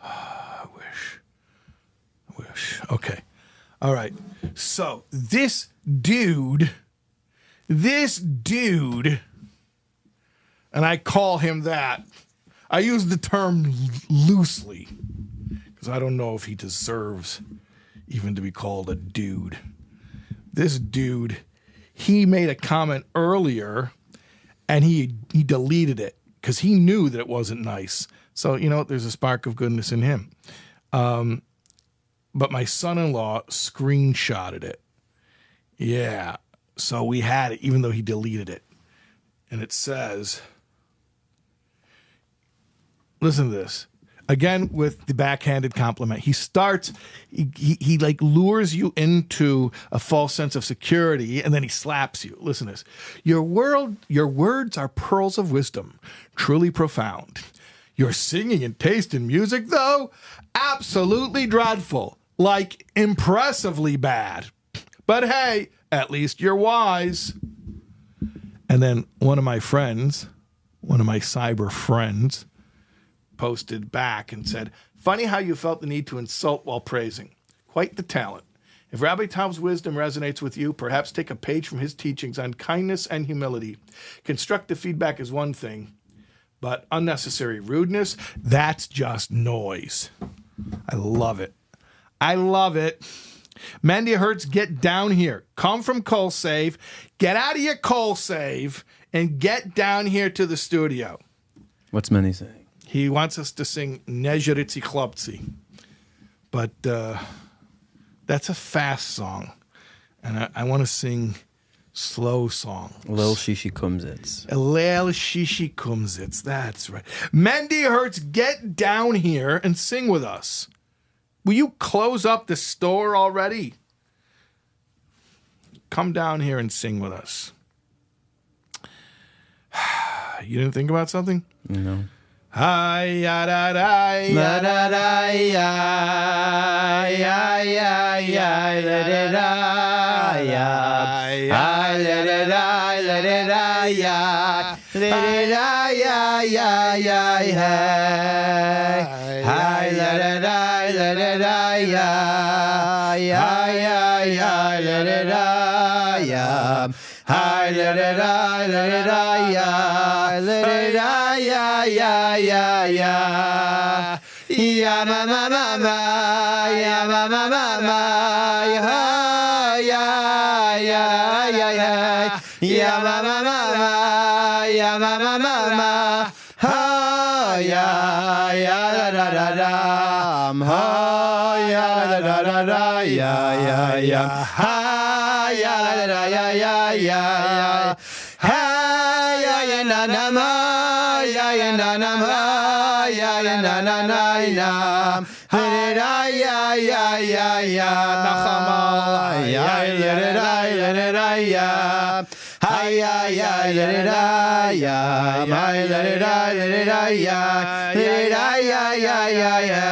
[SPEAKER 1] I wish. Okay. All right. So this dude, and I call him that. I use the term loosely because I don't know if he deserves even to be called a dude. This dude, he made a comment earlier and he deleted it because he knew that it wasn't nice. So, you know, there's a spark of goodness in him. But my son-in-law screenshotted it. Yeah. So we had it, even though he deleted it. And it says, listen to this. Again, with the backhanded compliment. He starts, he like lures you into a false sense of security, and then he slaps you. Listen to this. Your words are pearls of wisdom, truly profound. Your singing and taste in music, though, absolutely dreadful. Like impressively bad. But hey, at least you're wise. And then one of my cyber friends, posted back and said, funny how you felt the need to insult while praising. Quite the talent. If Rabbi Taub's wisdom resonates with you, perhaps take a page from his teachings on kindness and humility. Constructive feedback is one thing, but unnecessary rudeness, that's just noise. I love it. Mandy Hertz, get down here. Come from Coal Save. Get out of your Coal Save and get down here to the studio.
[SPEAKER 8] What's Mandy saying?
[SPEAKER 1] He wants us to sing Nezheritzi Chlopci. But that's a fast song. And I want to sing slow songs.
[SPEAKER 8] Lil Shishi Kumsitz.
[SPEAKER 1] Lil Shishi Kumsitz. That's right. Mandy Hertz, get down here and sing with us. Will you close up the store already? Come down here and sing with us. You didn't think about something?
[SPEAKER 8] No.
[SPEAKER 1] Hi ya da da ya da da ya ya ya ya da da da ya ya da da da ya da da ya ya ya hi da da da ya ya ya ya da da ya hi da da ya ya ya ma ma ma ma ya ma ma ma ma ya ya ya ya ya ma ma ma ma ya ma ma ma ma ha ya ya da da da ha ya da da da ya ya ya ha ya da da ya ya ya ha ya na na ma ya na na ma ya na na na ya ha ya ya ya ya nachama ya ya ya hi ya ya ya my ya ya ya ya ya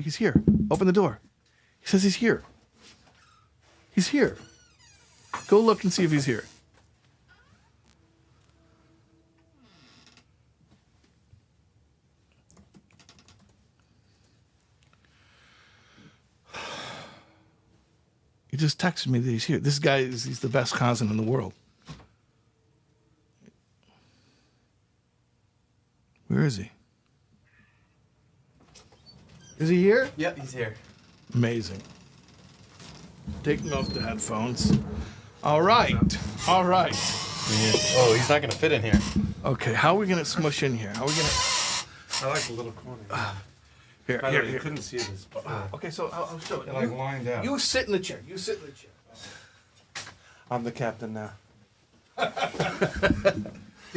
[SPEAKER 1] He's here. Open the door. He says he's here. He's here. Go look and see if he's here. He just texted me that he's here. This guy he's the best cousin in the world. Where is he? Is he here?
[SPEAKER 8] Yep, he's here.
[SPEAKER 1] Amazing. Taking off the headphones. All right. All right.
[SPEAKER 8] Oh, he's not going to fit in here.
[SPEAKER 1] Okay, how are we going to smush in here? How are we going to...
[SPEAKER 9] I like the little corner.
[SPEAKER 1] Here,
[SPEAKER 9] By the way,
[SPEAKER 1] here.
[SPEAKER 9] you couldn't see this.
[SPEAKER 1] Okay, so I'll show it.
[SPEAKER 9] They're like lined out.
[SPEAKER 1] You sit in the chair. You sit in the chair.
[SPEAKER 9] I'm the captain now.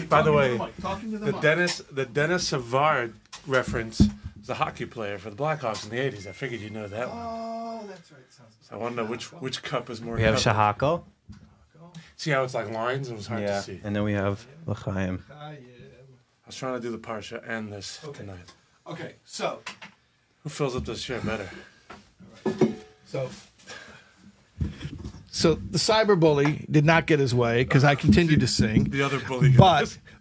[SPEAKER 9] By the way, the Dennis Savard reference is a hockey player for the Blackhawks in the 80s. I figured you know that one.
[SPEAKER 1] Oh, that's right.
[SPEAKER 9] I want to know which cup is more.
[SPEAKER 8] We have
[SPEAKER 9] cup.
[SPEAKER 8] Shahako.
[SPEAKER 9] See how it's like lines? It was hard to see.
[SPEAKER 8] And then we have L'chaim.
[SPEAKER 9] I was trying to do the Parsha and this tonight.
[SPEAKER 1] Okay, so...
[SPEAKER 9] Who fills up this chair better?
[SPEAKER 1] All right. So the cyberbully did not get his way because I continued to sing.
[SPEAKER 9] The other bully.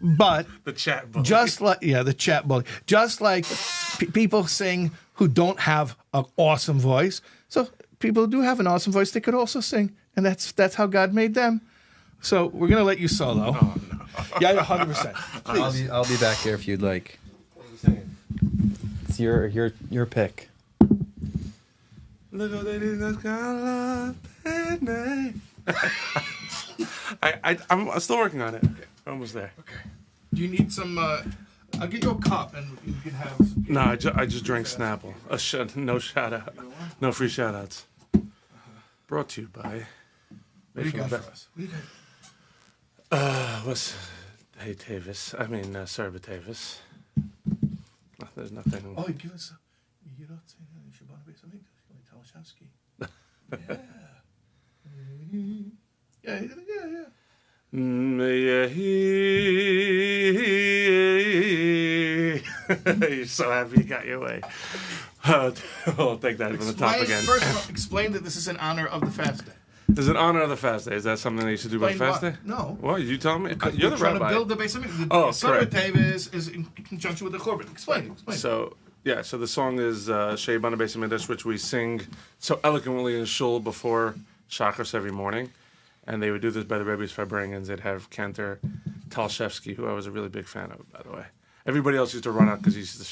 [SPEAKER 1] But
[SPEAKER 9] the chat bully.
[SPEAKER 1] Just like the chat bully. Just like people sing who don't have an awesome voice. So people who do have an awesome voice, they could also sing, and that's how God made them. So we're gonna let you solo.
[SPEAKER 9] Oh, no.
[SPEAKER 1] Yeah, 100%.
[SPEAKER 8] I'll be back here if you'd like.
[SPEAKER 9] What are you saying?
[SPEAKER 8] It's your pick.
[SPEAKER 9] Look at that. I'm still working on it. Okay. Almost there.
[SPEAKER 1] Okay. Do you need some? I'll get you a cup and you can have. Some
[SPEAKER 9] No, I just drank Snapple. No shout out. No free shout outs. Brought to you by.
[SPEAKER 1] What do you got for us? What do you got?
[SPEAKER 9] Hey Tavis. I mean Serba Tavis. There's nothing.
[SPEAKER 1] Oh, you give us. You don't say you should want to be something. Tell
[SPEAKER 9] Yeah. You're so happy you got your way. I'll take that from the top again.
[SPEAKER 1] First of all, explain that this is in honor of the fast day.
[SPEAKER 9] Is it honor of the fast day? Is that something that you should do by
[SPEAKER 1] Explain
[SPEAKER 9] fast
[SPEAKER 1] what?
[SPEAKER 9] day?
[SPEAKER 1] No.
[SPEAKER 9] What? You tell me?
[SPEAKER 1] Because
[SPEAKER 9] You're the
[SPEAKER 1] trying
[SPEAKER 9] rabbi.
[SPEAKER 1] to build the base. The
[SPEAKER 9] Oh,
[SPEAKER 1] Sarah
[SPEAKER 9] correct.
[SPEAKER 1] Davis is in conjunction with the Corbin. Explain it.
[SPEAKER 9] So the song is Shei Bana Beis HaMikdash, which we sing so eloquently in shul before Shachris every morning. And they would do this by the Rebbe's Farbrengens. They'd have Cantor Talshevsky, who I was a really big fan of, by the way. Everybody else used to run out because he used to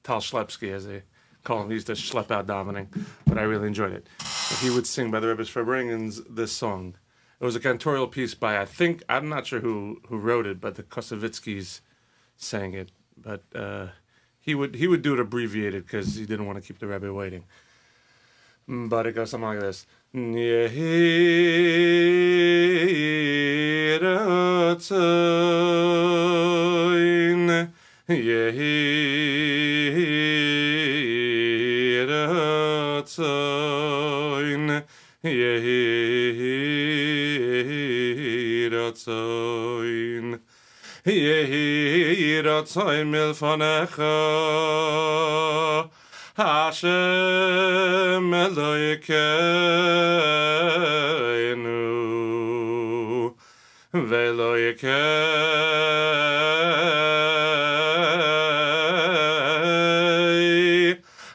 [SPEAKER 9] Tal Schlepsky, as they call him. He used to schlep out davening, but I really enjoyed it. But he would sing by the Rebbe's Farbrengens this song. It was a cantorial piece by, I'm not sure who wrote it, but the Kosovitskys sang it. But he would do it abbreviated because he didn't want to keep the Rebbe waiting. But it goes something like this. Yehi ratzoin, Yehi ratzoin, Yehi ratzoin, Yehi ratzoin milfanecha, Hashem Elokeinu Velo Yekei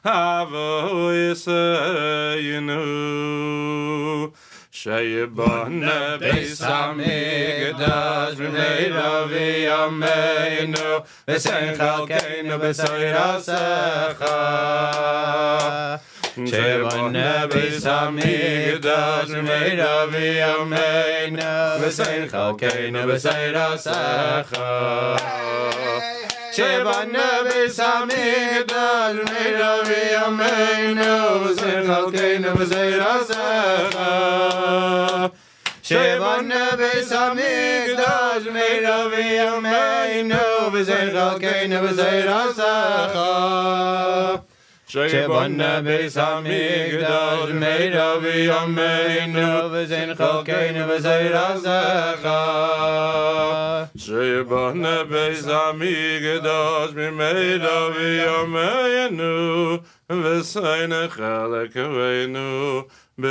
[SPEAKER 9] Avo Yisayinu Sheyibone Beis HaMikdash V'meirav Yameinu V'sein Chalkeinu B'soirasecha Sheyibone Beis HaMikdash V'meirav Yameinu V'sein Chalkeinu B'soirasecha Sheyibone Beis HaMikdash V'meirav Yameinu V'sein Chalkeinu B'soirasecha
[SPEAKER 8] שבונה ביס המקדש מינו וימינו וזה חלקנו וזה רסך שבונה ביס המקדש מינו וימינו וזה חלקנו וזה רסך
[SPEAKER 9] שבונה ביס המקדש מינו וימינו וזה חלקנו No,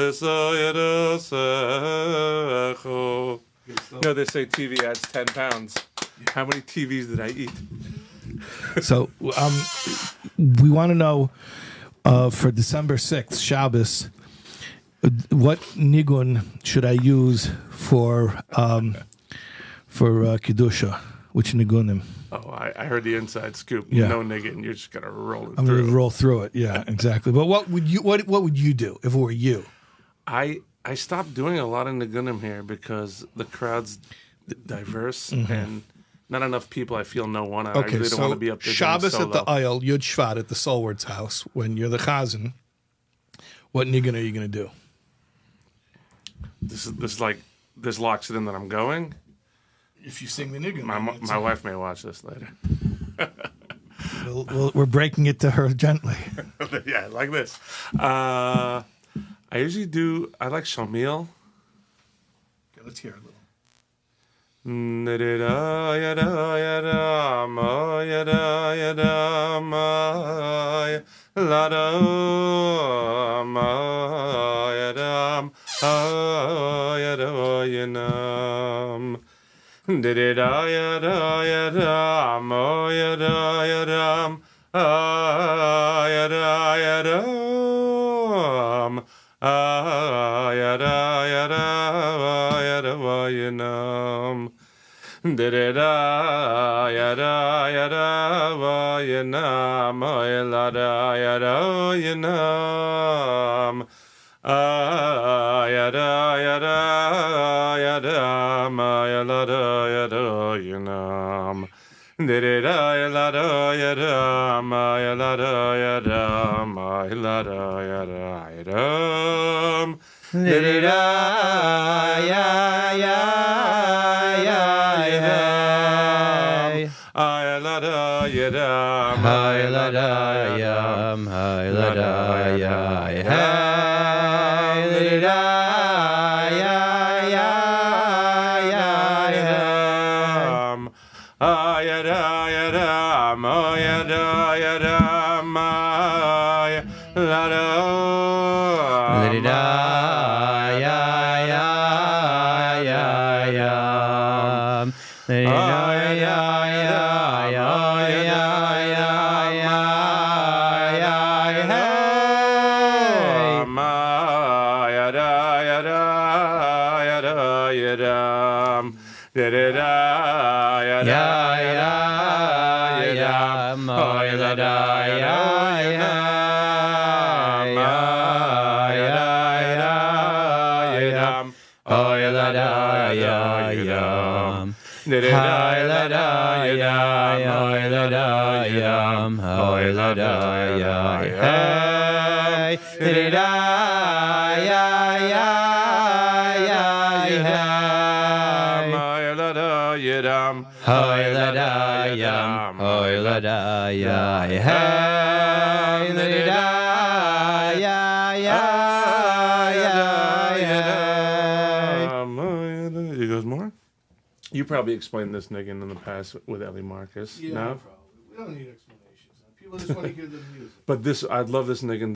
[SPEAKER 9] they say TV adds 10 pounds. How many TVs did I eat?
[SPEAKER 1] So we want to know for December 6th, Shabbos, what nigun should I use for Kedusha? Which nigunim?
[SPEAKER 9] Oh, I heard the inside scoop.
[SPEAKER 1] Yeah.
[SPEAKER 9] No niggin. You're just gonna roll it
[SPEAKER 1] I'm
[SPEAKER 9] through.
[SPEAKER 1] going to roll through it. Yeah, exactly. But what would you do if it were you?
[SPEAKER 9] I stopped doing a lot of nigunim here because the crowd's diverse and not enough people I feel know one. I
[SPEAKER 1] Okay,
[SPEAKER 9] really don't want to be up there doing
[SPEAKER 1] Shabbos at the
[SPEAKER 9] solo.
[SPEAKER 1] Isle, Yud Shvat at the SoulWords house, when you're the chazan, what nigun are you going to do?
[SPEAKER 9] This is like this locks it in that I'm going.
[SPEAKER 1] If you sing the nigun.
[SPEAKER 9] My wife may watch this later.
[SPEAKER 1] We're breaking it to her gently.
[SPEAKER 9] Yeah, like this. I usually I like shamil.
[SPEAKER 1] Okay, let's hear a little.
[SPEAKER 9] He goes more? You probably explained this niggin in the past with Ellie Marcus.
[SPEAKER 1] Yeah,
[SPEAKER 9] no?
[SPEAKER 1] probably. We don't need explanations. People just want to hear the music.
[SPEAKER 9] But I'd love this niggin.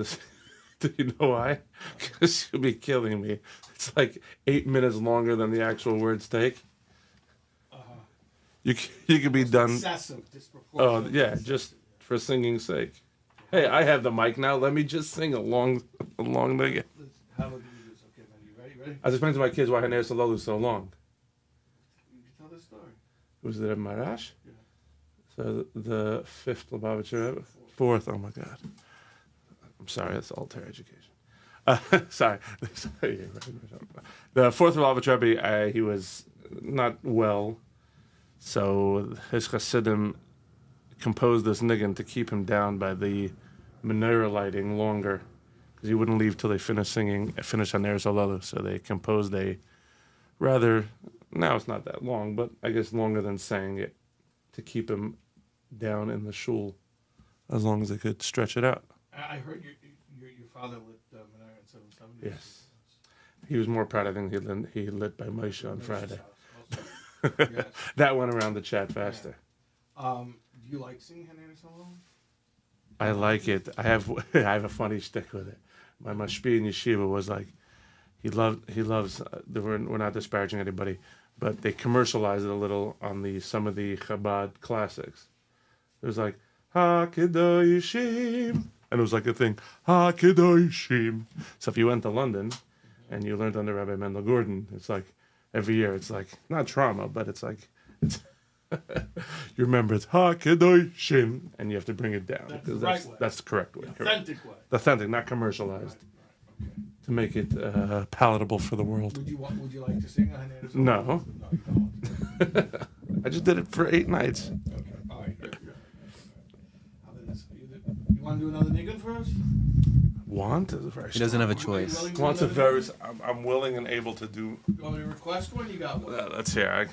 [SPEAKER 9] Do you know why? Because you'll be killing me. It's like 8 minutes longer than the actual words take. You could be done.
[SPEAKER 1] Excessive, disproportionate.
[SPEAKER 9] Oh yeah, just for singing's sake. Hey, I have the mic now. Let me just sing a long nigga.
[SPEAKER 1] How do we do this? Okay, man, you ready?
[SPEAKER 9] I was explaining to my kids why Haner Salolu is so long.
[SPEAKER 1] You can tell the story.
[SPEAKER 9] Was it a Marash?
[SPEAKER 1] Yeah.
[SPEAKER 9] So the fifth Lubavitcher, fourth. Oh my God. I'm sorry, that's alter education. Sorry. The fourth Lubavitcher Rebbe, he was not well, so his Hasidim composed this niggin to keep him down by the menorah lighting longer, because he wouldn't leave till they finished Haner Salolu. So they composed a rather, now it's not that long, but I guess longer than saying it, to keep him down in the shul as long as they could stretch it out.
[SPEAKER 1] I heard your father lit menorah in 770.
[SPEAKER 9] Yes. He was more proud, I think, he lit by Moshe on Friday.
[SPEAKER 1] Yes.
[SPEAKER 9] That went around the chat faster.
[SPEAKER 1] Do you like singing Hanena Shalom?
[SPEAKER 9] I like it. I have a funny shtick with it. My mashpi in yeshiva was like, he loves. We're not disparaging anybody, but they commercialized it a little on some of the Chabad classics. It was like Ha Kedoshim, and it was like a thing Ha Kedoshim. So if you went to London and you learned under Rabbi Mendel Gordon, it's like every year it's like not trauma, but it's like you remember it's Ha Kedoshim, and you have to bring it down because that's the correct way.
[SPEAKER 1] The authentic way.
[SPEAKER 9] The authentic, not commercialized. Right. Okay. To make it palatable for the world.
[SPEAKER 1] Would you like to sing a Hanena Shalom?
[SPEAKER 9] No.
[SPEAKER 1] No, you don't.
[SPEAKER 9] I just did it for 8 nights.
[SPEAKER 1] Okay. All right. Good. How about this? You want to do another nigun for us?
[SPEAKER 9] Want is very.
[SPEAKER 8] He doesn't have a choice.
[SPEAKER 9] Want's a very. I'm willing and able to do.
[SPEAKER 1] You want me to request one? You got one.
[SPEAKER 9] Let's hear.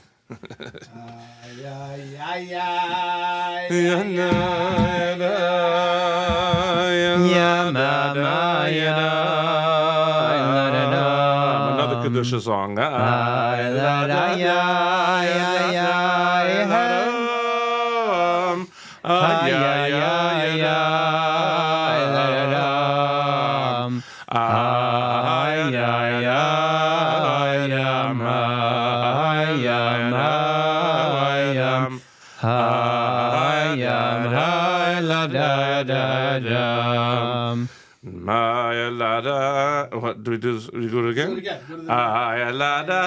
[SPEAKER 9] Another Kedusha song. What do we do? We go again?
[SPEAKER 1] Do it again. Go to the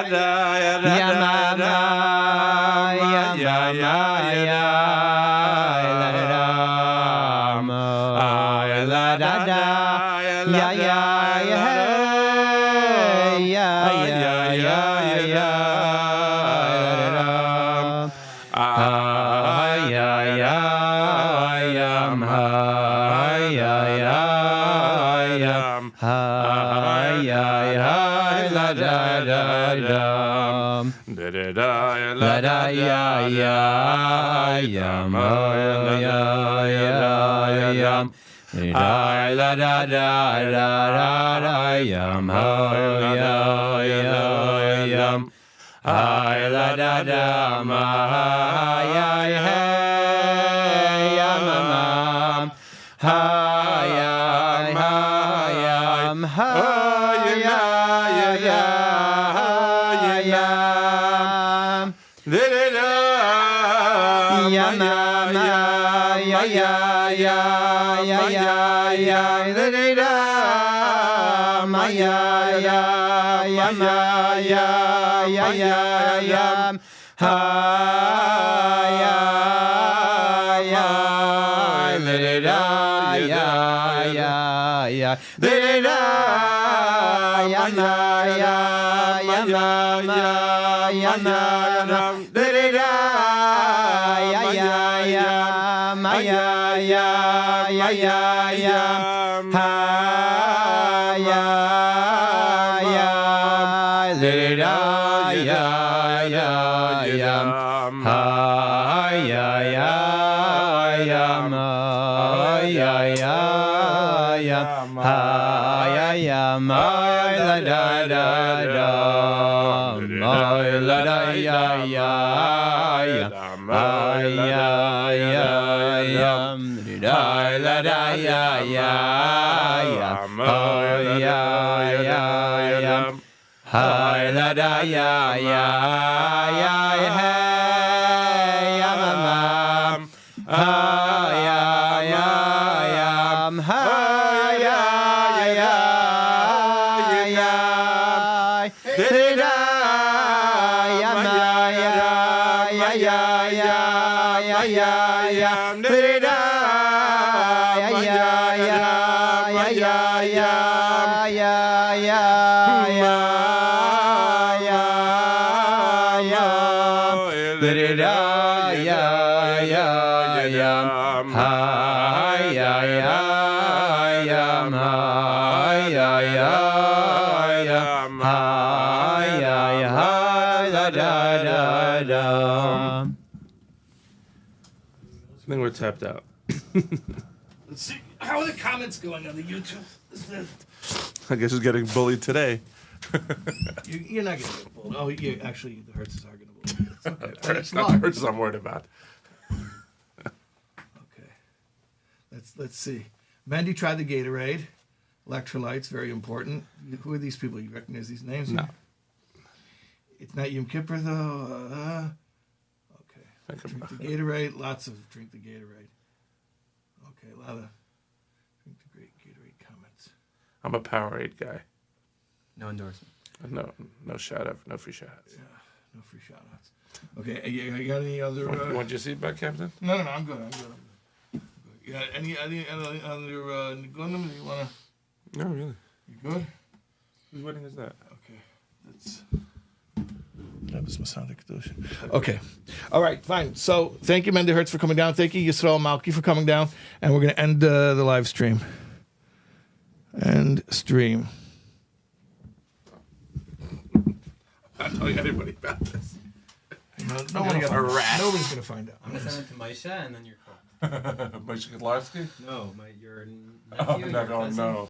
[SPEAKER 9] think we're tapped out.
[SPEAKER 1] Let's see. How are the comments going on the YouTube?
[SPEAKER 9] I guess he's getting bullied today.
[SPEAKER 1] You're not going to get bullied. Oh, yeah, actually, the Hertzes are going to bully you. It's okay.
[SPEAKER 9] It's not the Hertzes I'm worried about.
[SPEAKER 1] Okay. Let's see. Mandy tried the Gatorade. Electrolytes, very important. Who are these people? You recognize these names?
[SPEAKER 9] No.
[SPEAKER 1] It's not Yom Kippur, though. Okay. Drink the Gatorade. Lots of drink the Gatorade. Okay, a lot of drink the great Gatorade comments.
[SPEAKER 9] I'm a Powerade guy.
[SPEAKER 8] No endorsement.
[SPEAKER 9] No shout out. No free shout outs.
[SPEAKER 1] Yeah, no free shout outs. Okay, you got any other...
[SPEAKER 9] You want your seatback, Captain?
[SPEAKER 1] No, I'm good. Yeah, any other Nigunim you want to...
[SPEAKER 9] No, really.
[SPEAKER 1] You good?
[SPEAKER 9] Whose wedding is that?
[SPEAKER 1] Okay, that's... That was Masonic Kedusha. Okay. All right, fine. So thank you, Mendy Hertz, for coming down. Thank you, Yisrael Malki, for coming down. And we're going to end the live stream. End stream.
[SPEAKER 9] I'm not telling anybody about this.
[SPEAKER 1] Nobody's going to find out.
[SPEAKER 8] I'm gonna send it to Maisha and then your call.
[SPEAKER 9] Moshe Kotlarski?
[SPEAKER 8] No, your
[SPEAKER 9] Oh,
[SPEAKER 8] nephew,
[SPEAKER 9] no,
[SPEAKER 8] your cousin.
[SPEAKER 9] no.